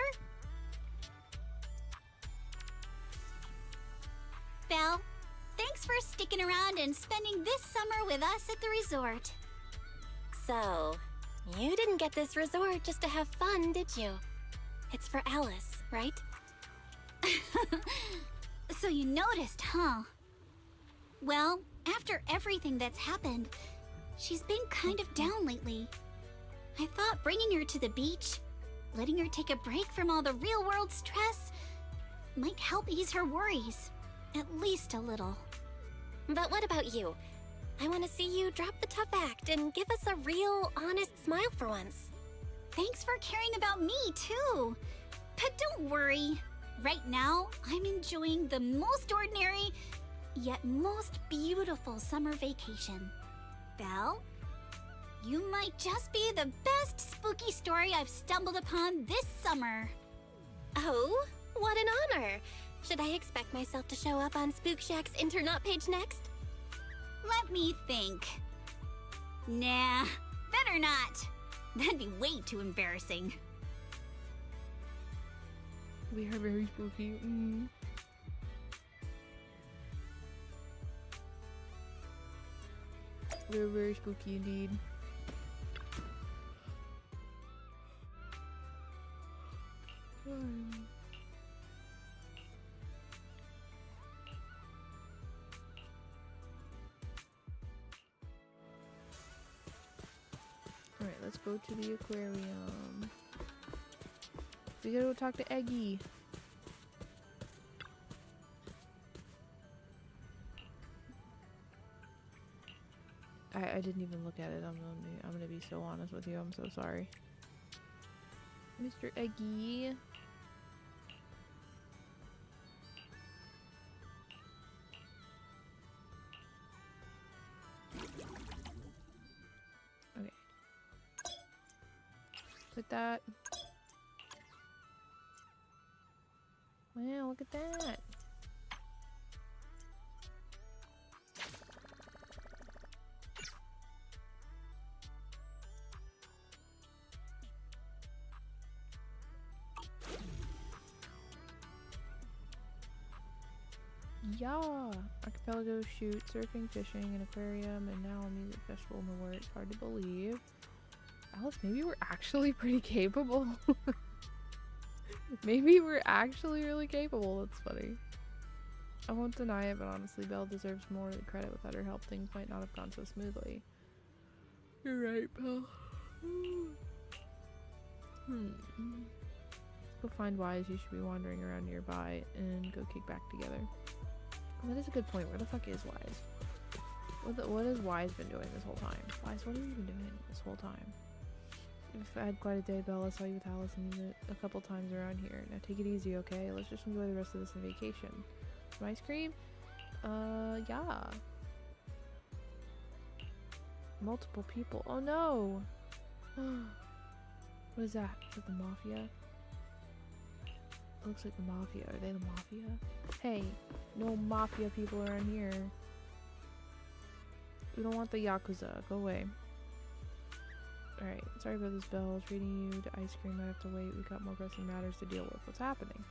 Belle, thanks for sticking around and spending this summer with us at the resort. So, you didn't get this resort just to have fun, did you? It's for Alice, right? So you noticed, huh? Well, after everything that's happened, she's been kind of down lately. I thought bringing her to the beach, letting her take a break from all the real-world stress, might help ease her worries. At least a little. But what about you? I want to see you drop the tough act and give us a real, honest smile for once. Thanks for caring about me, too. But don't worry. Right now, I'm enjoying the most ordinary, yet most beautiful summer vacation. Belle, you might just be the best spooky story I've stumbled upon this summer. Oh, what an honor! Should I expect myself to show up on Spook Shack's Internaut page next? Let me think. Nah, better not. That'd be way too embarrassing. We are very spooky. We're very spooky indeed. Alright, let's go to the aquarium. We gotta go talk to Eggy. I didn't even look at it. I'm gonna be so honest with you. I'm so sorry. Mr. Eggy. Okay. Put that Wow, look at that. Yeah! Archipelago, shoot, surfing, fishing, an aquarium, and now a music festival in the works. Hard to believe. Alice, maybe we're actually pretty capable. Maybe we're actually really capable. That's funny. I won't deny it, but honestly, Belle deserves more of the credit. Without her help, things might not have gone so smoothly. You're right, Belle. Let's go find Wise. You should be wandering around nearby and go kick back together. That is a good point. Where the fuck is Wise? What has Wise been doing this whole time? Wise, what have you been doing this whole time? I've had quite a day, Belle. I saw you with Alice and a couple times around here. Now take it easy, okay? Let's just enjoy the rest of this in vacation. Some ice cream? Yeah. Multiple people. Oh no! What is that? Is it the Mafia? It looks like the Mafia. Are they the Mafia? Hey, no Mafia people around here. We don't want the Yakuza. Go away. Alright, sorry about this, Belle. I was reading you to ice cream. I have to wait. We've got more pressing matters to deal with. What's happening?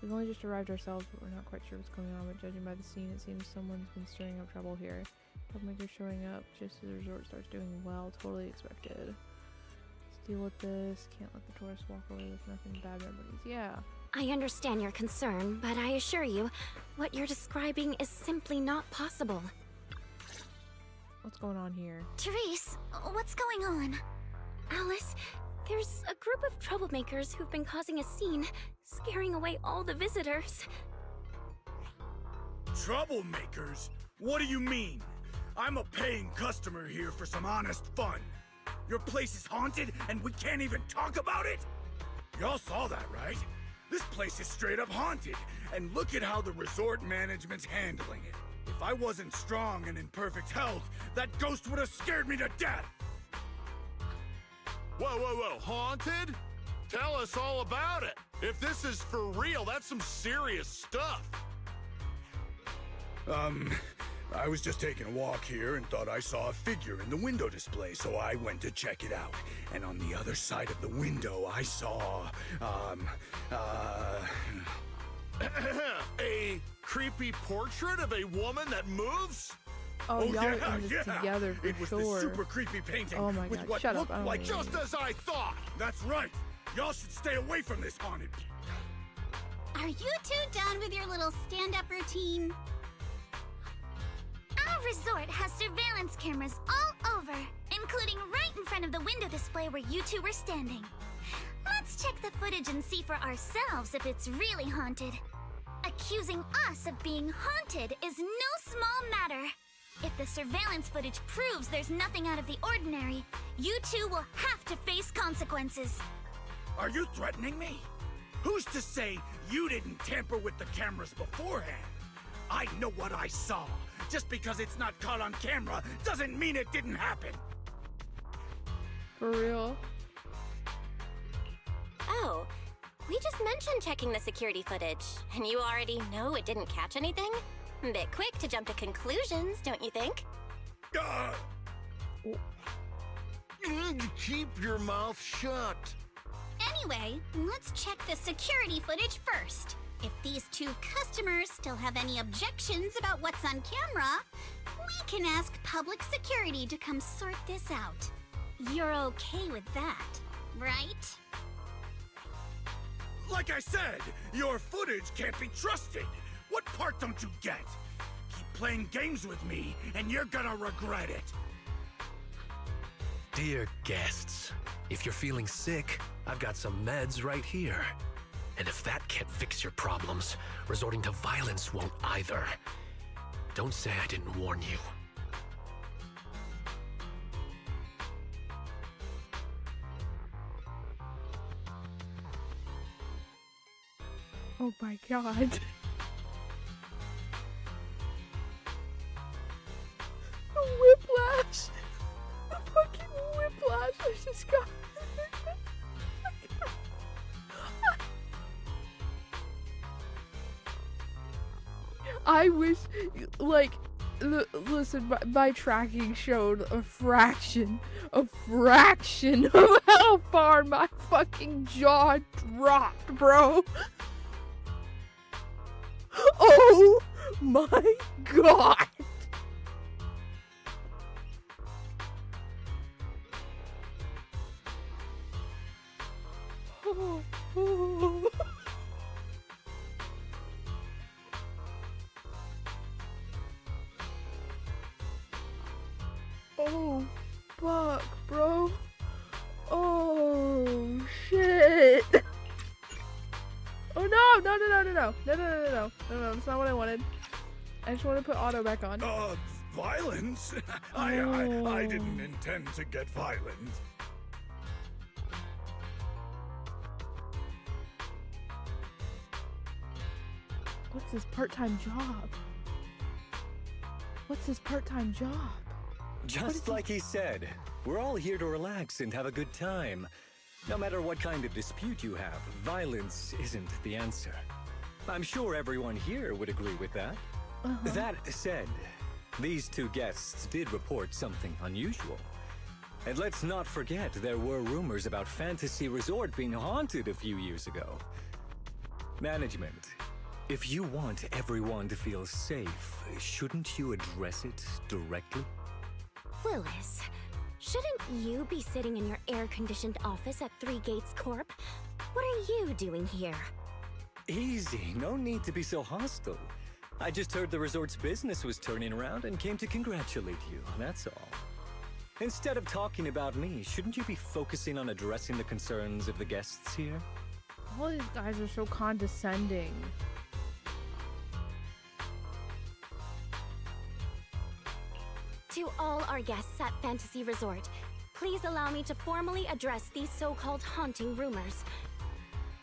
We've only just arrived ourselves, but we're not quite sure what's going on. But judging by the scene, it seems someone's been stirring up trouble here. Troublemaker showing up just as the resort starts doing well. Totally expected. Let's deal with this. Can't let the tourists walk away with nothing bad memories. Yeah. I understand your concern, but I assure you, what you're describing is simply not possible. What's going on here? Therese, what's going on? Alice, there's a group of troublemakers who've been causing a scene, scaring away all the visitors. Troublemakers? What do you mean? I'm a paying customer here for some honest fun. Your place is haunted and we can't even talk about it? Y'all saw that, right? This place is straight up haunted, and look at how the resort management's handling it. If I wasn't strong and in perfect health, that ghost would have scared me to death! Whoa, haunted? Tell us all about it. If this is for real, that's some serious stuff. I was just taking a walk here and thought I saw a figure in the window display, so I went to check it out. And on the other side of the window, I saw, a creepy portrait of a woman that moves? Oh, y'all yeah, are in this yeah. together for It was sure. this super creepy painting Oh my with god, what shut looked up. like Just as I thought. That's right. Y'all should stay away from this haunted. Are you two done with your little stand-up routine? Our resort has surveillance cameras all over, including right in front of the window display where you two were standing. Let's check the footage and see for ourselves if it's really haunted. Accusing us of being haunted is no small matter. If the surveillance footage proves there's nothing out of the ordinary, you two will have to face consequences. Are you threatening me? Who's to say you didn't tamper with the cameras beforehand? I know what I saw. Just because it's not caught on camera doesn't mean it didn't happen. For real? Oh, we just mentioned checking the security footage, and you already know it didn't catch anything? Bit quick to jump to conclusions, don't you think? Keep your mouth shut. Anyway, let's check the security footage first. If these two customers still have any objections about what's on camera, we can ask public security to come sort this out. You're okay with that, right? Like I said, your footage can't be trusted. What part don't you get? Keep playing games with me, and you're gonna regret it. Dear guests, if you're feeling sick, I've got some meds right here. And if that can't fix your problems, resorting to violence won't either. Don't say I didn't warn you. Oh my god. A whiplash! A fucking whiplash I just got. I wish, like, listen, my tracking showed a fraction of how far my fucking jaw dropped, bro. Oh my god. Oh, fuck, bro. Oh, shit. Oh, no. No, that's not what I wanted. I just want to put auto back on. Violence? I didn't intend to get violent. What's his part-time job? Just like he said, we're all here to relax and have a good time. No matter what kind of dispute you have, violence isn't the answer. I'm sure everyone here would agree with that. That said, these two guests did report something unusual. And let's not forget there were rumors about Fantasy Resort being haunted a few years ago. Management, if you want everyone to feel safe, shouldn't you address it directly? Willis, shouldn't you be sitting in your air-conditioned office at Three Gates Corp? What are you doing here? Easy, no need to be so hostile. I just heard the resort's business was turning around and came to congratulate you, that's all. Instead of talking about me, shouldn't you be focusing on addressing the concerns of the guests here? All these guys are so condescending. To all our guests at Fantasy Resort, please allow me to formally address these so-called haunting rumors.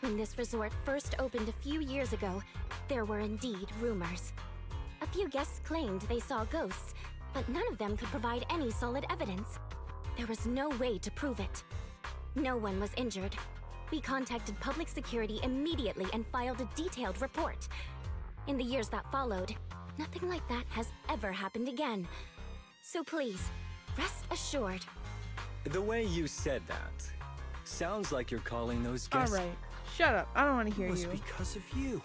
When this resort first opened a few years ago, there were indeed rumors. A few guests claimed they saw ghosts, but none of them could provide any solid evidence. There was no way to prove it. No one was injured. We contacted public security immediately and filed a detailed report. In the years that followed, nothing like that has ever happened again. So please, rest assured. The way you said that, sounds like you're calling those guests— Alright, shut up. I don't want to hear you. It you. was because of you.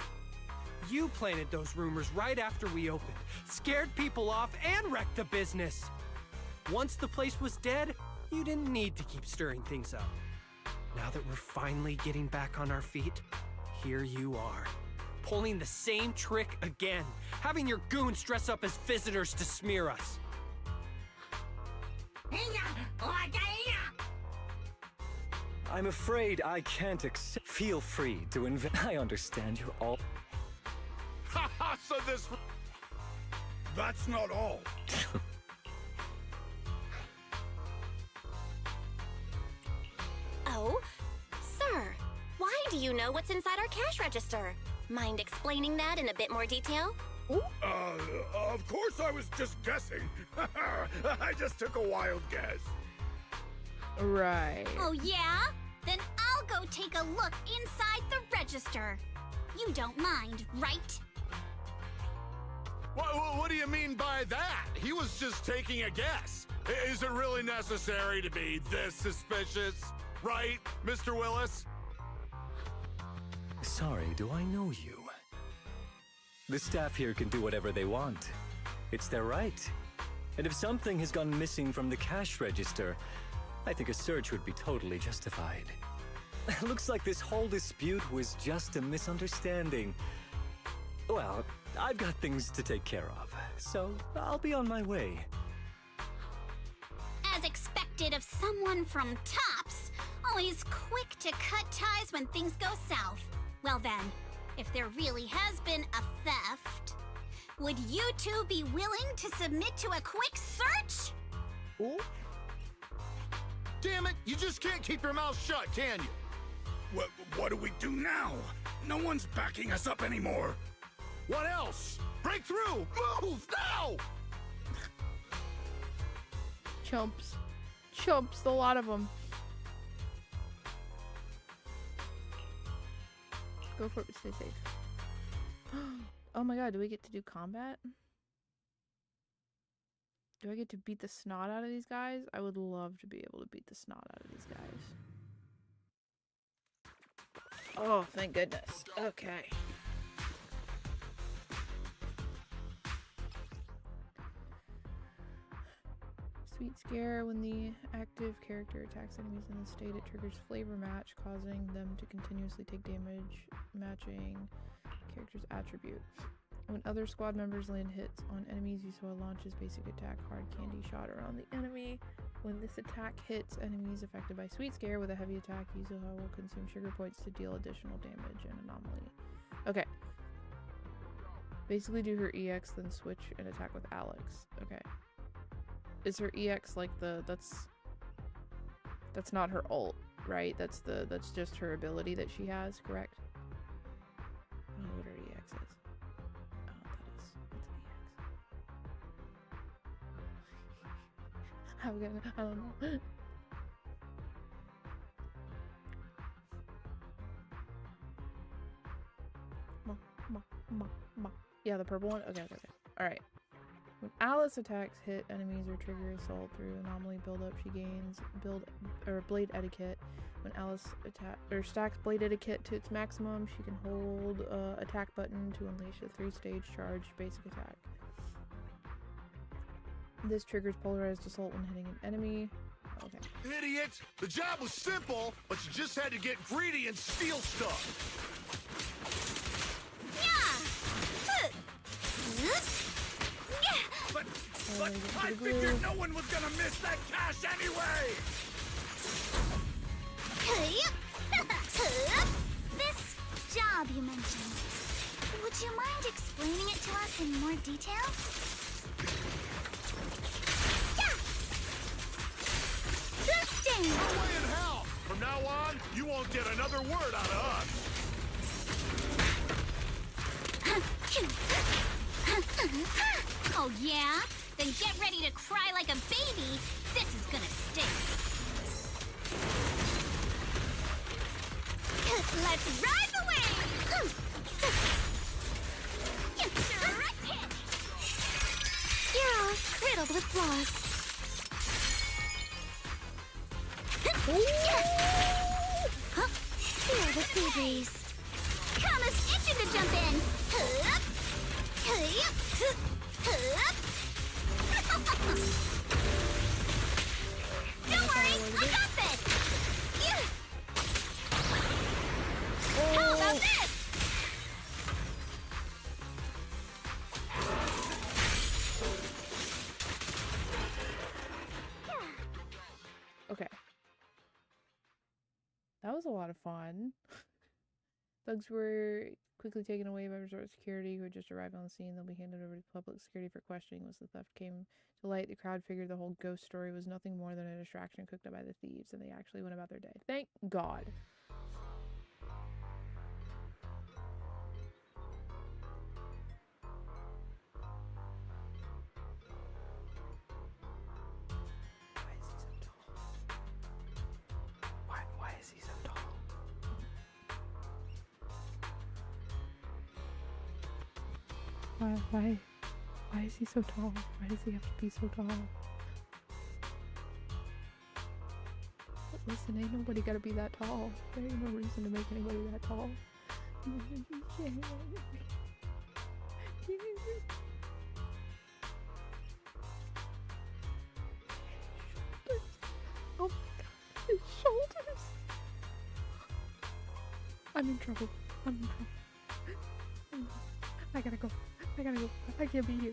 You planted those rumors right after we opened, scared people off, and wrecked the business. Once the place was dead, you didn't need to keep stirring things up. Now that we're finally getting back on our feet, here you are, pulling the same trick again, having your goons dress up as visitors to smear us. I'm afraid I can't accept— Feel free to I understand you're all— So this— That's not all. Oh? Sir, why do you know what's inside our cash register? Mind explaining that in a bit more detail? Of course I was just guessing. I just took a wild guess. Right. Oh, yeah? Then I'll go take a look inside the register. You don't mind, right? What do you mean by that? He was just taking a guess. Is it really necessary to be this suspicious? Right, Mr. Willis? Sorry, do I know you? The staff here can do whatever they want. It's their right. And if something has gone missing from the cash register, I think a search would be totally justified. Looks like this whole dispute was just a misunderstanding. Well, I've got things to take care of, so I'll be on my way. As expected of someone from Tops, always quick to cut ties when things go south. Well then, if there really has been a theft, would you two be willing to submit to a quick search? Ooh. Damn it, you just can't keep your mouth shut, can you? What do we do now? No one's backing us up anymore. What else? Break through! Move now! Chumps. Chumps, a lot of them. Go for it, stay safe. Oh my god, do we get to do combat? Do I get to beat the snot out of these guys? I would love to be able to beat the snot out of these guys. Oh, thank goodness. Okay. Sweet Scare. When the active character attacks enemies in this state, it triggers Flavor Match, causing them to continuously take damage, matching character's attribute. When other squad members land hits on enemies, Yasuo launches basic attack Hard Candy Shot around the enemy. When this attack hits enemies affected by Sweet Scare with a heavy attack, Yasuo will consume sugar points to deal additional damage and anomaly. Okay. Basically do her EX, then switch and attack with Alex. Okay. Is her EX like that's not her ult, right? That's just her ability that she has, correct? I don't know what her EX is. I don't know. Yeah, the purple one? Okay. Alright. When Alice attacks hit enemies or trigger assault through anomaly buildup, she gains blade etiquette. When Alice stacks blade etiquette to its maximum, she can hold attack button to unleash a 3-stage charged basic attack. This triggers polarized assault when hitting an enemy. Okay. Idiot! The job was simple, but you just had to get greedy and steal stuff. But I figured no one was gonna miss that cash anyway! This job you mentioned, would you mind explaining it to us in more detail? No way in hell! From now on, you won't get another word out of us! Oh yeah? Then get ready to cry like a baby. This is gonna stink. Let's ride the wave! You're all riddled with flaws. Feel the sea breeze. Kama's itching to jump in. Don't worry, I got this. How about this? Okay. That was a lot of fun. Thugs were quickly taken away by resort security who had just arrived on the scene. They'll be handed over to public security for questioning. Once the theft came to light, the crowd figured the whole ghost story was nothing more than a distraction cooked up by the thieves, and they actually went about their day. Thank God. Why is he so tall? Why is he so tall? Why does he have to be so tall? Listen, ain't nobody gotta be that tall. There ain't no reason to make anybody that tall. Oh my god, his shoulders! I'm in trouble. I gotta go. I can't be here.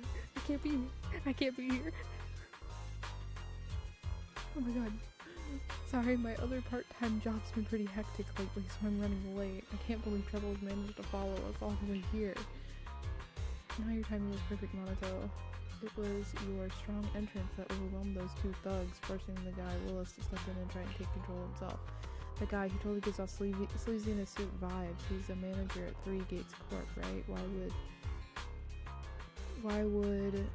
I can't be here. Oh my god. Sorry, my other part-time job's been pretty hectic lately, so I'm running late. I can't believe Trouble's managed to follow us all the way here. Now your timing was perfect, Monato. It was your strong entrance that overwhelmed those two thugs, forcing the guy Willis to step in and try and take control himself. The guy, he totally gives off sleazy in a suit vibes. He's a manager at Three Gates Corp, right? Why would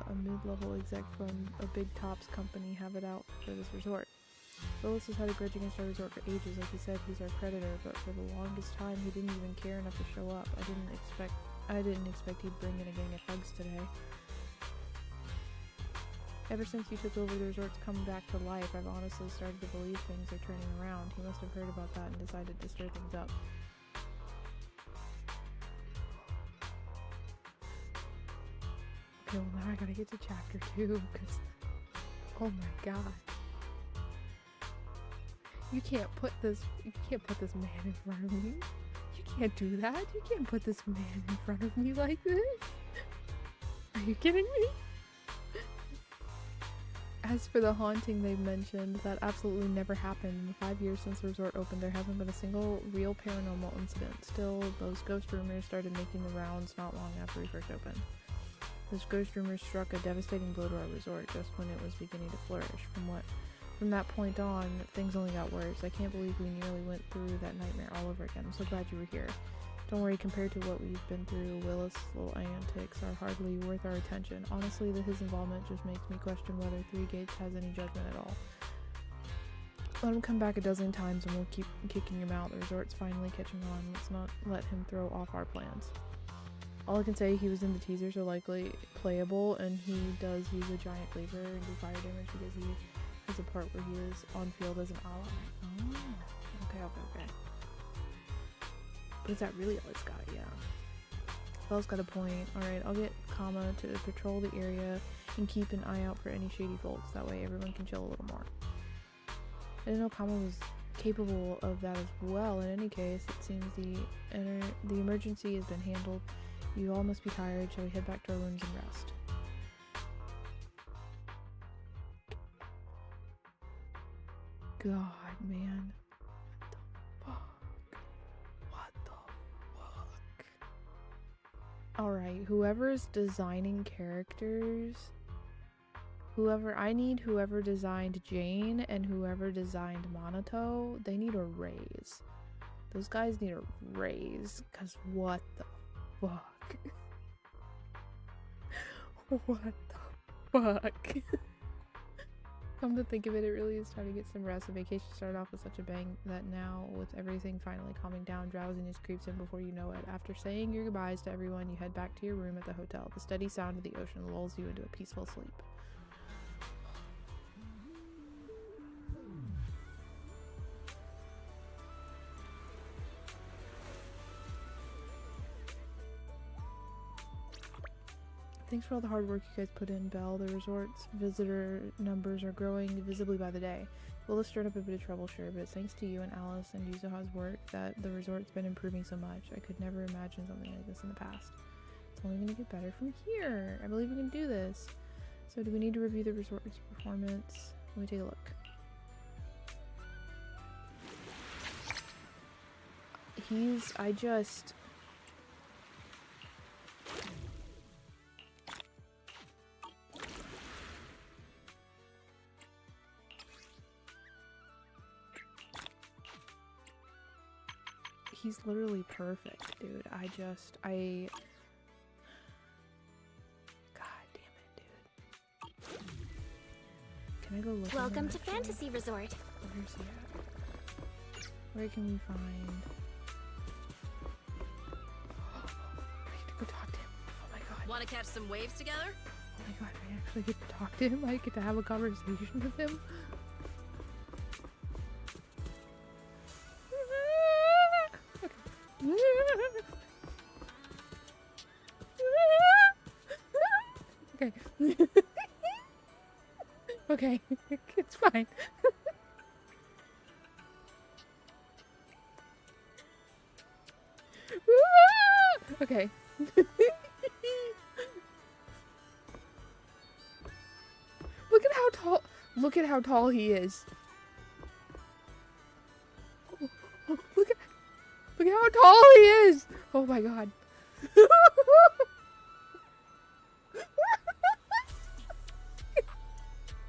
a mid-level exec from a big tops company have it out for this resort? Willis has had a grudge against our resort for ages. Like he said, he's our creditor, but for the longest time he didn't even care enough to show up. I didn't expect I didn't expect he'd bring in a gang of thugs today. Ever since you took over the resort's coming back to life, I've honestly started to believe things are turning around. He must have heard about that and decided to stir things up. Okay, well now I gotta get to chapter 2, because... Oh my god. You can't put this man in front of me. You can't do that. You can't put this man in front of me like this. Are you kidding me? As for the haunting they've mentioned, that absolutely never happened. In the 5 years since the resort opened, there hasn't been a single real paranormal incident. Still, those ghost rumors started making the rounds not long after we first opened. Those ghost rumors struck a devastating blow to our resort just when it was beginning to flourish. From that point on, things only got worse. I can't believe we nearly went through that nightmare all over again. I'm so glad you were here. Don't worry, compared to what we've been through, Willis' little antics are hardly worth our attention. Honestly, his involvement just makes me question whether Three Gates has any judgment at all. Let him come back a dozen times and we'll keep kicking him out. The resort's finally catching on. Let's not let him throw off our plans. All I can say, he was in the teaser, so likely playable, and he does use a giant cleaver and do fire damage because he has a part where he is on field as an ally. Oh, okay. But is that really all he's got? Yeah. Bell's got a point. Alright, I'll get Kama to patrol the area and keep an eye out for any shady folks. That way everyone can chill a little more. I didn't know Kama was capable of that as well. In any case, it seems the emergency has been handled. You all must be tired. Shall we head back to our rooms and rest? God, man. What the fuck? Alright, whoever's designing characters... Whoever designed Jane and whoever designed Monato, they need a raise. Those guys need a raise, because what the fuck? What the fuck? Come to think of it, it really is time to get some rest. The vacation started off with such a bang that now, with everything finally calming down, drowsiness creeps in before you know it. After saying your goodbyes to everyone, you head back to your room at the hotel. The steady sound of the ocean lulls you into a peaceful sleep. Thanks for all the hard work you guys put in, Belle. The resort's visitor numbers are growing visibly by the day. Willis stirred up a bit of trouble, sure, but it's thanks to you and Alice and Yuzuha's work that the resort's been improving so much. I could never imagine something like this in the past. It's only going to get better from here. I believe we can do this. So do we need to review the resort's performance? Let me take a look. He's literally perfect, dude. God damn it, dude. Can I go look? Welcome to Fantasy Resort. Where's he at? Where can we find? I get to go talk to him. Oh my god. Want to catch some waves together? Oh my god, I actually get to talk to him. I get to have a conversation with him. Okay. Okay, it's fine. Okay. Look at how tall he is. Look at how tall he is. Oh my god.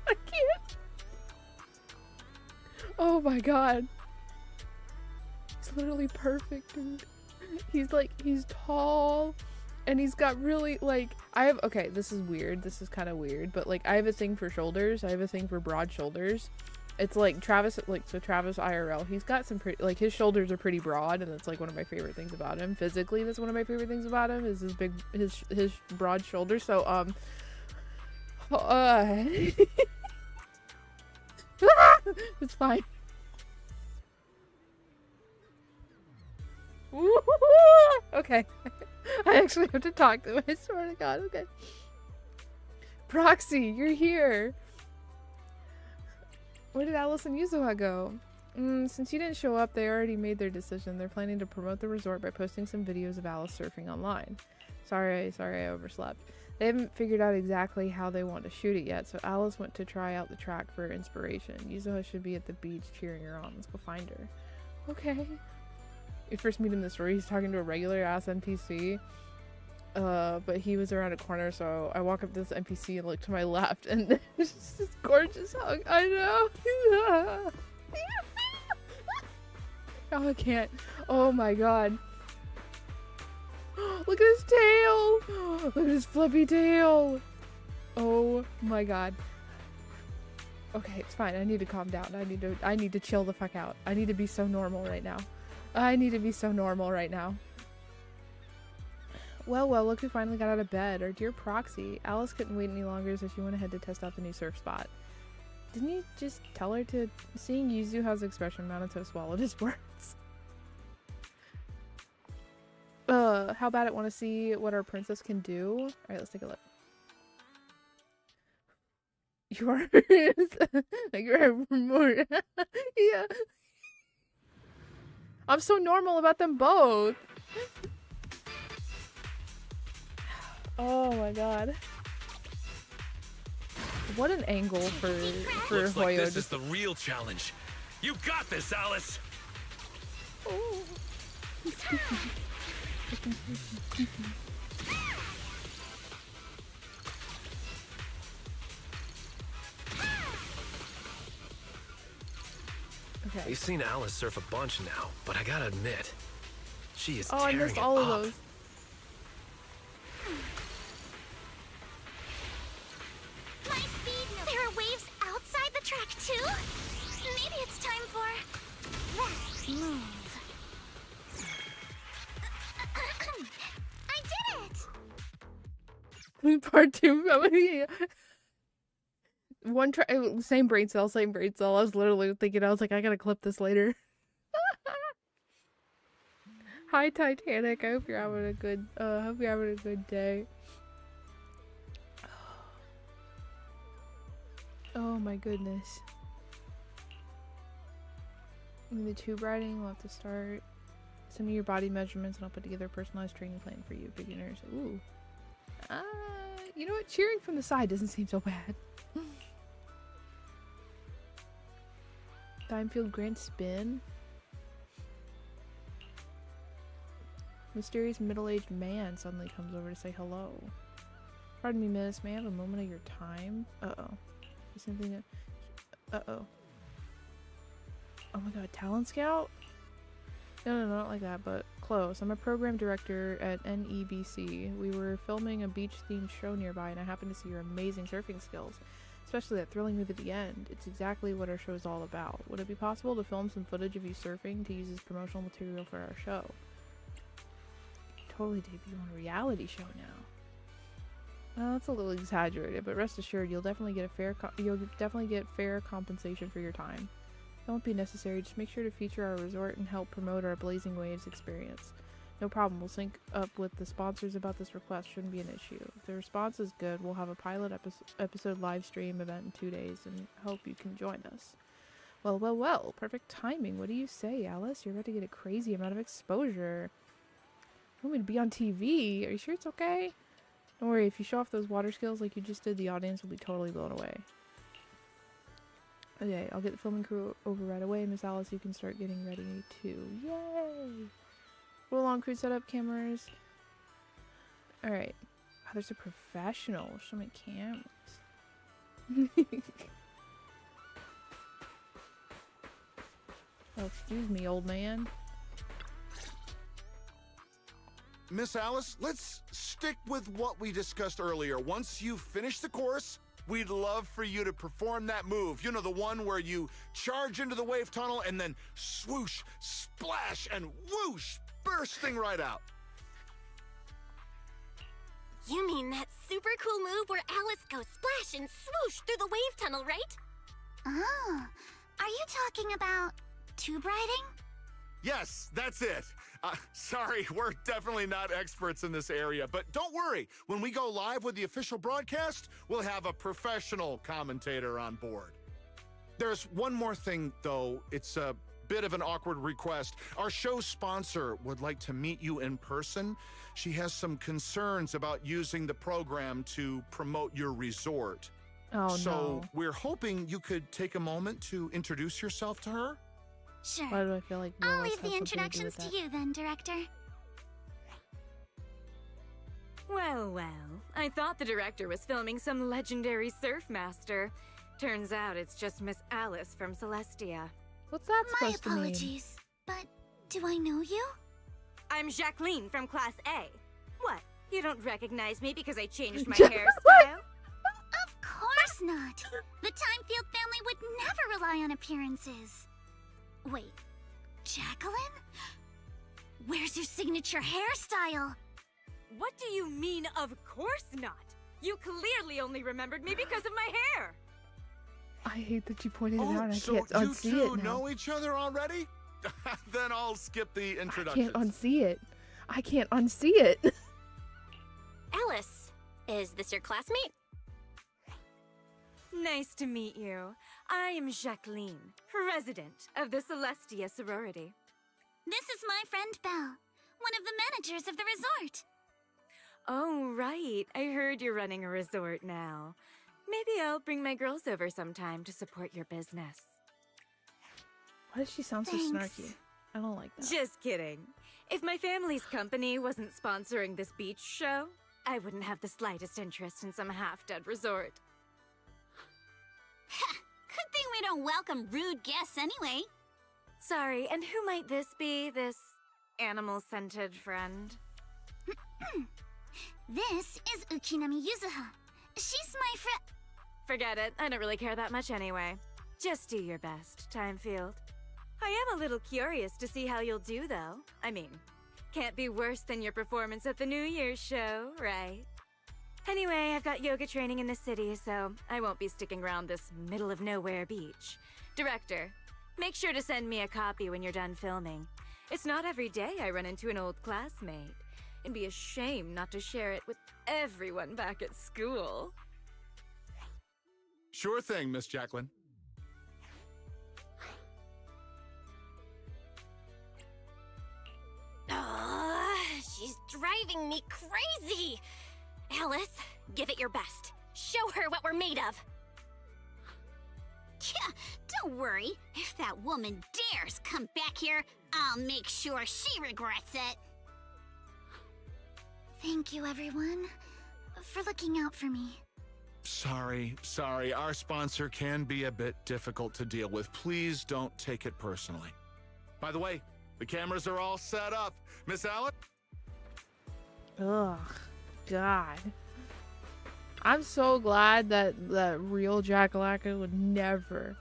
I can't. Oh my god. He's literally perfect, dude. He's tall. And he's got really, okay, this is weird. This is kind of weird. But, I have a thing for shoulders. I have a thing for broad shoulders. It's like Travis, Travis IRL, he's got some pretty, like, his shoulders are pretty broad, and that's like one of my favorite things about him. Physically, that's one of my favorite things about him, is his big, his broad shoulders. So, it's fine. Okay. I actually have to talk to him, I swear to God. Okay. Proxy, you're here. Where did Alice and Yuzuha go? Since you didn't show up, they already made their decision. They're planning to promote the resort by posting some videos of Alice surfing online. Sorry I overslept. They haven't figured out exactly how they want to shoot it yet, so Alice went to try out the track for inspiration. Yuzuha should be at the beach cheering her on. Let's go find her. Okay. You first meet him in the story, he's talking to a regular ass NPC. But he was around a corner, so I walk up to this NPC and look to my left, and there's just this gorgeous hug. I know. Oh, I can't. Oh my God. Look at his tail. Look at his fluffy tail. Oh my God. Okay, it's fine. I need to calm down. I need to chill the fuck out. I need to be so normal right now. Well, look who finally got out of bed. Our dear Proxy. Alice couldn't wait any longer, so she went ahead to test out the new surf spot. Didn't you just tell her to? Seeing Yuzuha's expression, Minato swallowed his words. How about it? Want to see what our princess can do? Alright, let's take a look. You are more. Yeah. I'm so normal about them both. Oh my God. What an angle for Looks Hoyo. like this is the real challenge. You got this, Alice. Oh. Okay. We've seen Alice surf a bunch now, but I gotta admit, she is I tearing missed it all up. of those. My speed! There are waves outside the track too? Maybe it's time for that move. I did it! Part 2. One try, same brain cell. I was literally thinking, I was like, I gotta clip this later. Hi Titanic, I hope you're having a good day. Oh my goodness. The tube riding, we'll have to start. Send me your body measurements and I'll put together a personalized training plan for you, beginners. Ooh. You know what? Cheering from the side doesn't seem so bad. Dimefield Grand Spin. Mysterious middle-aged man suddenly comes over to say hello. Pardon me, miss. May I have a moment of your time? Uh-oh. Something. Uh-oh. Oh my God, Talent Scout? No, not like that, but close. I'm a program director at NEBC. We were filming a beach-themed show nearby, and I happened to see your amazing surfing skills. Especially that thrilling move at the end. It's exactly what our show is all about. Would it be possible to film some footage of you surfing to use as promotional material for our show? Totally debut on a reality show now. Well, that's a little exaggerated, but rest assured, you'll definitely get fair compensation for your time. That won't be necessary. Just make sure to feature our resort and help promote our Blazing Waves experience. No problem. We'll sync up with the sponsors about this request. Shouldn't be an issue. If the response is good, we'll have a pilot episode live stream event in 2 days and hope you can join us. Well. Perfect timing. What do you say, Alice? You're about to get a crazy amount of exposure. You want me to be on TV? Are you sure it's okay? Don't worry. If you show off those water skills like you just did, the audience will be totally blown away. Okay, I'll get the filming crew over right away. Miss Alice, you can start getting ready too. Yay! Roll on crew setup cameras. Alright. Oh, there's a professional. Show me cameras. Oh, excuse me, old man. Miss Alice, let's stick with what we discussed earlier. Once you finish the course, we'd love for you to perform that move. You know, the one where you charge into the wave tunnel and then swoosh, splash, and whoosh, bursting right out. You mean that super cool move where Alice goes splash and swoosh through the wave tunnel, right? Oh, are you talking about tube riding? Yes, that's it. Sorry, we're definitely not experts in this area, but don't worry. When we go live with the official broadcast, we'll have a professional commentator on board. There's one more thing, though. It's a bit of an awkward request. Our show sponsor would like to meet you in person. She has some concerns about using the program to promote your resort. Oh, so no. we're hoping you could take a moment to introduce yourself to her. Sure. Why do I feel like I'll Willis leave has the something to do introductions with to that? you then, Director. Well, well. I thought the director was filming some legendary surf master. Turns out it's just Miss Alice from Celestia. What's that My supposed to mean? apologies, but do I know you? I'm Jacqueline from Class A. What? You don't recognize me because I changed my What? hairstyle? Of course not. The Timefield family would never rely on appearances. Wait, Jacqueline? Where's your signature hairstyle? What do you mean, of course not? You clearly only remembered me because of my hair! I hate that you pointed it Oh, out. I so can't you unsee two it now. know each other already? Then I'll skip the I introductions. can't unsee it. I can't unsee it. Alice, is this your classmate? Nice to meet you. I am Jacqueline, resident of the Celestia sorority. This is my friend Belle, one of the managers of the resort. Oh, right. I heard you're running a resort now. Maybe I'll bring my girls over sometime to support your business. Why does she sound so Thanks. snarky? I don't like that. Just kidding. If my family's company wasn't sponsoring this beach show, I wouldn't have the slightest interest in some half-dead resort. Good thing we don't welcome rude guests anyway. Sorry, and who might this be, this animal-scented friend? This is Ukinami Yuzuha. She's my friend. Forget it. I don't really care that much anyway. Just do your best, Timefield. I am a little curious to see how you'll do, though. I mean, can't be worse than your performance at the New Year's show, right? Anyway, I've got yoga training in the city, so I won't be sticking around this middle-of-nowhere beach. Director, make sure to send me a copy when you're done filming. It's not every day I run into an old classmate. It'd be a shame not to share it with everyone back at school. Sure thing, Miss Jacqueline. She's driving me crazy. Alice, give it your best. Show her what we're made of. Yeah, don't worry. If that woman dares come back here, I'll make sure she regrets it. Thank you, everyone, for looking out for me. Sorry. Our sponsor can be a bit difficult to deal with. Please don't take it personally. By the way, the cameras are all set up. Miss Allen? Ugh, God. I'm so glad that real Jackalaka would never.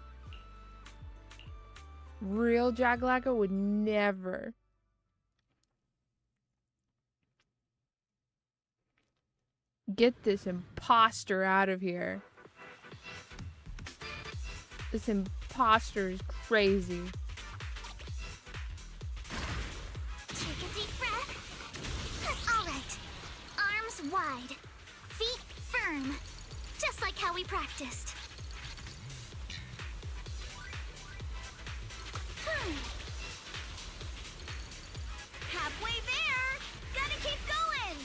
Real Jackalaka would never. Get this imposter out of here. This imposter is crazy. Take a deep breath. All right. Arms wide. Feet firm. Just like how we practiced. Halfway there. Gotta keep going.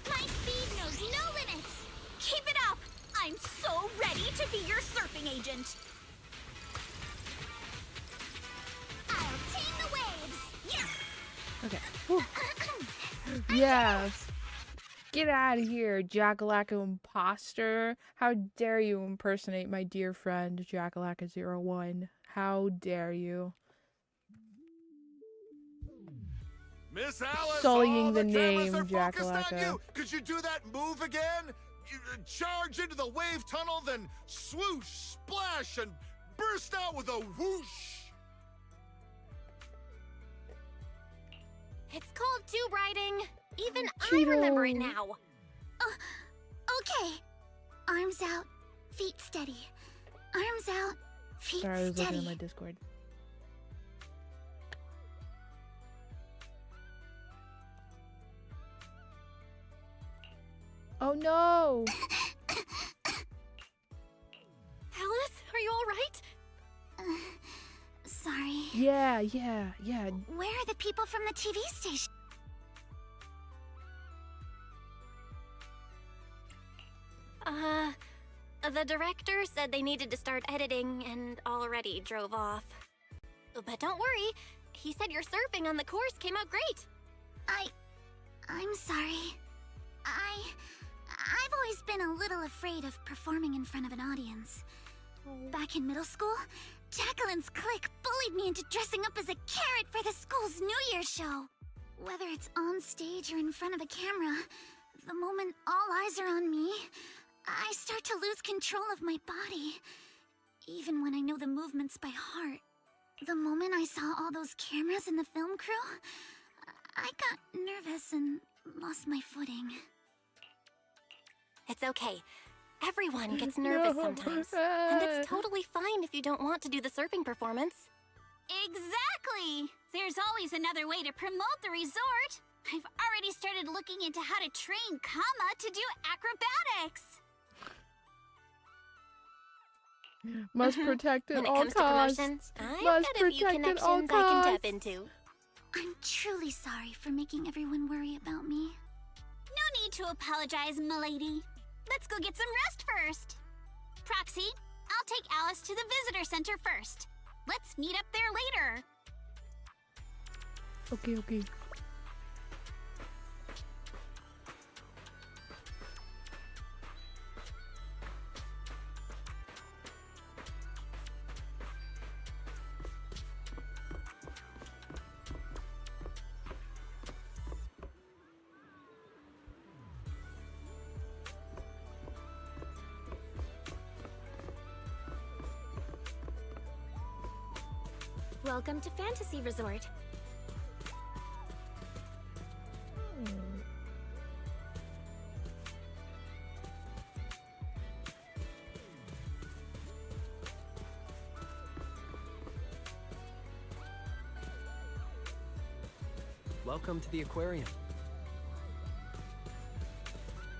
My speed knows no limits. Keep it up. I'm so ready to be your surfing agent. I'll tame the waves. Yes. Okay. Whew. Yeah. Get out of here, Jackalaka imposter. How dare you impersonate my dear friend, Jackalaka01. How dare you? Miss Alice, sullying the cameras name are focused on Jackalaka. you. Could you do that move again? You charge into the wave tunnel, then swoosh, splash, and burst out with a whoosh. It's called tube riding. Even Cheeto. I remember it now. Okay. Arms out, feet steady. Arms out, feet Sorry, I was looking steady. at my Discord. Oh no! Alice, are you all right? Sorry. Yeah. Where are the people from the TV station? The director said they needed to start editing and already drove off. But don't worry, he said your surfing on the course came out great. I'm sorry. I've always been a little afraid of performing in front of an audience. Back in middle school, Jacqueline's clique bullied me into dressing up as a carrot for the school's New Year's show. Whether it's on stage or in front of a camera, the moment all eyes are on me, I start to lose control of my body, even when I know the movements by heart. The moment I saw all those cameras in the film crew, I got nervous and lost my footing. It's okay. Everyone gets nervous sometimes. And it's totally fine if you don't want to do the surfing performance. Exactly! There's always another way to promote the resort. I've already started looking into how to train Kama to do acrobatics. Must protect at When it all comes to costs. promotions, I've Must got a few protect at all connections I can costs. tap into. I'm truly sorry for making everyone worry about me. No need to apologize, milady. Let's go get some rest first. Proxy, I'll take Alice to the visitor center first. Let's meet up there later. Okay. Welcome to Fantasy Resort. Welcome to the aquarium.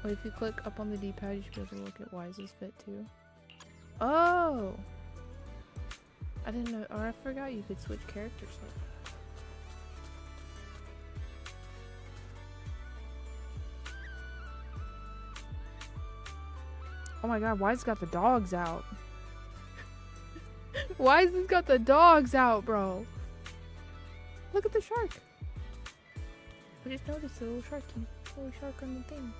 Wait, if you click up on the D-pad, you should be able to look at Wise's fit too. Oh! I didn't know, or I forgot you could switch characters. Oh my god, Wise got the dogs out. Wise has got the dogs out, bro. Look at the shark. I just noticed the little shark on the thing.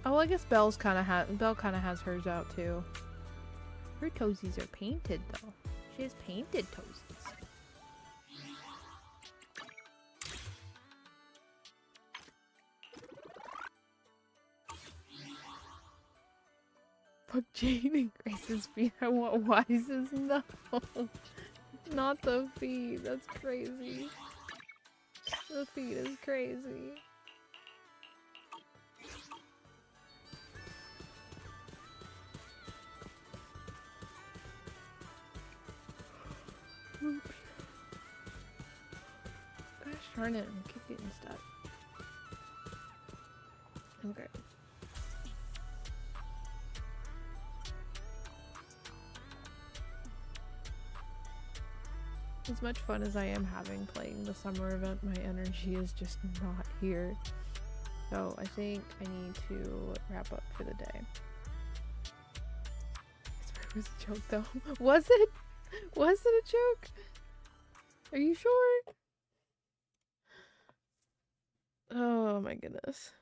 Oh, well, I guess Belle kind of has hers out too. Her toesies are painted though. She has painted toesies. Fuck Jane and Grace's feet. I want Wise's. No. Not the feet. That's crazy. The feet is crazy. Oops. Gosh darn it, I keep getting stuck. Okay. As much fun as I am having playing the summer event, my energy is just not here. So I think I need to wrap up for the day. I swear it was a joke though. Was it? Was it a joke? Are you sure? Oh my goodness.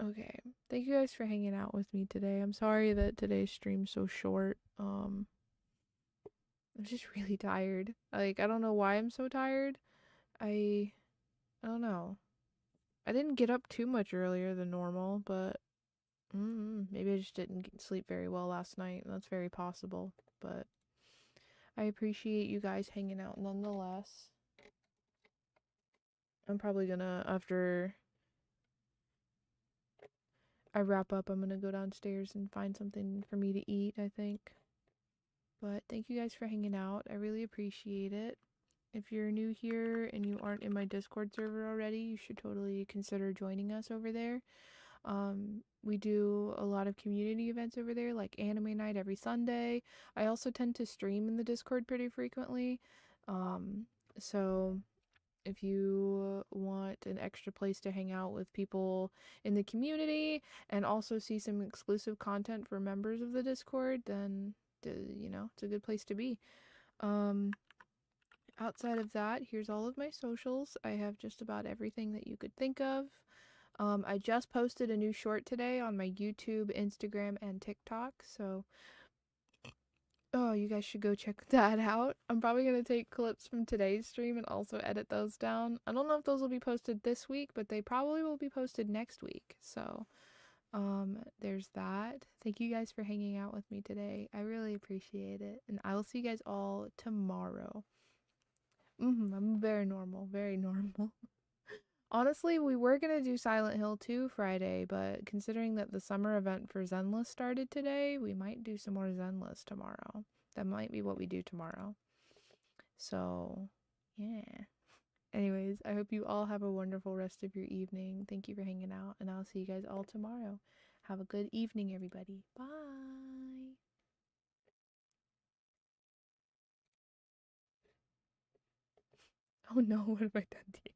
Okay. Thank you guys for hanging out with me today. I'm sorry that today's stream's so short. I'm just really tired. Like, I don't know why I'm so tired. I don't know. I didn't get up too much earlier than normal, but maybe I just didn't sleep very well last night. That's very possible, but I appreciate you guys hanging out nonetheless. I'm probably gonna, after I wrap up, I'm gonna go downstairs and find something for me to eat, I think. But thank you guys for hanging out. I really appreciate it. If you're new here and you aren't in my Discord server already, you should totally consider joining us over there. We do a lot of community events over there, like anime night every Sunday. I also tend to stream in the Discord pretty frequently. So if you want an extra place to hang out with people in the community and also see some exclusive content for members of the Discord, then, you know, it's a good place to be. Outside of that, here's all of my socials. I have just about everything that you could think of. I just posted a new short today on my YouTube, Instagram, and TikTok, so you guys should go check that out. I'm probably going to take clips from today's stream and also edit those down. I don't know if those will be posted this week, but they probably will be posted next week. So, there's that. Thank you guys for hanging out with me today. I really appreciate it. And I will see you guys all tomorrow. I'm very normal, very normal. Honestly, we were going to do Silent Hill 2 Friday, but considering that the summer event for Zenless started today, we might do some more Zenless tomorrow. That might be what we do tomorrow. So, yeah. Anyways, I hope you all have a wonderful rest of your evening. Thank you for hanging out, and I'll see you guys all tomorrow. Have a good evening, everybody. Bye! Oh no, what have I done to you?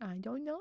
I don't know.